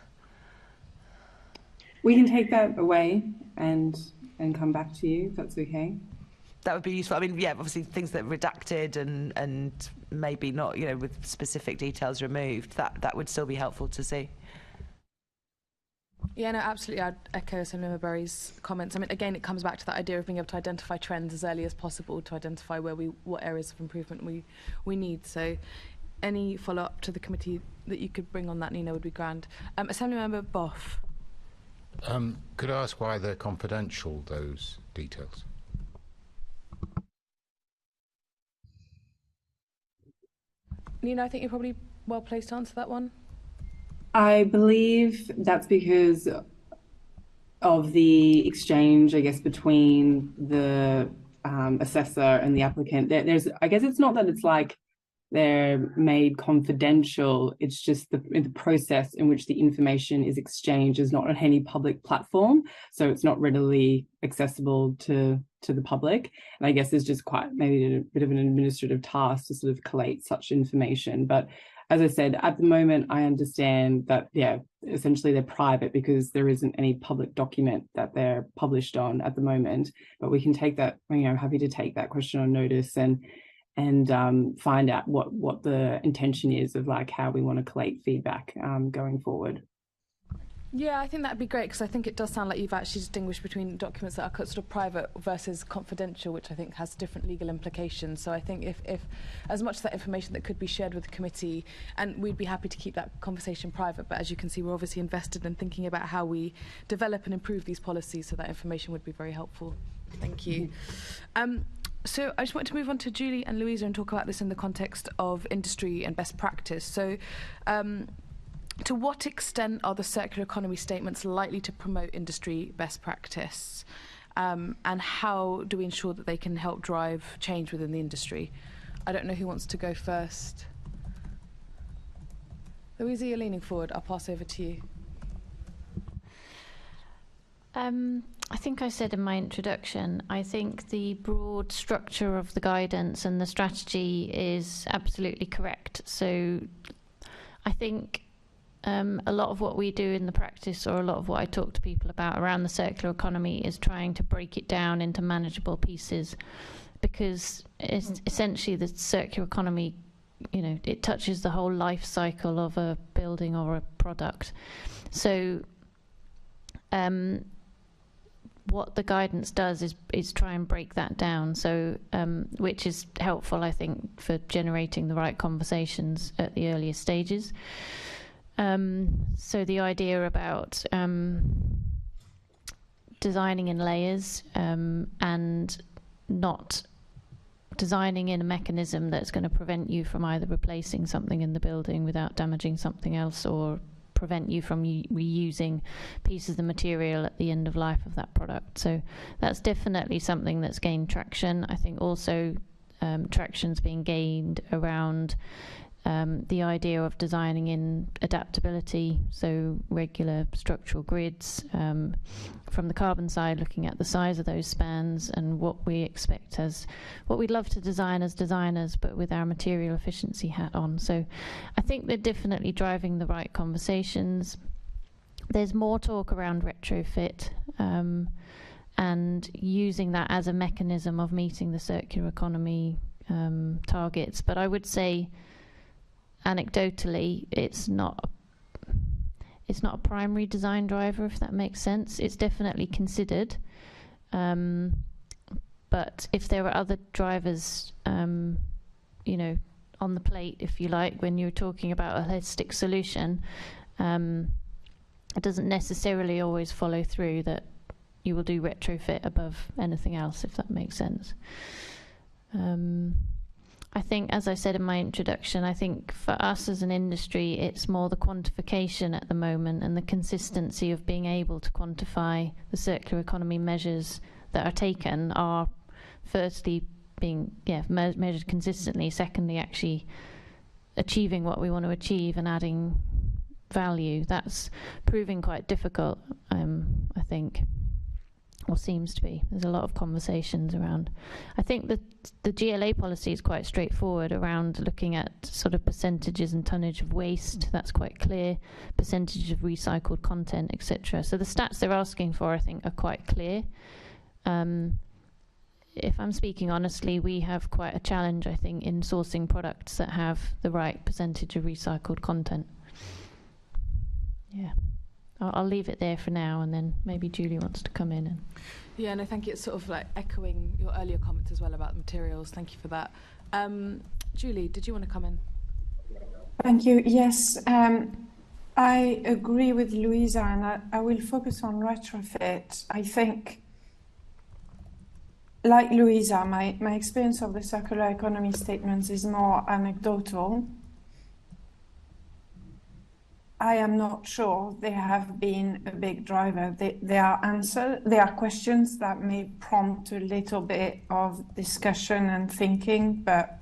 We can take that away and come back to you, if that's okay. That would be useful. I mean, yeah, obviously things that are redacted and maybe not, with specific details removed, that would still be helpful to see. Yeah, no, absolutely. I'd echo Assemblyman Berry's comments. I mean, again, it comes back to that idea of being able to identify trends as early as possible, to identify what areas of improvement we need. So any follow-up to the committee that you could bring on that, Nina, would be grand. Assemblymember Boff. Could I ask why they're confidential, those details? Nina, I think you're probably well placed to answer that one. I believe that's because of the exchange, I guess, between the assessor and the applicant. There's, I guess it's not that it's like they're made confidential, it's just the process in which the information is exchanged is not on any public platform, so it's not readily accessible to the public. And I guess there's just quite maybe a bit of an administrative task to sort of collate such information. But as I said, at the moment, I understand that, yeah, essentially they're private because there isn't any public document that they're published on at the moment. But we can take that, happy to take that question on notice and find out what the intention is of like how we want to collate feedback going forward. Yeah, I think that'd be great, because I think it does sound like you've actually distinguished between documents that are sort of private versus confidential, which I think has different legal implications. So I think if as much of that information that could be shared with the committee, and we'd be happy to keep that conversation private, but as you can see, we're obviously invested in thinking about how we develop and improve these policies, so that information would be very helpful. Thank you. So I just want to move on to Julie and Louisa and talk about this in the context of industry and best practice. So to what extent are the circular economy statements likely to promote industry best practice? And how do we ensure that they can help drive change within the industry? I don't know who wants to go first. Louisa, you're leaning forward. I'll pass over to you. I think I said in my introduction, I think the broad structure of the guidance and the strategy is absolutely correct. So I think a lot of what we do in the practice, or a lot of what I talk to people about around the circular economy, is trying to break it down into manageable pieces, because it's essentially the circular economy, it touches the whole life cycle of a building or a product. So what the guidance does is try and break that down, so which is helpful, I think, for generating the right conversations at the earliest stages. So the idea about designing in layers and not designing in a mechanism that's going to prevent you from either replacing something in the building without damaging something else, or prevent you from reusing pieces of the material at the end of life of that product. So that's definitely something that's gained traction. I think also traction's being gained around the idea of designing in adaptability, so regular structural grids, from the carbon side, looking at the size of those spans and what we expect as what we'd love to design as designers, but with our material efficiency hat on. So I think they're definitely driving the right conversations. There's more talk around retrofit and using that as a mechanism of meeting the circular economy targets, but I would say anecdotally, it's not a primary design driver, if that makes sense. It's definitely considered, but if there are other drivers, on the plate, if you like, when you're talking about a holistic solution, it doesn't necessarily always follow through that you will do retrofit above anything else, if that makes sense. I think, as I said in my introduction, I think for us as an industry, it's more the quantification at the moment and the consistency of being able to quantify the circular economy measures that are taken are firstly being measured consistently, secondly actually achieving what we want to achieve and adding value. That's proving quite difficult, I think. Or seems to be. There's a lot of conversations around. I think that the GLA policy is quite straightforward around looking at sort of percentages and tonnage of waste. That's quite clear. Percentage of recycled content, etc. So the stats they're asking for, I think, are quite clear. If I'm speaking honestly, we have quite a challenge, I think, in sourcing products that have the right percentage of recycled content. Yeah. I'll leave it there for now, and then maybe Julie wants to come in. And yeah, no, thank you. It's sort of like echoing your earlier comments as well about the materials. Thank you for that. Julie, did you want to come in? Thank you. Yes, I agree with Louisa, and I will focus on retrofit. I think, like Louisa, my experience of the circular economy statements is more anecdotal. I am not sure they have been a big driver. They are questions that may prompt a little bit of discussion and thinking, but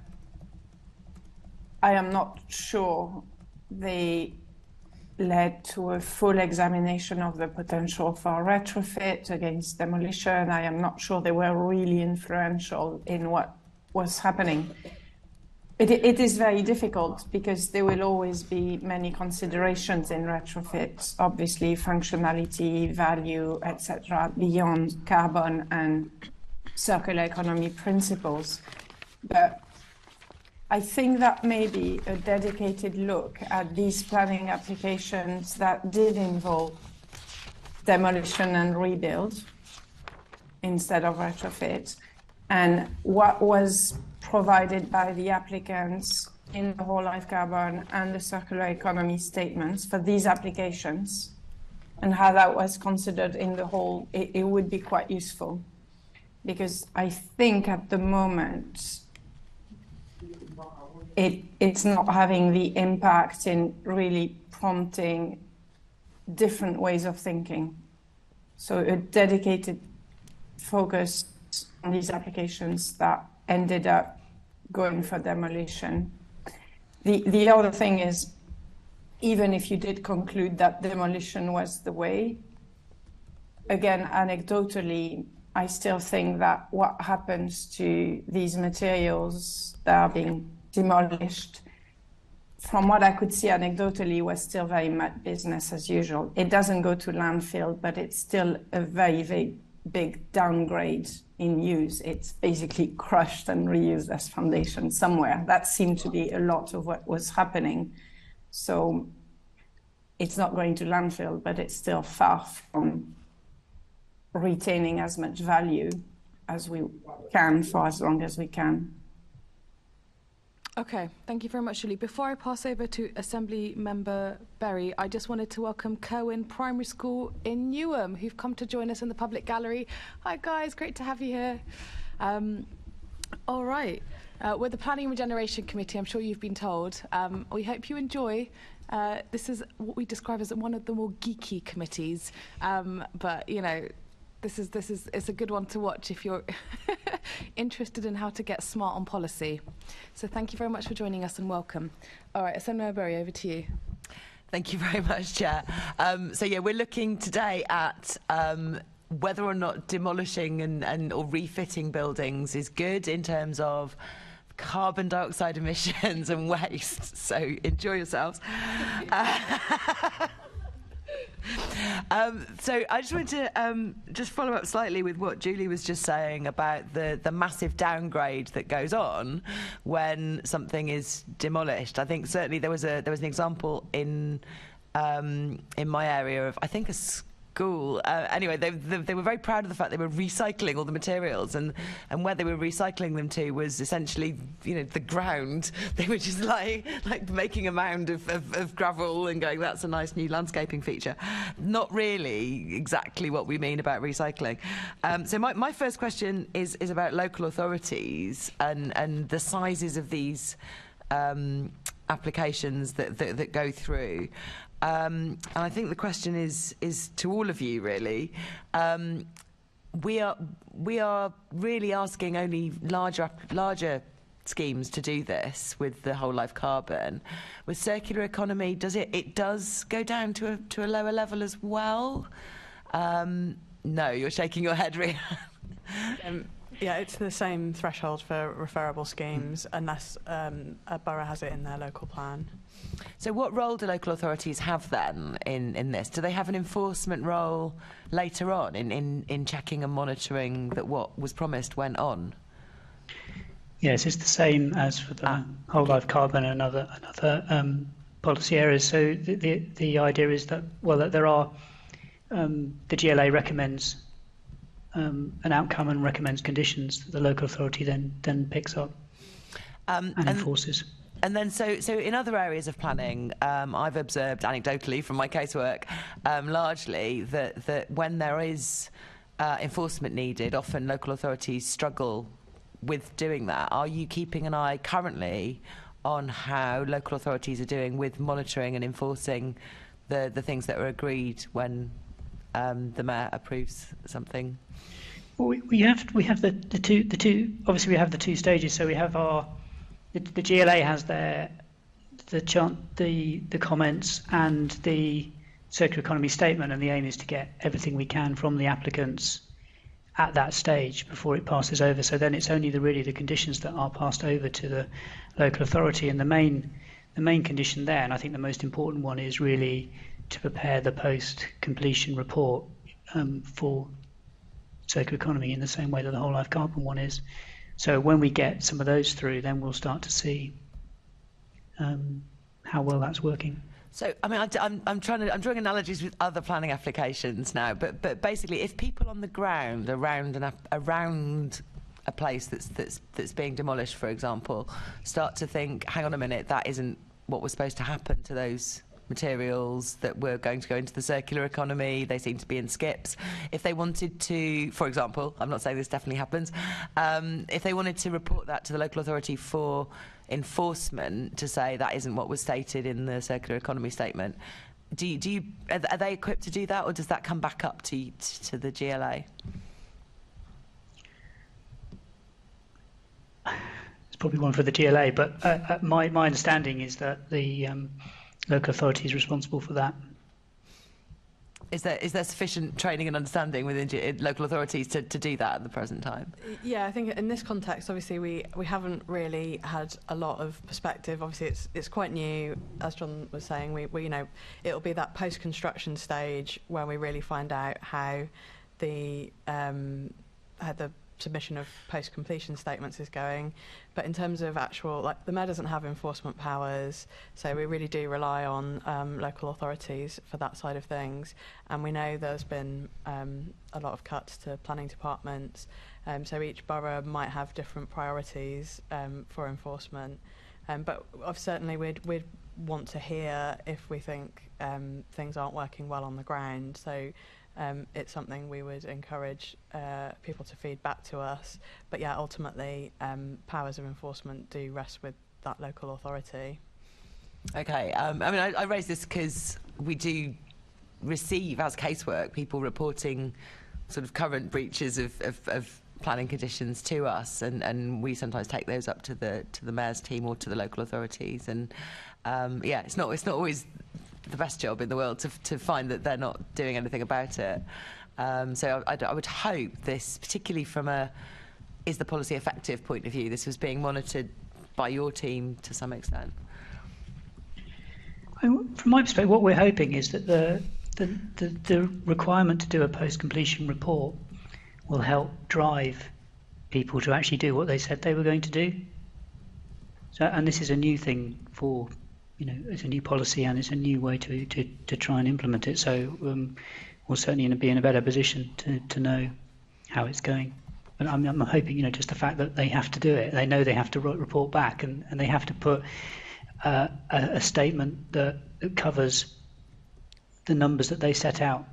I am not sure they led to a full examination of the potential for retrofit against demolition. I am not sure they were really influential in what was happening. It is very difficult because there will always be many considerations in retrofit, obviously functionality, value, etc., beyond carbon and circular economy principles. But I think that maybe a dedicated look at these planning applications that did involve demolition and rebuild instead of retrofit, and what was provided by the applicants in the whole life carbon and the circular economy statements for these applications, and how that was considered in the whole, it would be quite useful. Because I think at the moment, it's not having the impact in really prompting different ways of thinking. So a dedicated focus on these applications that ended up going for demolition. The other thing is, even if you did conclude that demolition was the way, again, anecdotally, I still think that what happens to these materials that are being demolished, from what I could see anecdotally, was still very much business as usual. It doesn't go to landfill, but it's still a very, very big downgrade in use. It's basically crushed and reused as foundation somewhere. That seemed to be a lot of what was happening. So it's not going to landfill, but it's still far from retaining as much value as we can for as long as we can. Okay, thank you very much, Julie. Before I pass over to Assembly Member Berry, I just wanted to welcome Kerwin Primary School in Newham, who've come to join us in the public gallery. Hi guys, great to have you here. All right, we're the Planning and Regeneration Committee, I'm sure you've been told. We hope you enjoy. This is what we describe as one of the more geeky committees, but you know, it's a good one to watch if you're interested in how to get smart on policy. So thank you very much for joining us and welcome. All right, Assembly Member Berry, over to you. Thank you very much, Chair. So yeah, we're looking today at whether or not demolishing and or refitting buildings is good in terms of carbon dioxide emissions and waste. So enjoy yourselves. So I just wanted to just follow up slightly with what Julie was just saying about the massive downgrade that goes on when something is demolished. I think certainly there was an example in my area of, I think, a school. Anyway, they were very proud of the fact they were recycling all the materials, and where they were recycling them to was essentially, you know, the ground. They were just like making a mound of gravel and going, that's a nice new landscaping feature. Not really exactly what we mean about recycling. So my first question is about local authorities and the sizes of these applications that go through. And I think the question is to all of you, really. We are really asking only larger schemes to do this with the whole life carbon. With circular economy, it does go down to a lower level as well? No, you're shaking your head, Rhian. Yeah, it's the same threshold for referable schemes unless a borough has it in their local plan. So what role do local authorities have then in this? Do they have an enforcement role later on in checking and monitoring that what was promised went on? Yes, it's the same as for the whole life carbon and other policy areas. So the idea is that, well, that there are, the GLA recommends an outcome and recommends conditions that the local authority then picks up and enforces. And then, so in other areas of planning, I've observed anecdotally from my casework, largely that when there is enforcement needed, often local authorities struggle with doing that. Are you keeping an eye currently on how local authorities are doing with monitoring and enforcing the things that are agreed when the mayor approves something? Well, we have the two. Obviously, we have the two stages. So we have the GLA has the comments and the circular economy statement, and the aim is to get everything we can from the applicants at that stage before it passes over. So then it's only really the conditions that are passed over to the local authority, and the main condition there, and I think the most important one, is really to prepare the post-completion report for circular economy in the same way that the whole life carbon one is. So when we get some of those through, then we'll start to see how well that's working. So, I mean, I'm drawing analogies with other planning applications now, but basically, if people on the ground around a place that's being demolished, for example, start to think, hang on a minute, that isn't what was supposed to happen to those materials that were going to go into the circular economy, they seem to be in skips. If they wanted to, for example, I'm not saying this definitely happens, if they wanted to report that to the local authority for enforcement, to say that isn't what was stated in the circular economy statement, are they equipped to do that, or does that come back up to the GLA? It's probably one for the GLA, but my understanding is that the local authority is responsible for that. Is there sufficient training and understanding within local authorities to do that at the present time? Yeah, I think in this context, obviously, we haven't really had a lot of perspective. Obviously, it's quite new, as John was saying. We it'll be that post-construction stage where we really find out how the submission of post-completion statements is going. But in terms of actual, the mayor doesn't have enforcement powers, so we really do rely on local authorities for that side of things. And we know there's been a lot of cuts to planning departments, so each borough might have different priorities for enforcement. But certainly we'd want to hear if we think things aren't working well on the ground. So it's something we would encourage people to feed back to us. But yeah, ultimately, powers of enforcement do rest with that local authority. Okay, I mean, I raise this because we do receive, as casework, people reporting sort of current breaches of planning conditions to us, and we sometimes take those up to the mayor's team or to the local authorities. And yeah, it's not always the best job in the world to find that they're not doing anything about it. So I would hope this, particularly from a is the policy effective point of view, this was being monitored by your team to some extent. From my perspective, what we're hoping is that the requirement to do a post-completion report will help drive people to actually do what they said they were going to do. So, and this is a new thing for, it's a new policy and it's a new way to try and implement it. So we'll certainly be in a better position to know how it's going. But I'm hoping, just the fact that they have to do it, they know they have to report back, and they have to put a statement that covers the numbers that they set out,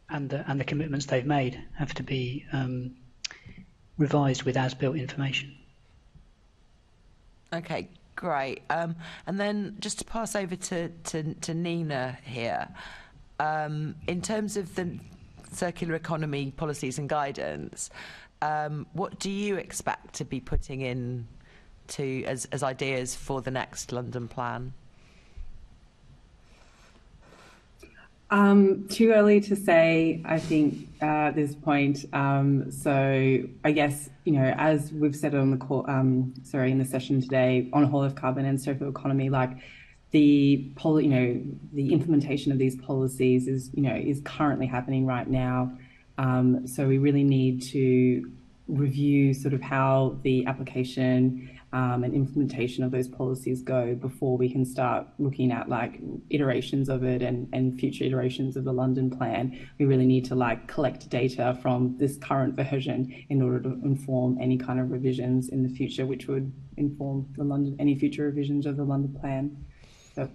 and the commitments they've made have to be revised with as-built information. Okay, great. And then just to pass over to Nina here, in terms of the circular economy policies and guidance, what do you expect to be putting in as ideas for the next London plan? Too early to say, I think, at this point. So I guess, as we've said on the call, in the session today on whole of carbon and circular economy, the implementation of these policies is currently happening right now. So we really need to review sort of how the application and implementation of those policies go before we can start looking at like iterations of it and future iterations of the London plan. We really need to like collect data from this current version in order to inform any kind of revisions in the future, which would inform any future revisions of the London plan. So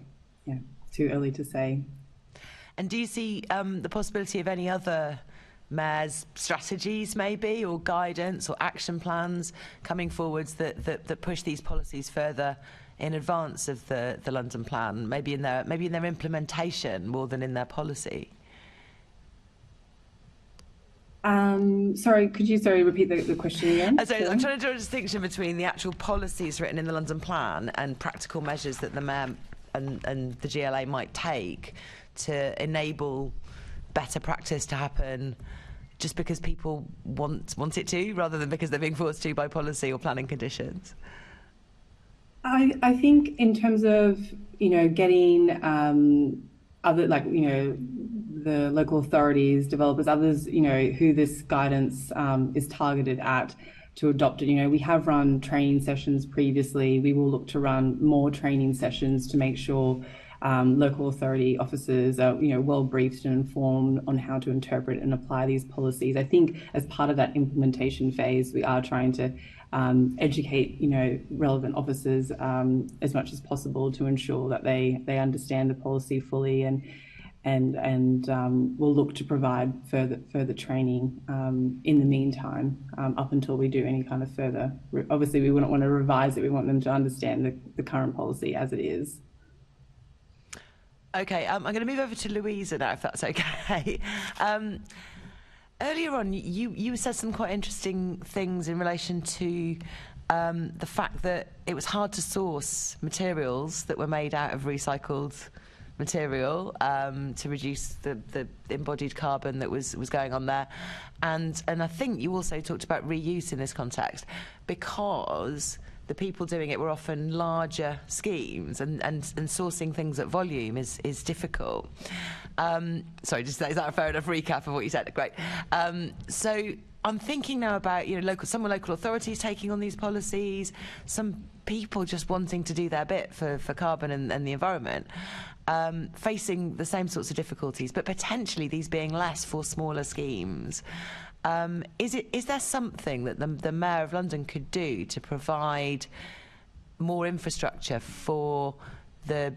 yeah, too early to say. And do you see the possibility of any other mayors' strategies maybe, or guidance or action plans coming forwards that push these policies further in advance of the London plan, maybe in their implementation more than in their policy? Sorry, could you repeat the question again? I'm trying to draw a distinction between the actual policies written in the London plan and practical measures that the mayor and the GLA might take to enable better practice to happen just because people want it to, rather than because they're being forced to by policy or planning conditions. I think in terms of, getting other, the local authorities, developers, others, who this guidance is targeted at, to adopt it. We have run training sessions previously. We will look to run more training sessions to make sure local authority officers are, well briefed and informed on how to interpret and apply these policies. I think as part of that implementation phase, we are trying to educate, relevant officers as much as possible to ensure that they understand the policy fully, and we'll look to provide further training in the meantime, up until we do any kind of further. Obviously, we wouldn't want to revise it. We want them to understand the current policy as it is. Okay, I'm going to move over to Louisa now, if that's okay. Earlier on, you said some quite interesting things in relation to the fact that it was hard to source materials that were made out of recycled material to reduce the embodied carbon that was going on there. And I think you also talked about reuse in this context, because the people doing it were often larger schemes, and sourcing things at volume is difficult. Sorry, is that a fair enough recap of what you said? Great. So I'm thinking now about some local authorities taking on these policies, some people just wanting to do their bit for carbon and the environment, facing the same sorts of difficulties, but potentially these being less for smaller schemes. Is there something that the Mayor of London could do to provide more infrastructure for the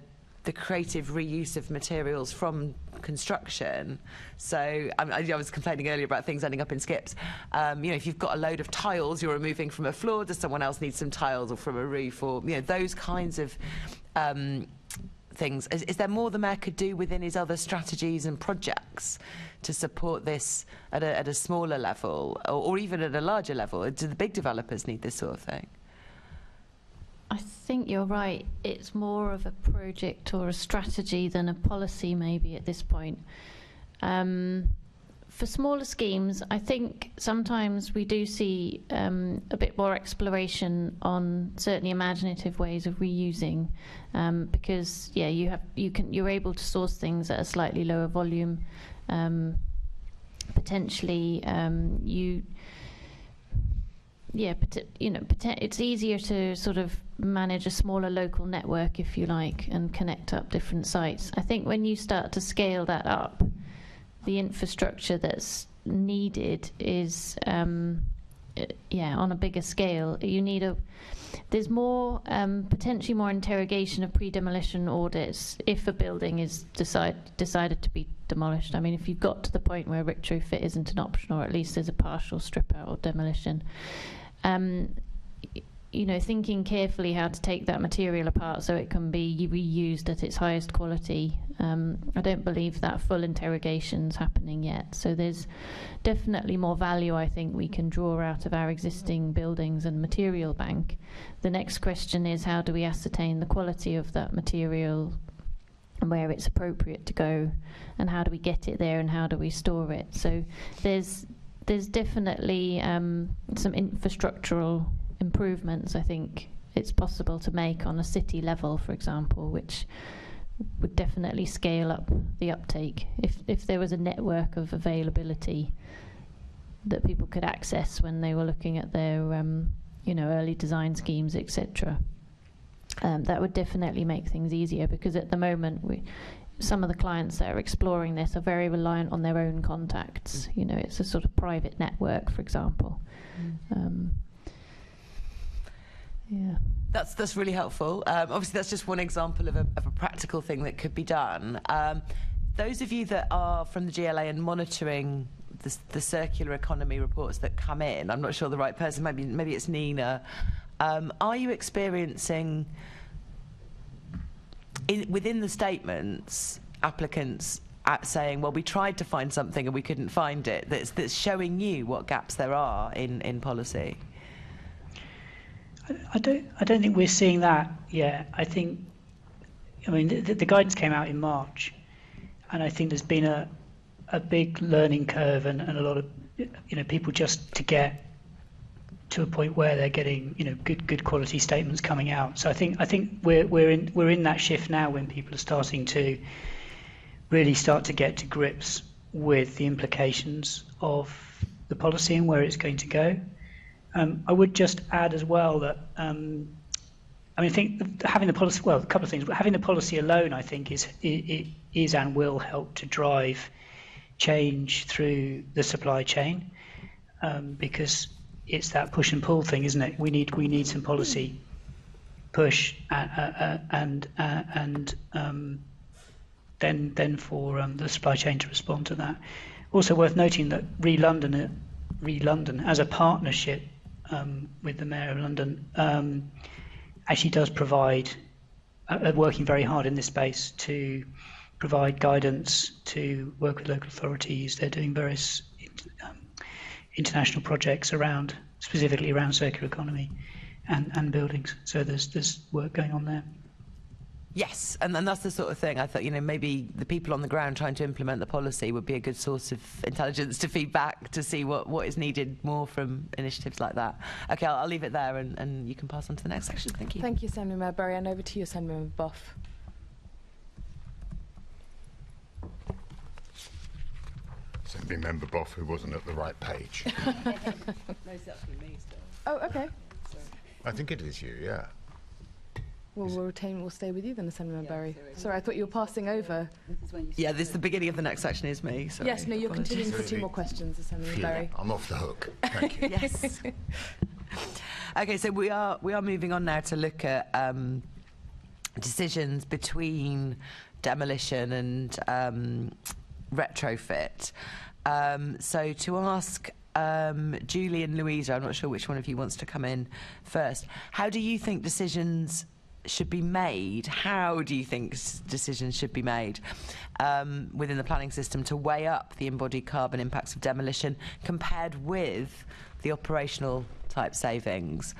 creative reuse of materials from construction? So I was complaining earlier about things ending up in skips. If you've got a load of tiles you're removing from a floor, does someone else need some tiles, or from a roof, or those kinds of things? Is there more the Mayor could do within his other strategies and projects to support this at a smaller level, or even at a larger level? Do the big developers need this sort of thing? I think you're right. It's more of a project or a strategy than a policy maybe at this point. For smaller schemes, I think sometimes we do see a bit more exploration on certainly imaginative ways of reusing, because you're able to source things at a slightly lower volume. Potentially, it's easier to sort of manage a smaller local network, if you like, and connect up different sites. I think when you start to scale that up, the infrastructure that's needed is, on a bigger scale. There's more, potentially more interrogation of pre-demolition audits if a building is decided to be demolished. I mean, if you've got to the point where retrofit isn't an option, or at least there's a partial strip out or demolition, thinking carefully how to take that material apart so it can be reused at its highest quality. I don't believe that full interrogation's happening yet. So there's definitely more value, I think, we can draw out of our existing buildings and material bank. The next question is, how do we ascertain the quality of that material and where it's appropriate to go, and how do we get it there, and how do we store it? So there's definitely some infrastructural improvements I think it's possible to make on a city level, for example, which would definitely scale up the uptake if there was a network of availability that people could access when they were looking at their early design schemes, etc. That would definitely make things easier, because at the moment some of the clients that are exploring this are very reliant on their own contacts. It's a sort of private network, for example. Yeah. That's really helpful. Obviously, that's just one example of a practical thing that could be done. Those of you that are from the GLA and monitoring the circular economy reports that come in, I'm not sure the right person, maybe it's Nina, are you experiencing within the statements applicants saying, well, we tried to find something and we couldn't find it, that's showing you what gaps there are in policy? I don't think we're seeing that yet. I mean, the guidance came out in March, and I think there's been a big learning curve and a lot of people just to get to a point where they're getting good quality statements coming out. So I think we're in that shift now, when people are starting to really start to get to grips with the implications of the policy and where it's going to go. I would just add as well that I think having the policy, well, a couple of things, but having the policy alone, I think, is and will help to drive change through the supply chain, because it's that push and pull thing, isn't it? We need some policy push and then for the supply chain to respond to that. Also worth noting that London as a partnership with the Mayor of London actually does provide, working very hard in this space to provide guidance, to work with local authorities. They're doing various international projects specifically around circular economy and buildings. So there's work going on there. Yes, and that's the sort of thing I thought, maybe the people on the ground trying to implement the policy would be a good source of intelligence to feed back to see what is needed more from initiatives like that. Okay, I'll leave it there, and you can pass on to the next section. Thank you. Thank you, Assembly Member Berry, and over to you, Assembly Member Boff. Assembly Member Boff, who wasn't at the right page. No, it's actually me still. Oh, okay. I think it is you, yeah. Well, we'll stay with you then, Assemblyman Berry. Sorry, I thought you were passing over. This the beginning of the next section is me. Sorry. Yes, no, you're continuing for 2 more questions, Assemblyman Berry. I'm off the hook. Thank you. Yes. Okay, so we are moving on now to look at decisions between demolition and retrofit. So to ask Julie and Louisa, I'm not sure which one of you wants to come in first. How do you think decisions should be made? How do you think decisions should be made within the planning system to weigh up the embodied carbon impacts of demolition compared with the operational type savings?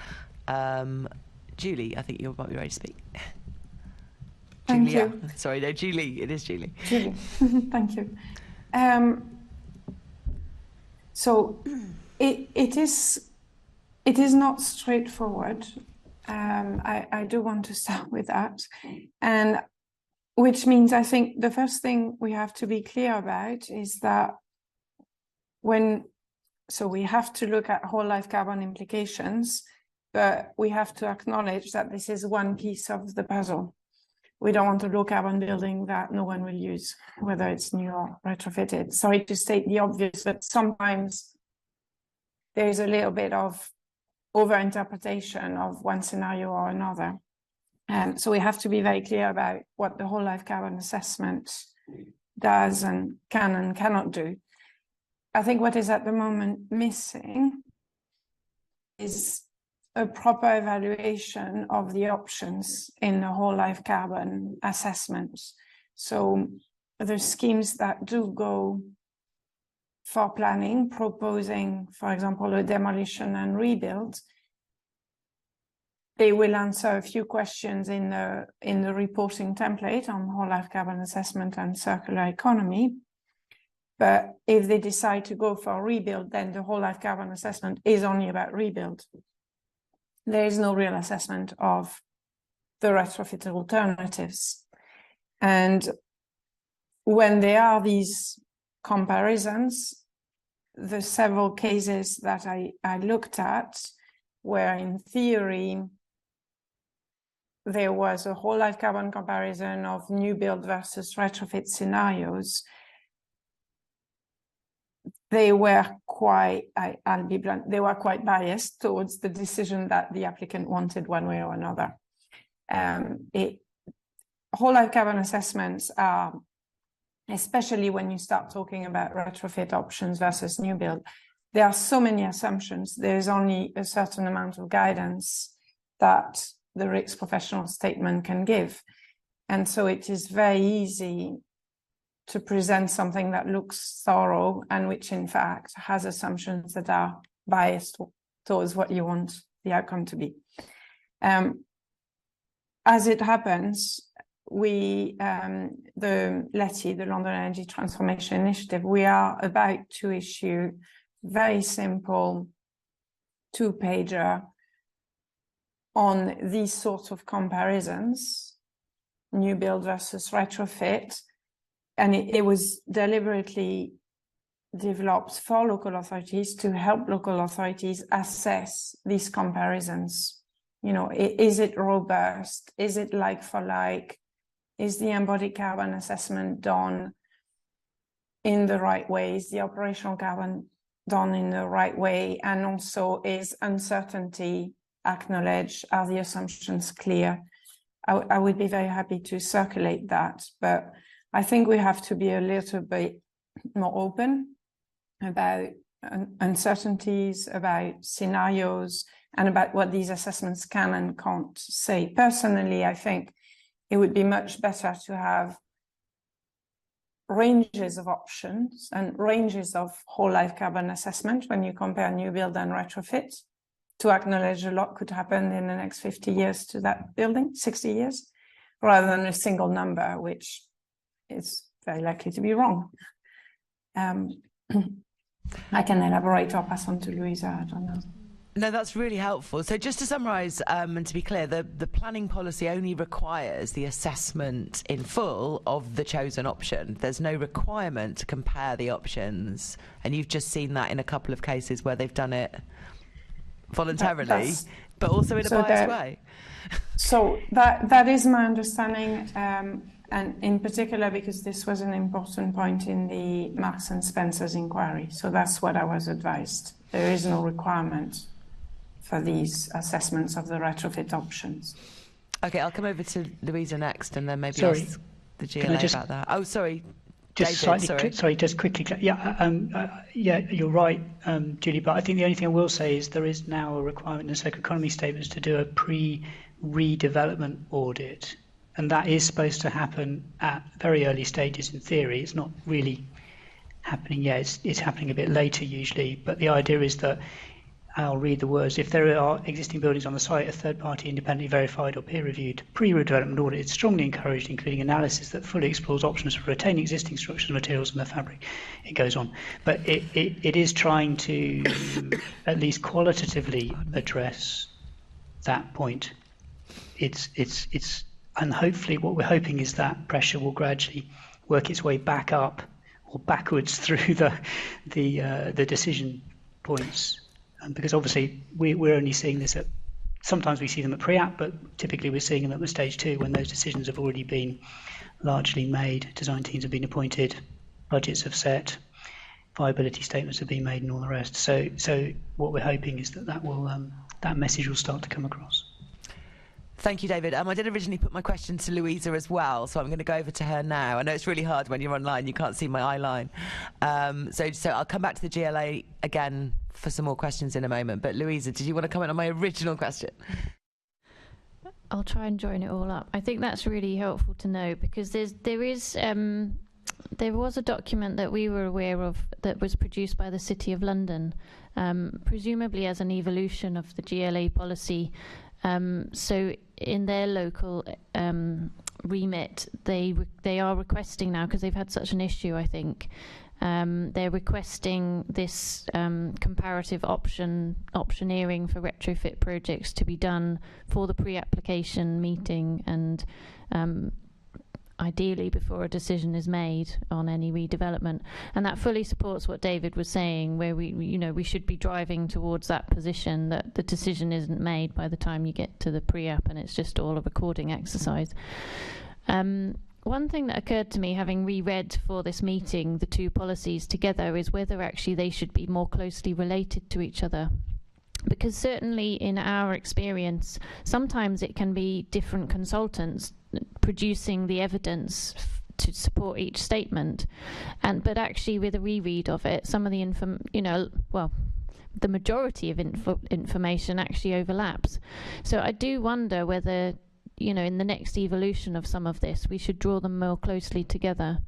Julie, I think you're about ready to speak. Thank Julia. you. Sorry, no, Julie. It is Julie. Julie, thank you. So it is not straightforward. I do want to start with that, and which means I think the first thing we have to be clear about is that we have to look at whole life carbon implications, but we have to acknowledge that this is one piece of the puzzle. We don't want a low carbon building that no one will use, whether it's new or retrofitted. Sorry to state the obvious, but sometimes there is a little bit of over-interpretation of one scenario or another. So we have to be very clear about what the whole life carbon assessment does and can and cannot do. I think what is at the moment missing is a proper evaluation of the options in the whole life carbon assessment. So the schemes that do go for planning, proposing, for example, a demolition and rebuild, they will answer a few questions in the reporting template on whole life carbon assessment and circular economy. But if they decide to go for rebuild, then the whole life carbon assessment is only about rebuild. There is no real assessment of the retrofit alternatives. And when there are these comparisons, the several cases that I looked at, where in theory there was a whole life carbon comparison of new build versus retrofit scenarios, they were quite, I'll be blunt, they were quite biased towards the decision that the applicant wanted one way or another. Whole life carbon assessments are, especially when you start talking about retrofit options versus new build, there are so many assumptions. There's only a certain amount of guidance that the risk professional statement can give. And so it is very easy to present something that looks thorough and which in fact has assumptions that are biased towards what you want the outcome to be. As it happens, we, the LETI, the London Energy Transformation Initiative, we are about to issue very simple 2-pager on these sorts of comparisons, new build versus retrofit. And it was deliberately developed for local authorities to help local authorities assess these comparisons. You know, is it robust? Is it like for like? Is the embodied carbon assessment done in the right way? Is the operational carbon done in the right way? And also, is uncertainty acknowledged? Are the assumptions clear? I would be very happy to circulate that, but I think we have to be a little bit more open about uncertainties, about scenarios, and about what these assessments can and can't say. Personally, I think it would be much better to have ranges of options and ranges of whole life carbon assessment when you compare new build and retrofit, to acknowledge a lot could happen in the next 50 years to that building, 60 years, rather than a single number, which is very likely to be wrong. I can elaborate or pass on to Louisa, I don't know. No, that's really helpful. So just to summarise, and to be clear, the planning policy only requires the assessment in full of the chosen option. There's no requirement to compare the options. And you've just seen that in a couple of cases where they've done it voluntarily, but also in a biased way. So that is my understanding, and in particular because this was an important point in the Marks and Spencer's inquiry. So that's what I was advised. There is no requirement for these assessments of the retrofit options. Okay, I'll come over to Louisa next, and then maybe ask the GLA about that. Oh, sorry. Just David, sorry, just quickly. Yeah, you're right, Julie. But I think the only thing I will say is there is now a requirement in the circular economy statements to do a pre-redevelopment audit, and that is supposed to happen at very early stages in theory. It's not really happening yet. It's happening a bit later usually. But the idea is that, I'll read the words, if there are existing buildings on the site, a third-party independently verified or peer-reviewed pre-redevelopment audit is strongly encouraged, including analysis that fully explores options for retaining existing structures, materials and the fabric. It goes on. But it is trying to at least qualitatively address that point. It's and hopefully what we're hoping is that pressure will gradually work its way back up or backwards through the decision points. Because obviously we're only seeing this at, sometimes we see them at pre-app, but typically we're seeing them at the stage 2 when those decisions have already been largely made, design teams have been appointed, budgets have set, viability statements have been made and all the rest. So what we're hoping is that message will start to come across. Thank you, David. I did originally put my question to Louisa as well, so I'm going to go over to her now. I know it's really hard when you're online, you can't see my eye line. So I'll come back to the GLA again for some more questions in a moment. But Louisa, did you want to comment on my original question? I'll try and join it all up. I think that's really helpful to know, because there was a document that we were aware of that was produced by the City of London, presumably as an evolution of the GLA policy. So in their local remit, they are requesting now, because they've had such an issue, I think, they're requesting this comparative optioneering for retrofit projects to be done for the pre-application meeting, and ideally before a decision is made on any redevelopment. And that fully supports what David was saying, where we should be driving towards that position that the decision isn't made by the time you get to the pre-app and it's just all a recording exercise. One thing that occurred to me, having reread for this meeting the two policies together, is whether actually they should be more closely related to each other. Because certainly in our experience, sometimes it can be different consultants producing the evidence to support each statement, but actually with a reread of it, some of the the majority of information actually overlaps. So I do wonder whether, in the next evolution of some of this, we should draw them more closely together.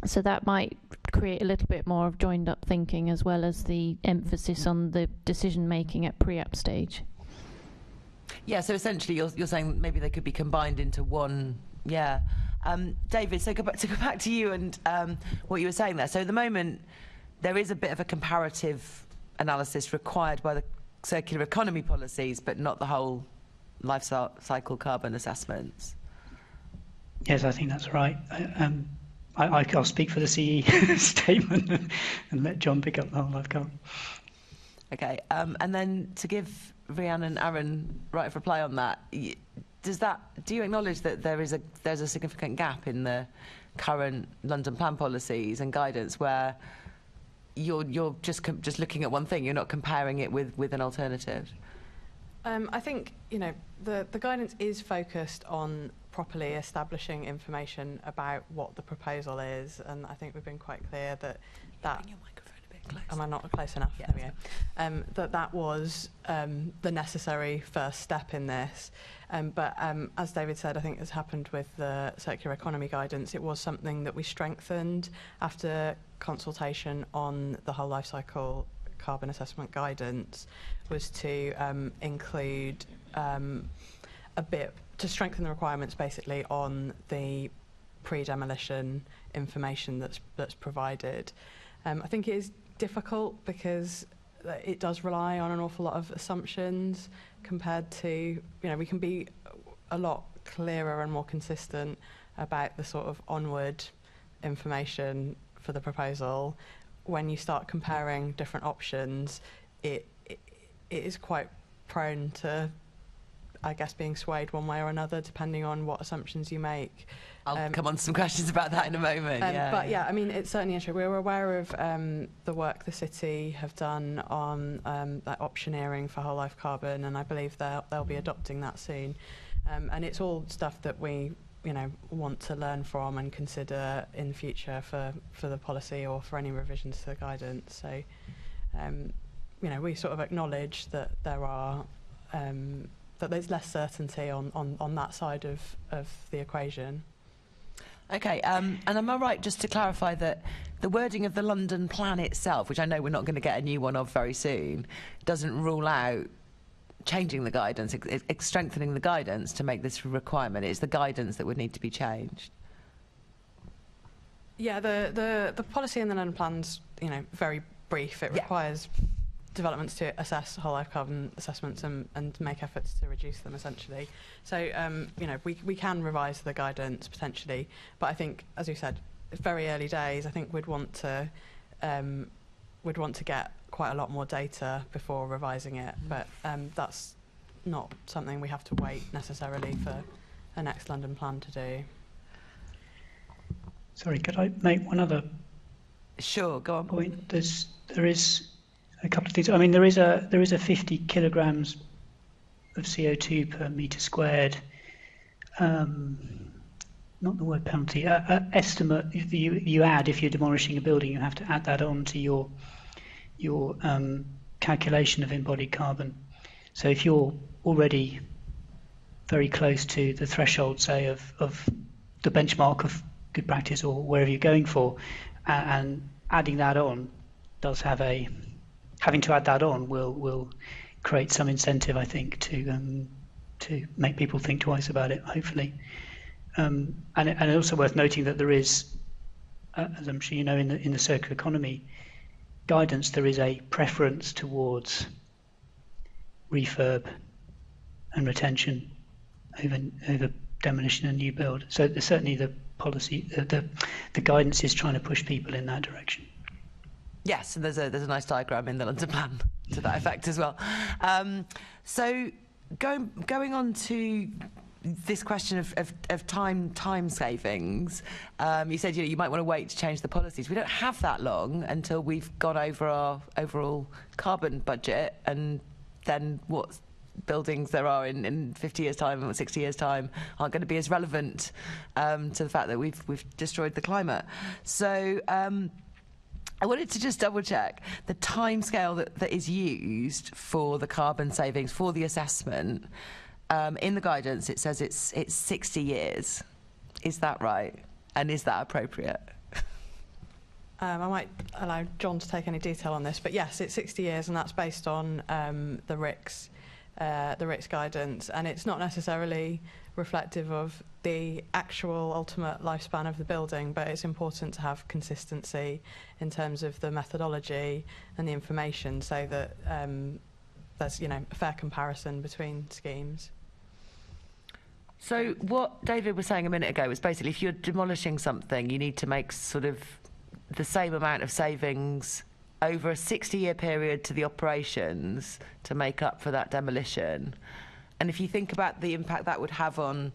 So that might create a little bit more of joined up thinking, as well as the emphasis on the decision making at pre-app stage. Yeah, so essentially you're saying maybe they could be combined into one. Yeah. David, so to go back to you and what you were saying there. So at the moment, there is a bit of a comparative analysis required by the circular economy policies, but not the whole life cycle carbon assessments. Yes, I think that's right. I'll speak for the CE statement and let John pick up the whole life carbon. Okay, and then to give Rhian and Arun right of reply on that, do you acknowledge that there's a significant gap in the current London plan policies and guidance where you're just looking at one thing, you're not comparing it with an alternative? I think the guidance is focused on properly establishing information about what the proposal is, and I think we've been quite clear that Bring your microphone a bit closer. Am I not close enough? Yeah, there we go. That was the necessary first step in this. But as David said, I think has happened with the circular economy guidance, it was something that we strengthened after consultation on the whole life cycle carbon assessment guidance, was to include a bit to strengthen the requirements basically on the pre-demolition information that's provided. I think it is difficult because it does rely on an awful lot of assumptions compared to, we can be a lot clearer and more consistent about the sort of onward information for the proposal. When you start comparing different options, it is quite prone to, I guess, being swayed one way or another depending on what assumptions you make. I'll come on to some questions about that in a moment. But I mean, it's certainly interesting. We're aware of the work the city have done on that optioneering for whole life carbon, and I believe they'll be adopting that soon. And it's all stuff that we want to learn from and consider in future for the policy or for any revisions to the guidance. So, we sort of acknowledge that there are that there's less certainty on that side of the equation. Okay, and am I right, just to clarify, that the wording of the London plan itself, which I know we're not going to get a new one of very soon, doesn't rule out changing the guidance, strengthening the guidance to make this a requirement? It's the guidance that would need to be changed. Yeah, the policy in the London plan's very brief. It requires developments to assess whole life carbon assessments and make efforts to reduce them, essentially. So we can revise the guidance potentially, but I think, as you said, it's very early days. I think we'd want to get quite a lot more data before revising it, but that's not something we have to wait necessarily for a next London plan to do. Sorry, could I make one other go on point? There is a couple of things. I mean, there is a 50 kilograms of CO2 per metre squared. Not the word penalty. Estimate you add if you're demolishing a building. You have to add that on to your calculation of embodied carbon. So if you're already very close to the threshold, say of the benchmark of good practice or wherever you're going for, and adding that on does have having to add that on will create some incentive, I think, to make people think twice about it, hopefully. And it's also worth noting that there is, as I'm sure you know, in the circular economy guidance, there is a preference towards refurb and retention over demolition and new build. So certainly the policy, the guidance is trying to push people in that direction. Yes, and there's a nice diagram in the London plan to that effect as well. So going on to this question of time savings, you said you might want to wait to change the policies. We don't have that long until we've gone over our overall carbon budget, and then what buildings there are in 50 years' time or 60 years' time aren't going to be as relevant to the fact that we've destroyed the climate. So I wanted to just double check the timescale that is used for the carbon savings, for the assessment. In the guidance, it says it's 60 years. Is that right? And is that appropriate? I might allow John to take any detail on this, but yes, it's 60 years, and that's based on the RICS guidance, and it's not necessarily reflective of the actual ultimate lifespan of the building, but it's important to have consistency in terms of the methodology and the information, so that there's a fair comparison between schemes. So what David was saying a minute ago was basically, if you're demolishing something, you need to make sort of the same amount of savings over a 60-year period to the operations to make up for that demolition. And if you think about the impact that would have on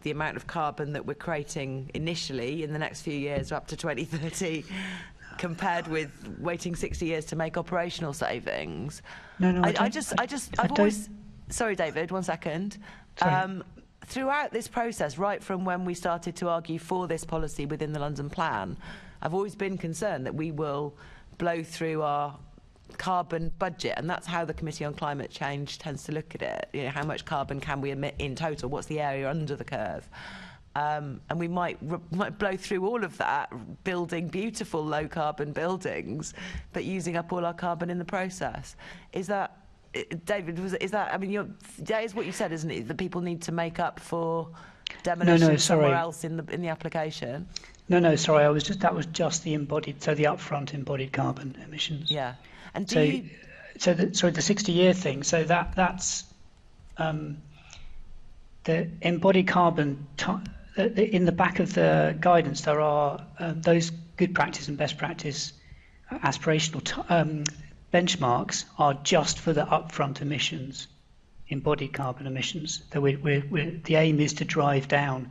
the amount of carbon that we're creating initially in the next few years up to 2030, compared with waiting 60 years to make operational savings. Sorry, David, 1 second. Throughout this process, right from when we started to argue for this policy within the London Plan, I've always been concerned that we will blow through our carbon budget, and that's how the Committee on Climate Change tends to look at it. How much carbon can we emit in total? What's the area under the curve? And we might blow through all of that, building beautiful low-carbon buildings, but using up all our carbon in the process. Is that, David, I mean, that is what you said, isn't it? That people need to make up for demolition somewhere else in the application. No, sorry, that was just the embodied, so the upfront embodied carbon emissions. Yeah, and the 60-year thing. So that's the embodied carbon. In the back of the guidance, there are those good practice and best practice aspirational benchmarks are just for the upfront emissions, embodied carbon emissions. So the aim is to drive down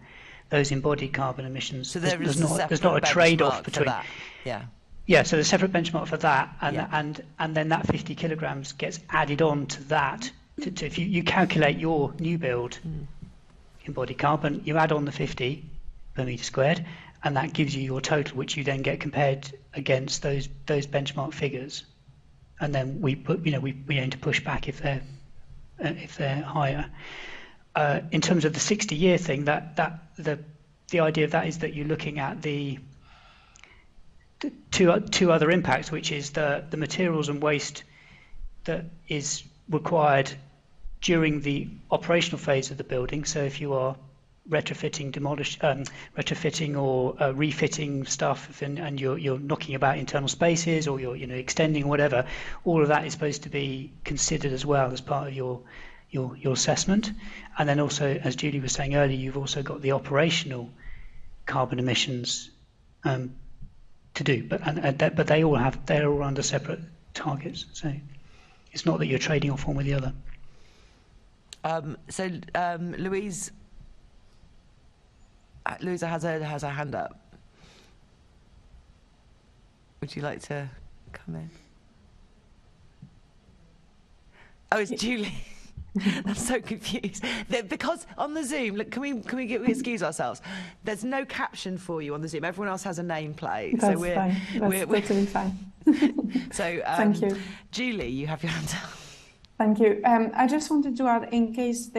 those embodied carbon emissions. So there's not a trade-off between that. Yeah. So there's a separate benchmark for that, and then that 50 kilograms gets added on to that. If you calculate your new build embodied carbon, you add on the 50 per metre squared, and that gives you your total, which you then get compared against those benchmark figures. And then we aim to push back if they're higher. In terms of the 60-year thing, the idea of that is that you're looking at the two other impacts, which is the materials and waste that is required during the operational phase of the building. So if you are retrofitting, retrofitting or refitting stuff, and you're knocking about internal spaces, or you're extending whatever, all of that is supposed to be considered as well as part of your assessment. And then also, as Julie was saying earlier, you've also got the operational carbon emissions to do, but they're all under separate targets. So it's not that you're trading off one with the other. Louisa has her hand up. Would you like to come in? Oh, it's Julie. I'm so confused. Because on the Zoom, look, can we excuse ourselves? There's no caption for you on the Zoom. Everyone else has a nameplate. That's so fine. That's totally fine. So, thank you. Julie, you have your hand up. Thank you. I just wanted to add, in case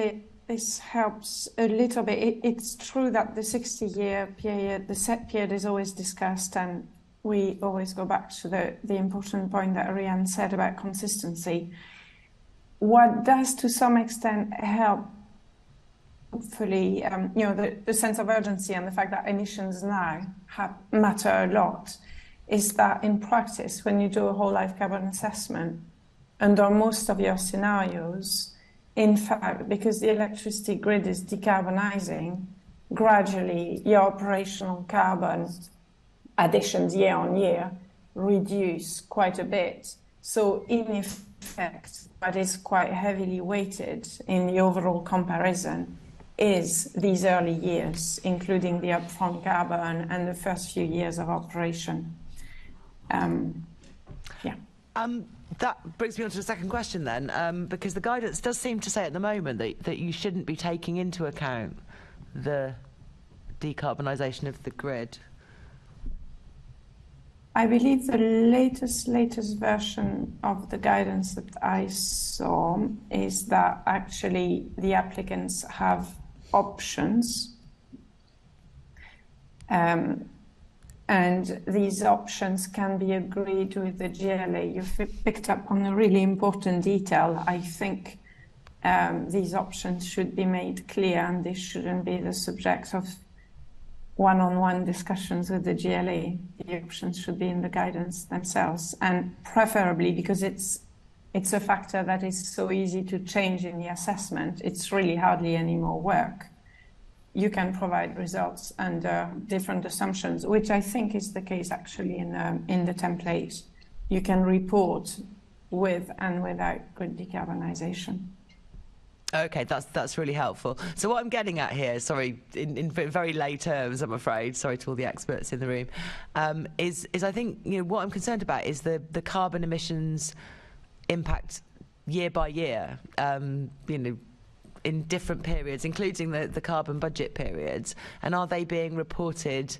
this helps a little bit, it's true that the 60-year period, the set period, is always discussed, and we always go back to the important point that Rhian said about consistency. What does, to some extent, help, hopefully, the sense of urgency and the fact that emissions now matter a lot, is that in practice, when you do a whole life carbon assessment, under most of your scenarios, in fact, because the electricity grid is decarbonising, gradually your operational carbon additions year on year reduce quite a bit. So in effect, what is quite heavily weighted in the overall comparison is these early years, including the upfront carbon and the first few years of operation. That brings me on to the second question then, because the guidance does seem to say at the moment that you shouldn't be taking into account the decarbonisation of the grid. I believe the latest version of the guidance that I saw is that actually the applicants have options, and these options can be agreed with the GLA. You've picked up on a really important detail. I think these options should be made clear, and this shouldn't be the subject of one-on-one discussions with the GLA. The options should be in the guidance themselves, and preferably because it's a factor that is so easy to change in the assessment. It's really hardly any more work. You can provide results under different assumptions, which I think is the case actually in the template. You can report with and without grid decarbonisation. Okay, that's really helpful. So what I'm getting at here, sorry, in very lay terms, I'm afraid, sorry to all the experts in the room, is I think, you know, what I'm concerned about is the carbon emissions impact year by year, you know, in different periods, including the carbon budget periods, and are they being reported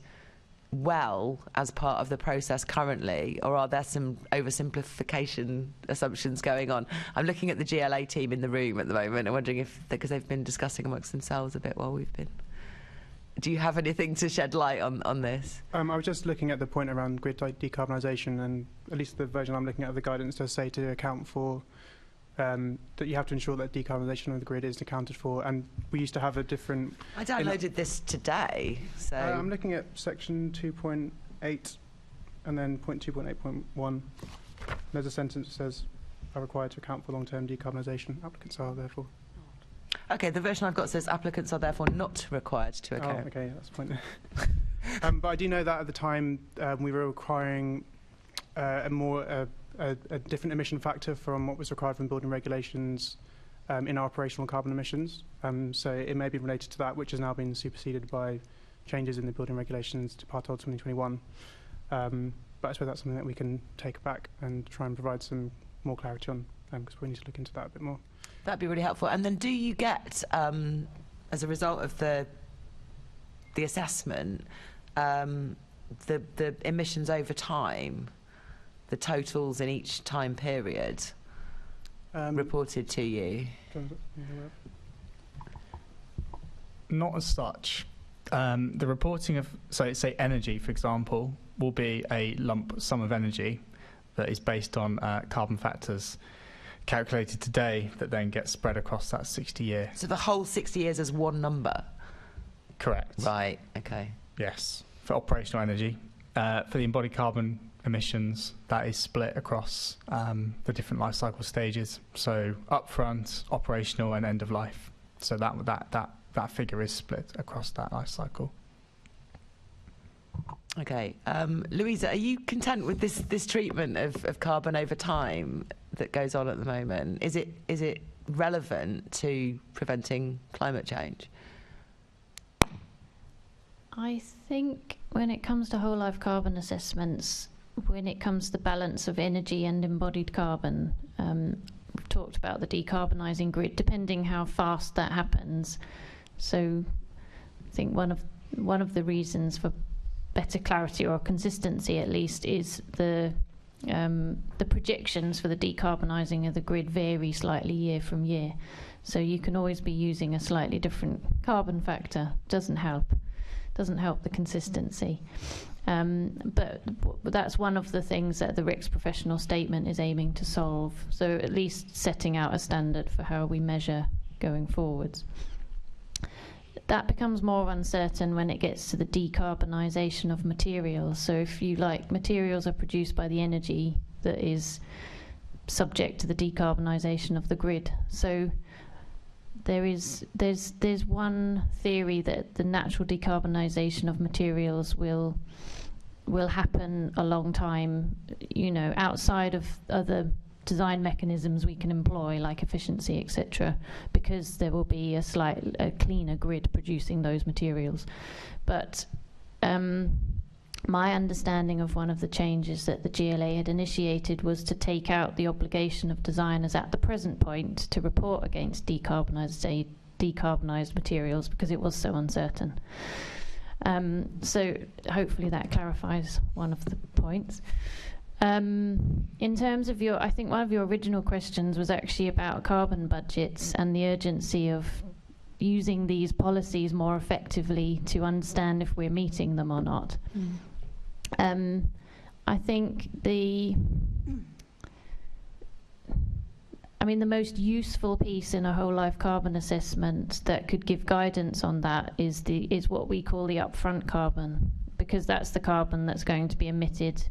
well as part of the process currently, or are there some oversimplification assumptions going on? I'm looking at the GLA team in the room at the moment and wondering if, because they've been discussing amongst themselves a bit while we've been. Do you have anything to shed light on this? I was just looking at the point around grid decarbonisation, and at least the version I'm looking at of the guidance does say to account for that you have to ensure that decarbonisation of the grid is accounted for, and we used to have a different... I downloaded this today, so... I'm looking at section 2.8 and then point 2.8.1. There's a sentence that says, are required to account for long-term decarbonisation. Applicants are therefore... Okay, the version I've got says applicants are therefore not required to account. Oh, okay, that's the point. But I do know that at the time we were requiring a different emission factor from what was required from building regulations in our operational carbon emissions. So it may be related to that, which has now been superseded by changes in the building regulations to Part L 2021. But I suppose that's something that we can take back and try and provide some more clarity on, because we need to look into that a bit more. That'd be really helpful. And then do you get, as a result of the assessment, the emissions over time, the totals in each time period reported to you? Not as such. The reporting of, so say energy, for example, will be a lump sum of energy that is based on carbon factors calculated today that then gets spread across that 60 year. So the whole 60 years as one number? Correct. Right, okay. Yes, for operational energy. For the embodied carbon emissions, that is split across the different life cycle stages. So upfront, operational, and end of life. So that figure is split across that life cycle. Okay, Louisa, are you content with this treatment of carbon over time that goes on at the moment? Is it relevant to preventing climate change? I think when it comes to whole life carbon assessments, when it comes to the balance of energy and embodied carbon, we've talked about the decarbonising grid, depending how fast that happens. So I think one of the reasons for better clarity or consistency, at least, is the projections for the decarbonising of the grid vary slightly year from year. So you can always be using a slightly different carbon factor. Doesn't help the consistency. But that's one of the things that the RICS professional statement is aiming to solve. So at least setting out a standard for how we measure going forwards. That becomes more uncertain when it gets to the decarbonisation of materials. So if you like, materials are produced by the energy that is subject to the decarbonisation of the grid. So there's one theory that the natural decarbonisation of materials will happen a long time, outside of other design mechanisms we can employ, like efficiency, etc., because there will be a cleaner grid producing those materials. But my understanding of one of the changes that the GLA had initiated was to take out the obligation of designers at the present point to report against decarbonised materials, because it was so uncertain. So hopefully that clarifies one of the points. In terms of I think one of your original questions was actually about carbon budgets and the urgency of using these policies more effectively to understand if we're meeting them or not. I think the most useful piece in a whole life carbon assessment that could give guidance on that is what we call the upfront carbon, because that's the carbon that's going to be emitted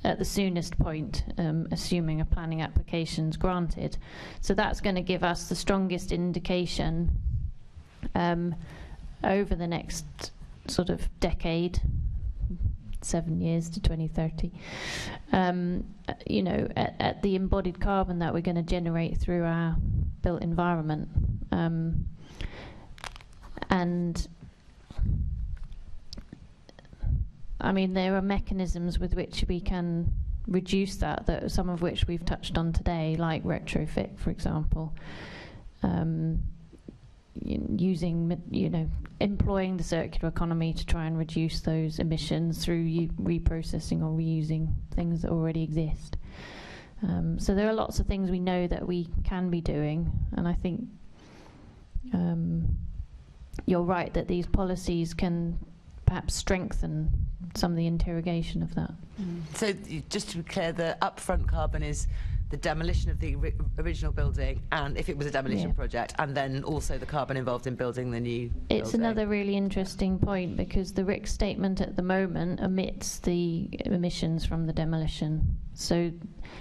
at the soonest point, assuming a planning application's granted. So that's going to give us the strongest indication over the next sort of decade, 7 years to 2030, at the embodied carbon that we're going to generate through our built environment. And there are mechanisms with which we can reduce that some of which we've touched on today, like retrofit, for example. Employing the circular economy to try and reduce those emissions through reprocessing or reusing things that already exist. So there are lots of things we know that we can be doing, and I think you're right that these policies can perhaps strengthen some of the interrogation of that. So just to be clear, the upfront carbon is the demolition of the original building, and if it was a demolition project, and then also the carbon involved in building the new It's building. Another really interesting point, because the RIC statement at the moment omits the emissions from the demolition. So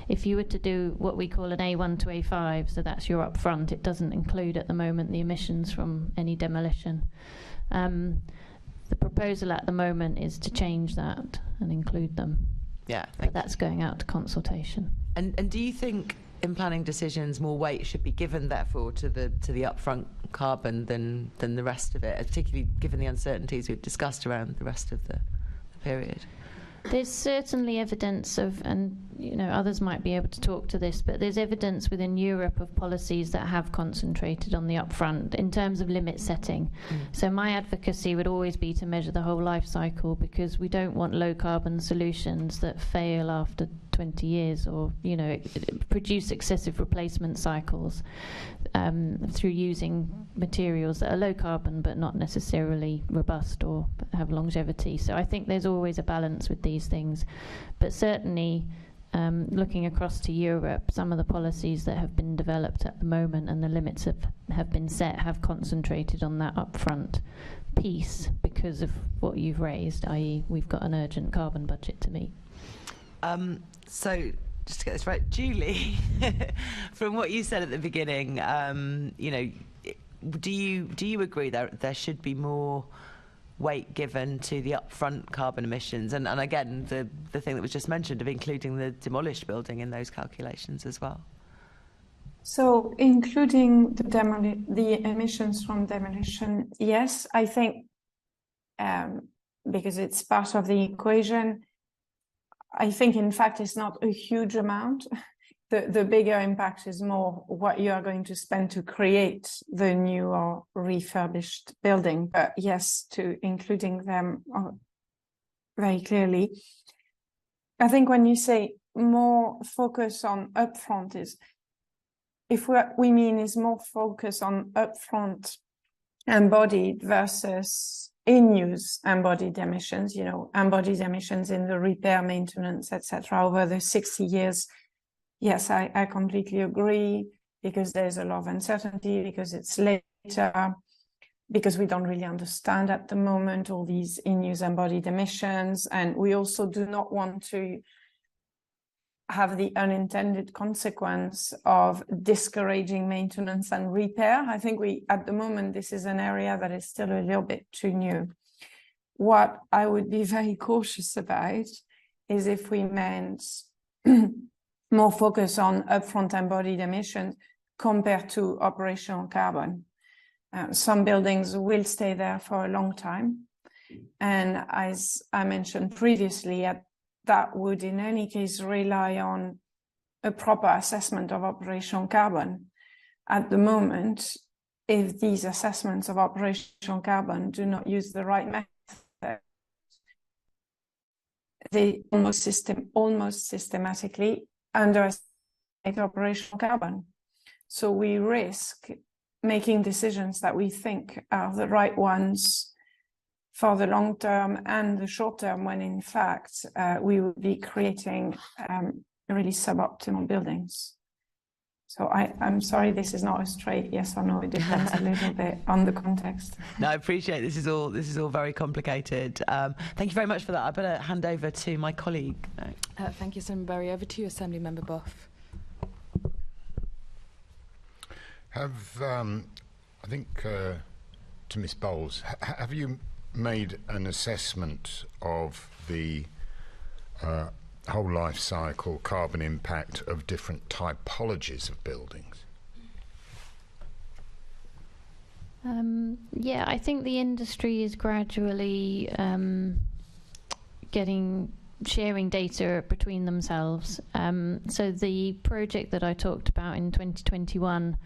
if you were to do what we call an A1 to A5, so that's your upfront, it doesn't include at the moment the emissions from any demolition. The proposal at the moment is to change that and include them. Yeah, but that's going out to consultation. And do you think in planning decisions more weight should be given, therefore, to the upfront carbon than the rest of it, particularly given the uncertainties we've discussed around the rest of the period? There's certainly evidence of, and others might be able to talk to this, but there's evidence within Europe of policies that have concentrated on the upfront in terms of limit setting. So my advocacy would always be to measure the whole life cycle, because we don't want low carbon solutions that fail after 20 years or produce excessive replacement cycles through using materials that are low carbon but not necessarily robust or have longevity. So I think there's always a balance with these things, but certainly looking across to Europe, some of the policies that have been developed at the moment and the limits have been set have concentrated on that upfront piece because of what you've raised, i.e. we've got an urgent carbon budget to meet. So just to get this right, Julie, from what you said at the beginning, do you agree that there should be more weight given to the upfront carbon emissions, and again the thing that was just mentioned of including the demolished building in those calculations as well? So including the emissions from demolition, yes, I think because it's part of the equation. I think, in fact, it's not a huge amount. The bigger impact is more what you are going to spend to create the new or refurbished building. But yes, to including them very clearly. I think when you say more focus on upfront if what we mean is more focus on upfront embodied versus in-use embodied emissions, embodied emissions in the repair, maintenance, etc. over the 60 years. Yes, I completely agree, because there's a lot of uncertainty, because it's later, because we don't really understand at the moment all these in-use embodied emissions. And we also do not want to have the unintended consequence of discouraging maintenance and repair. I think at the moment, this is an area that is still a little bit too new. What I would be very cautious about is if we meant more focus on upfront embodied emissions compared to operational carbon. Some buildings will stay there for a long time. And as I mentioned previously, that would in any case rely on a proper assessment of operational carbon. At the moment, if these assessments of operational carbon do not use the right method, they almost systematically underestimate operational carbon. So we risk making decisions that we think are the right ones for the long term and the short term, when in fact we would be creating really suboptimal buildings. So I'm sorry, this is not a straight yes or no. It depends a little bit on the context. No, I appreciate this is all very complicated. Thank you very much for that. I better hand over to my colleague. Thank you, Assembly Berry. Over to you, Assembly Member Boff. I think to Ms Bowles, have you made an assessment of the whole life cycle carbon impact of different typologies of buildings? Yeah, I think the industry is gradually sharing data between themselves. So the project that I talked about in 2021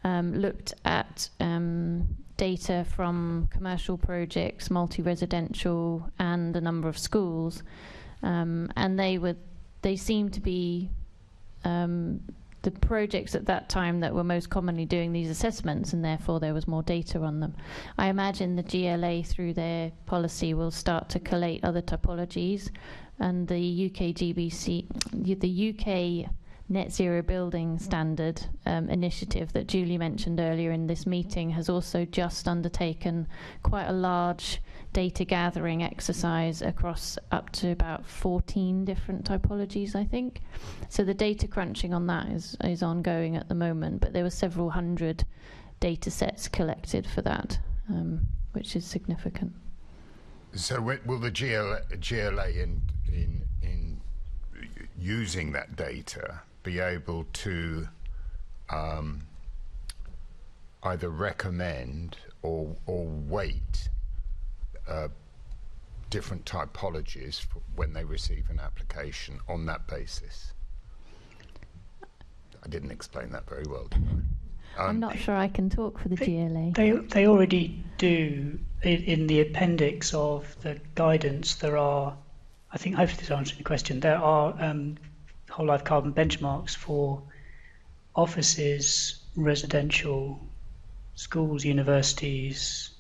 looked at data from commercial projects, multi-residential, and a number of schools, and they seem to be the projects at that time that were most commonly doing these assessments, and therefore there was more data on them. I imagine the GLA through their policy will start to collate other typologies, and the UK GBC, the UK Net Zero Building Standard initiative that Julie mentioned earlier in this meeting has also just undertaken quite a large data gathering exercise across up to about 14 different typologies, I think. So the data crunching on that is ongoing at the moment, but there were several hundred data sets collected for that, which is significant. So will the GLA in using that data be able to either recommend or weight different typologies when they receive an application on that basis? I didn't explain that very well, did I? I'm not sure I can talk for the GLA. They already do. In the appendix of the guidance, there are, I think, hopefully this answers your question, there are whole life carbon benchmarks for offices, residential, schools, universities,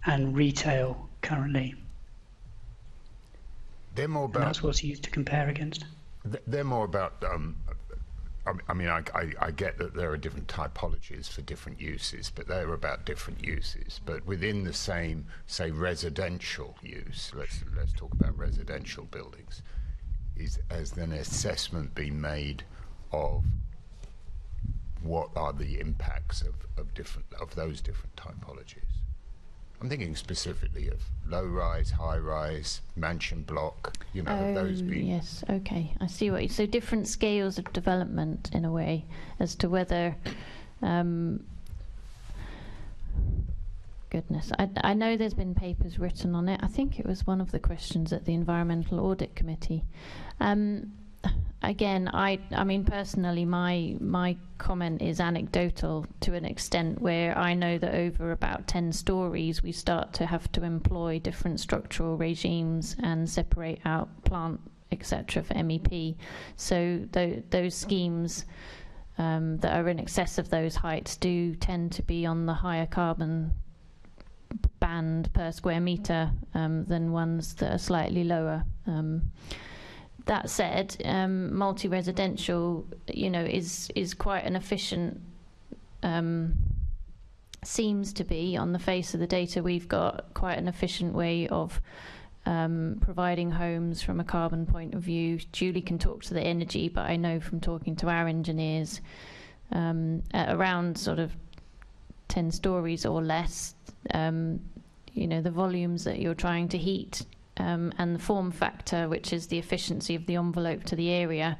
and retail currently. They're more about. And that's what's used to compare against. They're more about. I mean, I get that there are different typologies for different uses, but they're about different uses. But within the same, say, residential use, let's talk about residential buildings. Has an assessment been made of what are the impacts of those different typologies? I'm thinking specifically of low-rise, high-rise, mansion block. You know, have those been? Yes. Okay. I see what you. So different scales of development, in a way, as to whether. Goodness, I know there's been papers written on it. I think it was one of the questions at the Environmental Audit Committee. Again, I mean, personally, my comment is anecdotal to an extent, where I know that over about 10 stories, we start to have to employ different structural regimes and separate out plant, etc., for MEP. So those schemes that are in excess of those heights do tend to be on the higher carbon band per square metre than ones that are slightly lower. That said, multi-residential, is quite an efficient, seems to be, on the face of the data we've got, quite an efficient way of providing homes from a carbon point of view. Julie can talk to the energy, but I know from talking to our engineers, at around sort of 10 stories or less, you know, the volumes that you're trying to heat and the form factor, which is the efficiency of the envelope to the area,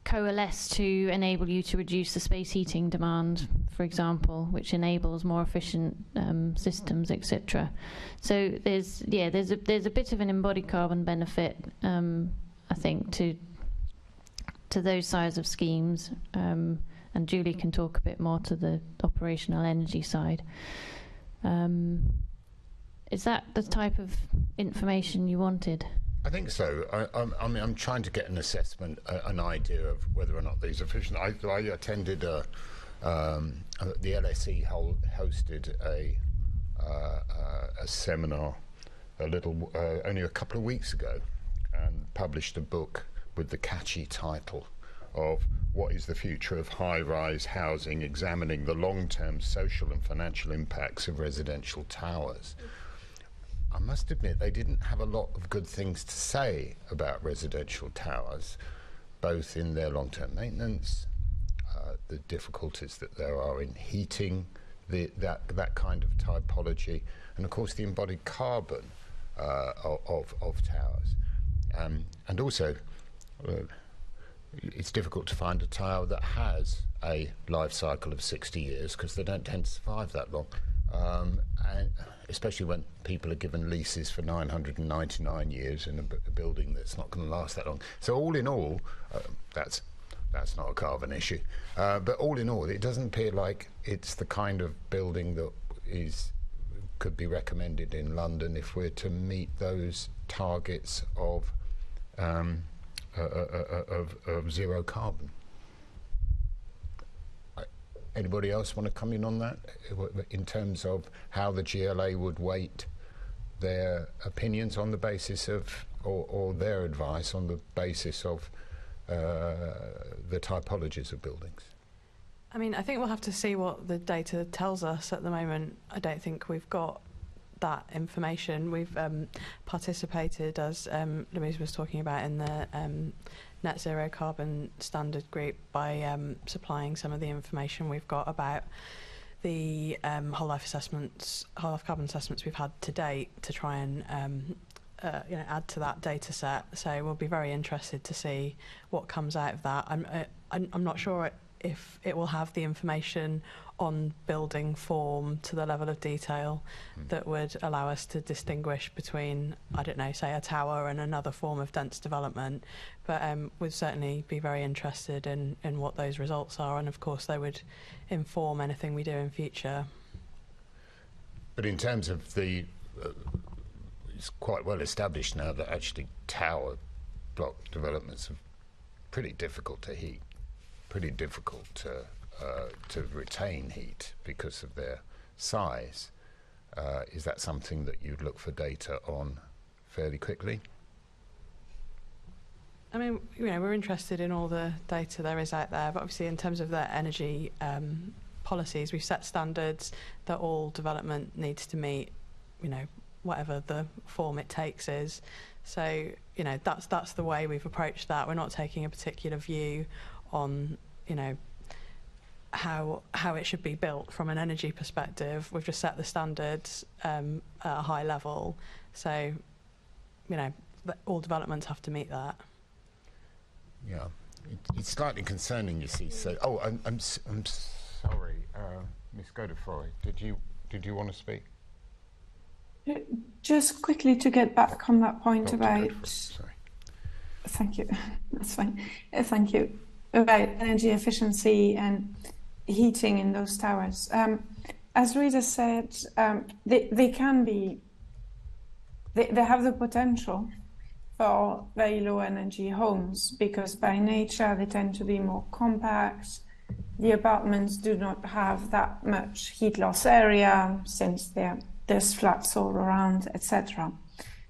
coalesce to enable you to reduce the space heating demand, for example, which enables more efficient systems, etc. So there's a bit of an embodied carbon benefit, I think, to those size of schemes, and Julie can talk a bit more to the operational energy side. Is that the type of information you wanted? I think so. I mean, I'm trying to get an assessment, an idea of whether or not these are efficient. I attended the LSE hosted a seminar only a couple of weeks ago, and published a book with the catchy title of "What is the Future of High-Rise Housing? Examining the Long-Term Social and Financial Impacts of Residential Towers." I must admit they didn't have a lot of good things to say about residential towers, both in their long-term maintenance, the difficulties that there are in heating that kind of typology, and of course the embodied carbon of towers. And also, it's difficult to find a tower that has a life cycle of 60 years because they don't tend to survive that long. And especially when people are given leases for 999 years in a building that's not going to last that long. So all in all, that's not a carbon issue. But all in all, it doesn't appear like it's the kind of building that could be recommended in London if we're to meet those targets of zero carbon. Anybody else want to come in on that in terms of how the GLA would weight their opinions on the basis of, or their advice on the basis of the typologies of buildings? I mean, I think we'll have to see what the data tells us at the moment. I don't think we've got that information. We've participated, as Louisa was talking about, in the net zero carbon standard group by supplying some of the information we've got about the whole life carbon assessments we've had to date to try and add to that data set. So we'll be very interested to see what comes out of that. I'm not sure if it will have the information on building form to the level of detail that would allow us to distinguish between, I don't know, say a tower and another form of dense development. But we'd certainly be very interested in what those results are, and of course they would inform anything we do in future. But in terms of the, it's quite well established now that actually tower block developments are pretty difficult to heat, pretty difficult to retain heat because of their size. Is that something that you'd look for data on fairly quickly? I mean, we're interested in all the data there is out there, but obviously in terms of their energy policies, we've set standards that all development needs to meet, whatever the form it takes is. So, that's the way we've approached that. We're not taking a particular view on, how it should be built from an energy perspective. We've just set the standards at a high level. So, all developments have to meet that. Yeah, it's slightly concerning, you see. So, I'm sorry, Miss Godefroy, did you want to speak? Just quickly to get back on that point Dr. about. Godefroy, sorry. Thank you. That's fine. Thank you. About energy efficiency and heating in those towers. As Louisa said, they can be. They have the potential for very low energy homes because by nature they tend to be more compact. The apartments do not have that much heat loss area since there's flats all around, etc.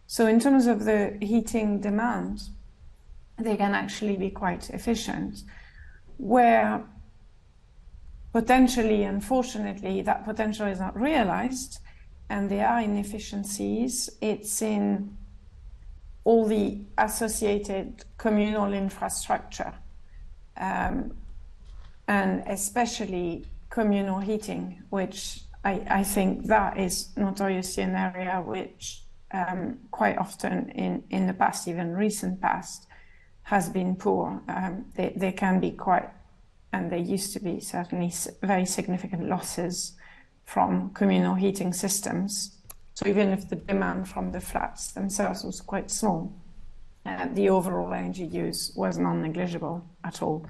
So in terms of the heating demand, they can actually be quite efficient. Where potentially, unfortunately, that potential is not realized and there are inefficiencies, it's in all the associated communal infrastructure, and especially communal heating, which I think that is notoriously an area which quite often in the past, even recent past, has been poor. They can be quite, and there used to be certainly very significant losses from communal heating systems. So even if the demand from the flats themselves was quite small, the overall energy use was non-negligible at all.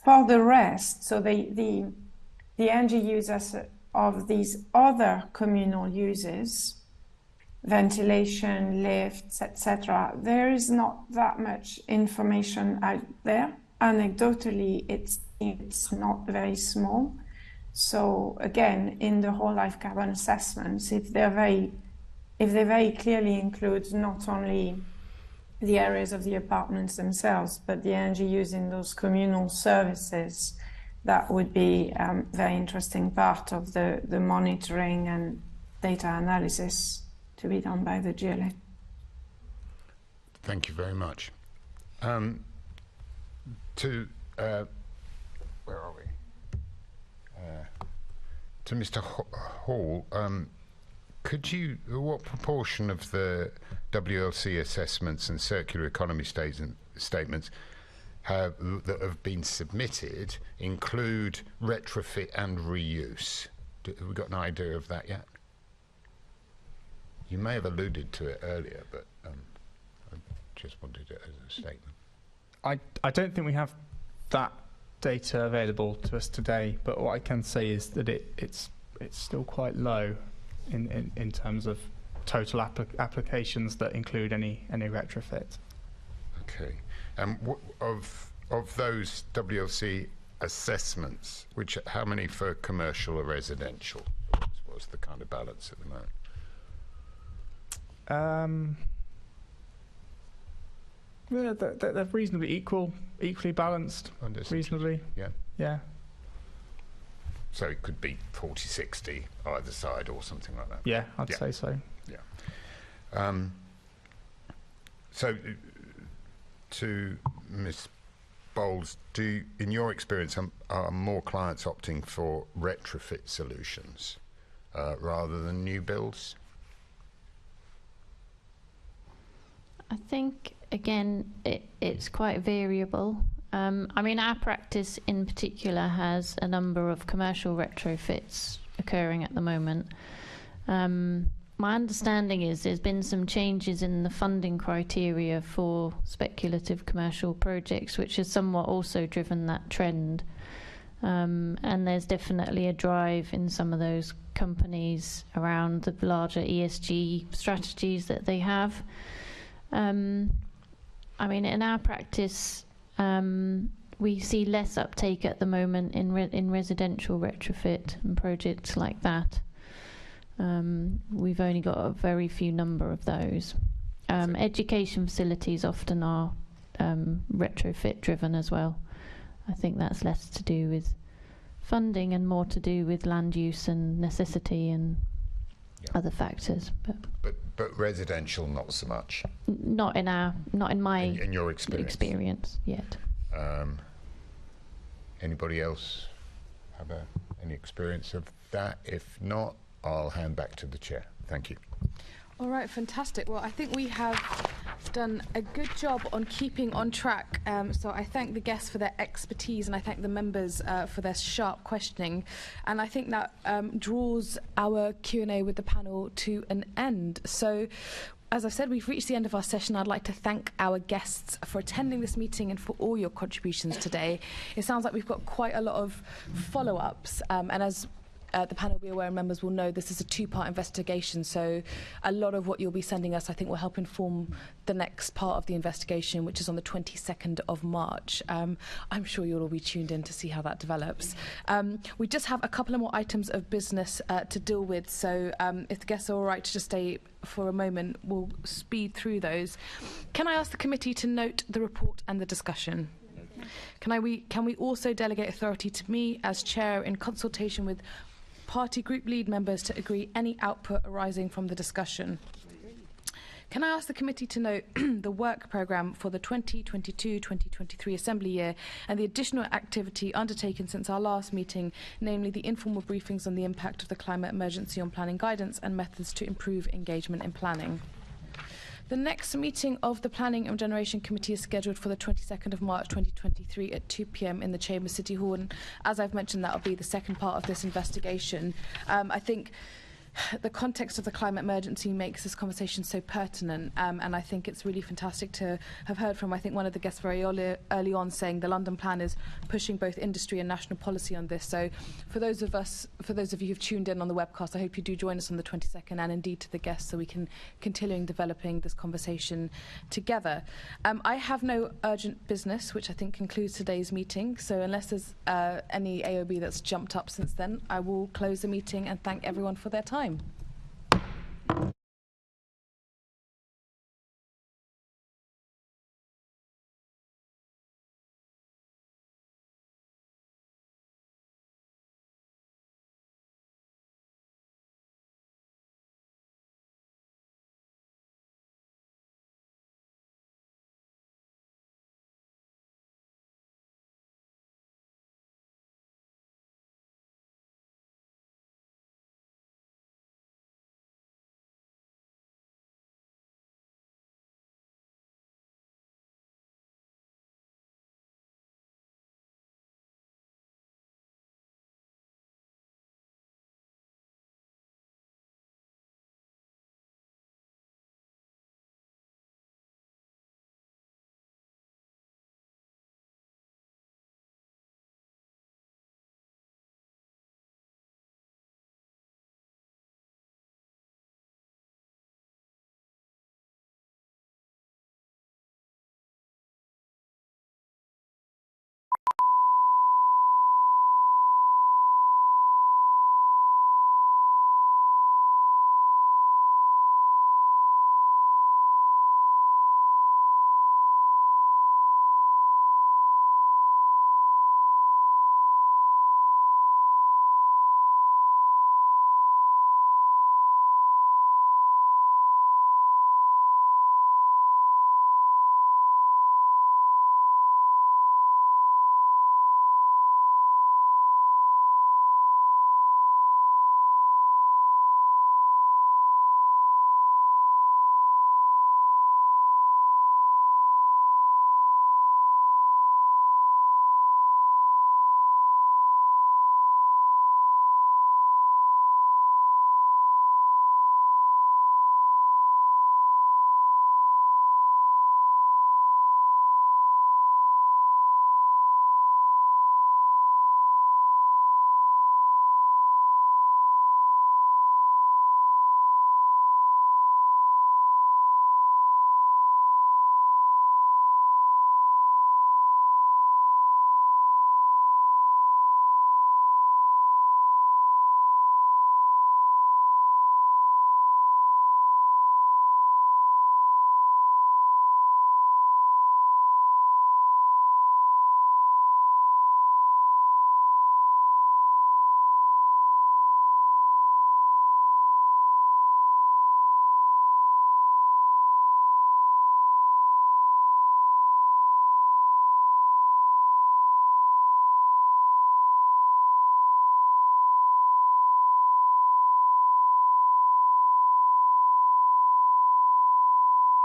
For the rest, so the energy use of these other communal uses, ventilation, lifts, etc., there is not that much information out there. Anecdotally, it's not very small. So again, in the whole life carbon assessments, if they very clearly include not only the areas of the apartments themselves, but the energy used in those communal services, that would be a very interesting part of the monitoring and data analysis to be done by the GLA. Thank you very much. Where are we? To Mr. Hall, what proportion of the WLC assessments and circular economy statements that have been submitted include retrofit and reuse? Have we got an idea of that yet? You may have alluded to it earlier, but I just wanted it as a statement. I don't think we have that data available to us today, but what I can say is that it's still quite low in terms of total applications that include any retrofit. Okay. Of those WLC assessments, how many for commercial or residential? What's the kind of balance at the moment? Yeah, they're reasonably equally balanced. Reasonably. Yeah. Yeah. So it could be 40-60 either side or something like that. Yeah, I'd say so. Yeah. So to Ms. Bowles, in your experience, are more clients opting for retrofit solutions rather than new builds? I think, again, it's quite variable. I mean, our practice in particular has a number of commercial retrofits occurring at the moment. My understanding is there's been some changes in the funding criteria for speculative commercial projects, which has somewhat also driven that trend. And there's definitely a drive in some of those companies around the larger ESG strategies that they have. I mean, in our practice, we see less uptake at the moment in residential retrofit and projects like that. We've only got a very few number of those. Education facilities often are retrofit driven as well. I think that's less to do with funding and more to do with land use and necessity and other factors. But residential, not so much. Not in my in your experience yet. Anybody else have any experience of that? If not, I'll hand back to the chair. Thank you. All right, fantastic. Well, I think we have done a good job on keeping on track. So I thank the guests for their expertise and I thank the members for their sharp questioning. And I think that draws our Q&A with the panel to an end. So as I've said, we've reached the end of our session. I'd like to thank our guests for attending this meeting and for all your contributions today. It sounds like we've got quite a lot of follow-ups. And as the panel will be aware and members will know, this is a two-part investigation, so a lot of what you'll be sending us I think will help inform the next part of the investigation, which is on the 22nd of March. I'm sure you'll all be tuned in to see how that develops. We just have a couple of more items of business to deal with, so if the guests are all right to just stay for a moment, we'll speed through those. Can I ask the committee to note the report and the discussion? Can we also delegate authority to me as chair in consultation with party group lead members to agree any output arising from the discussion. Can I ask the committee to note the work programme for the 2022-2023 Assembly year and the additional activity undertaken since our last meeting, namely the informal briefings on the impact of the climate emergency on planning guidance and methods to improve engagement in planning? The next meeting of the Planning and Regeneration Committee is scheduled for the 22nd of March 2023 at 2 p.m. in the Chamber City Hall. And as I've mentioned, that will be the second part of this investigation. I think the context of the climate emergency makes this conversation so pertinent, and I think it's really fantastic to have heard from, I think, one of the guests very early on saying the London Plan is pushing both industry and national policy on this. So for those of you who've tuned in on the webcast, I hope you do join us on the 22nd, and indeed to the guests, so we can continue developing this conversation together. I have no urgent business, which I think concludes today's meeting. So unless there's any AOB that's jumped up since then, I will close the meeting and thank everyone for their time.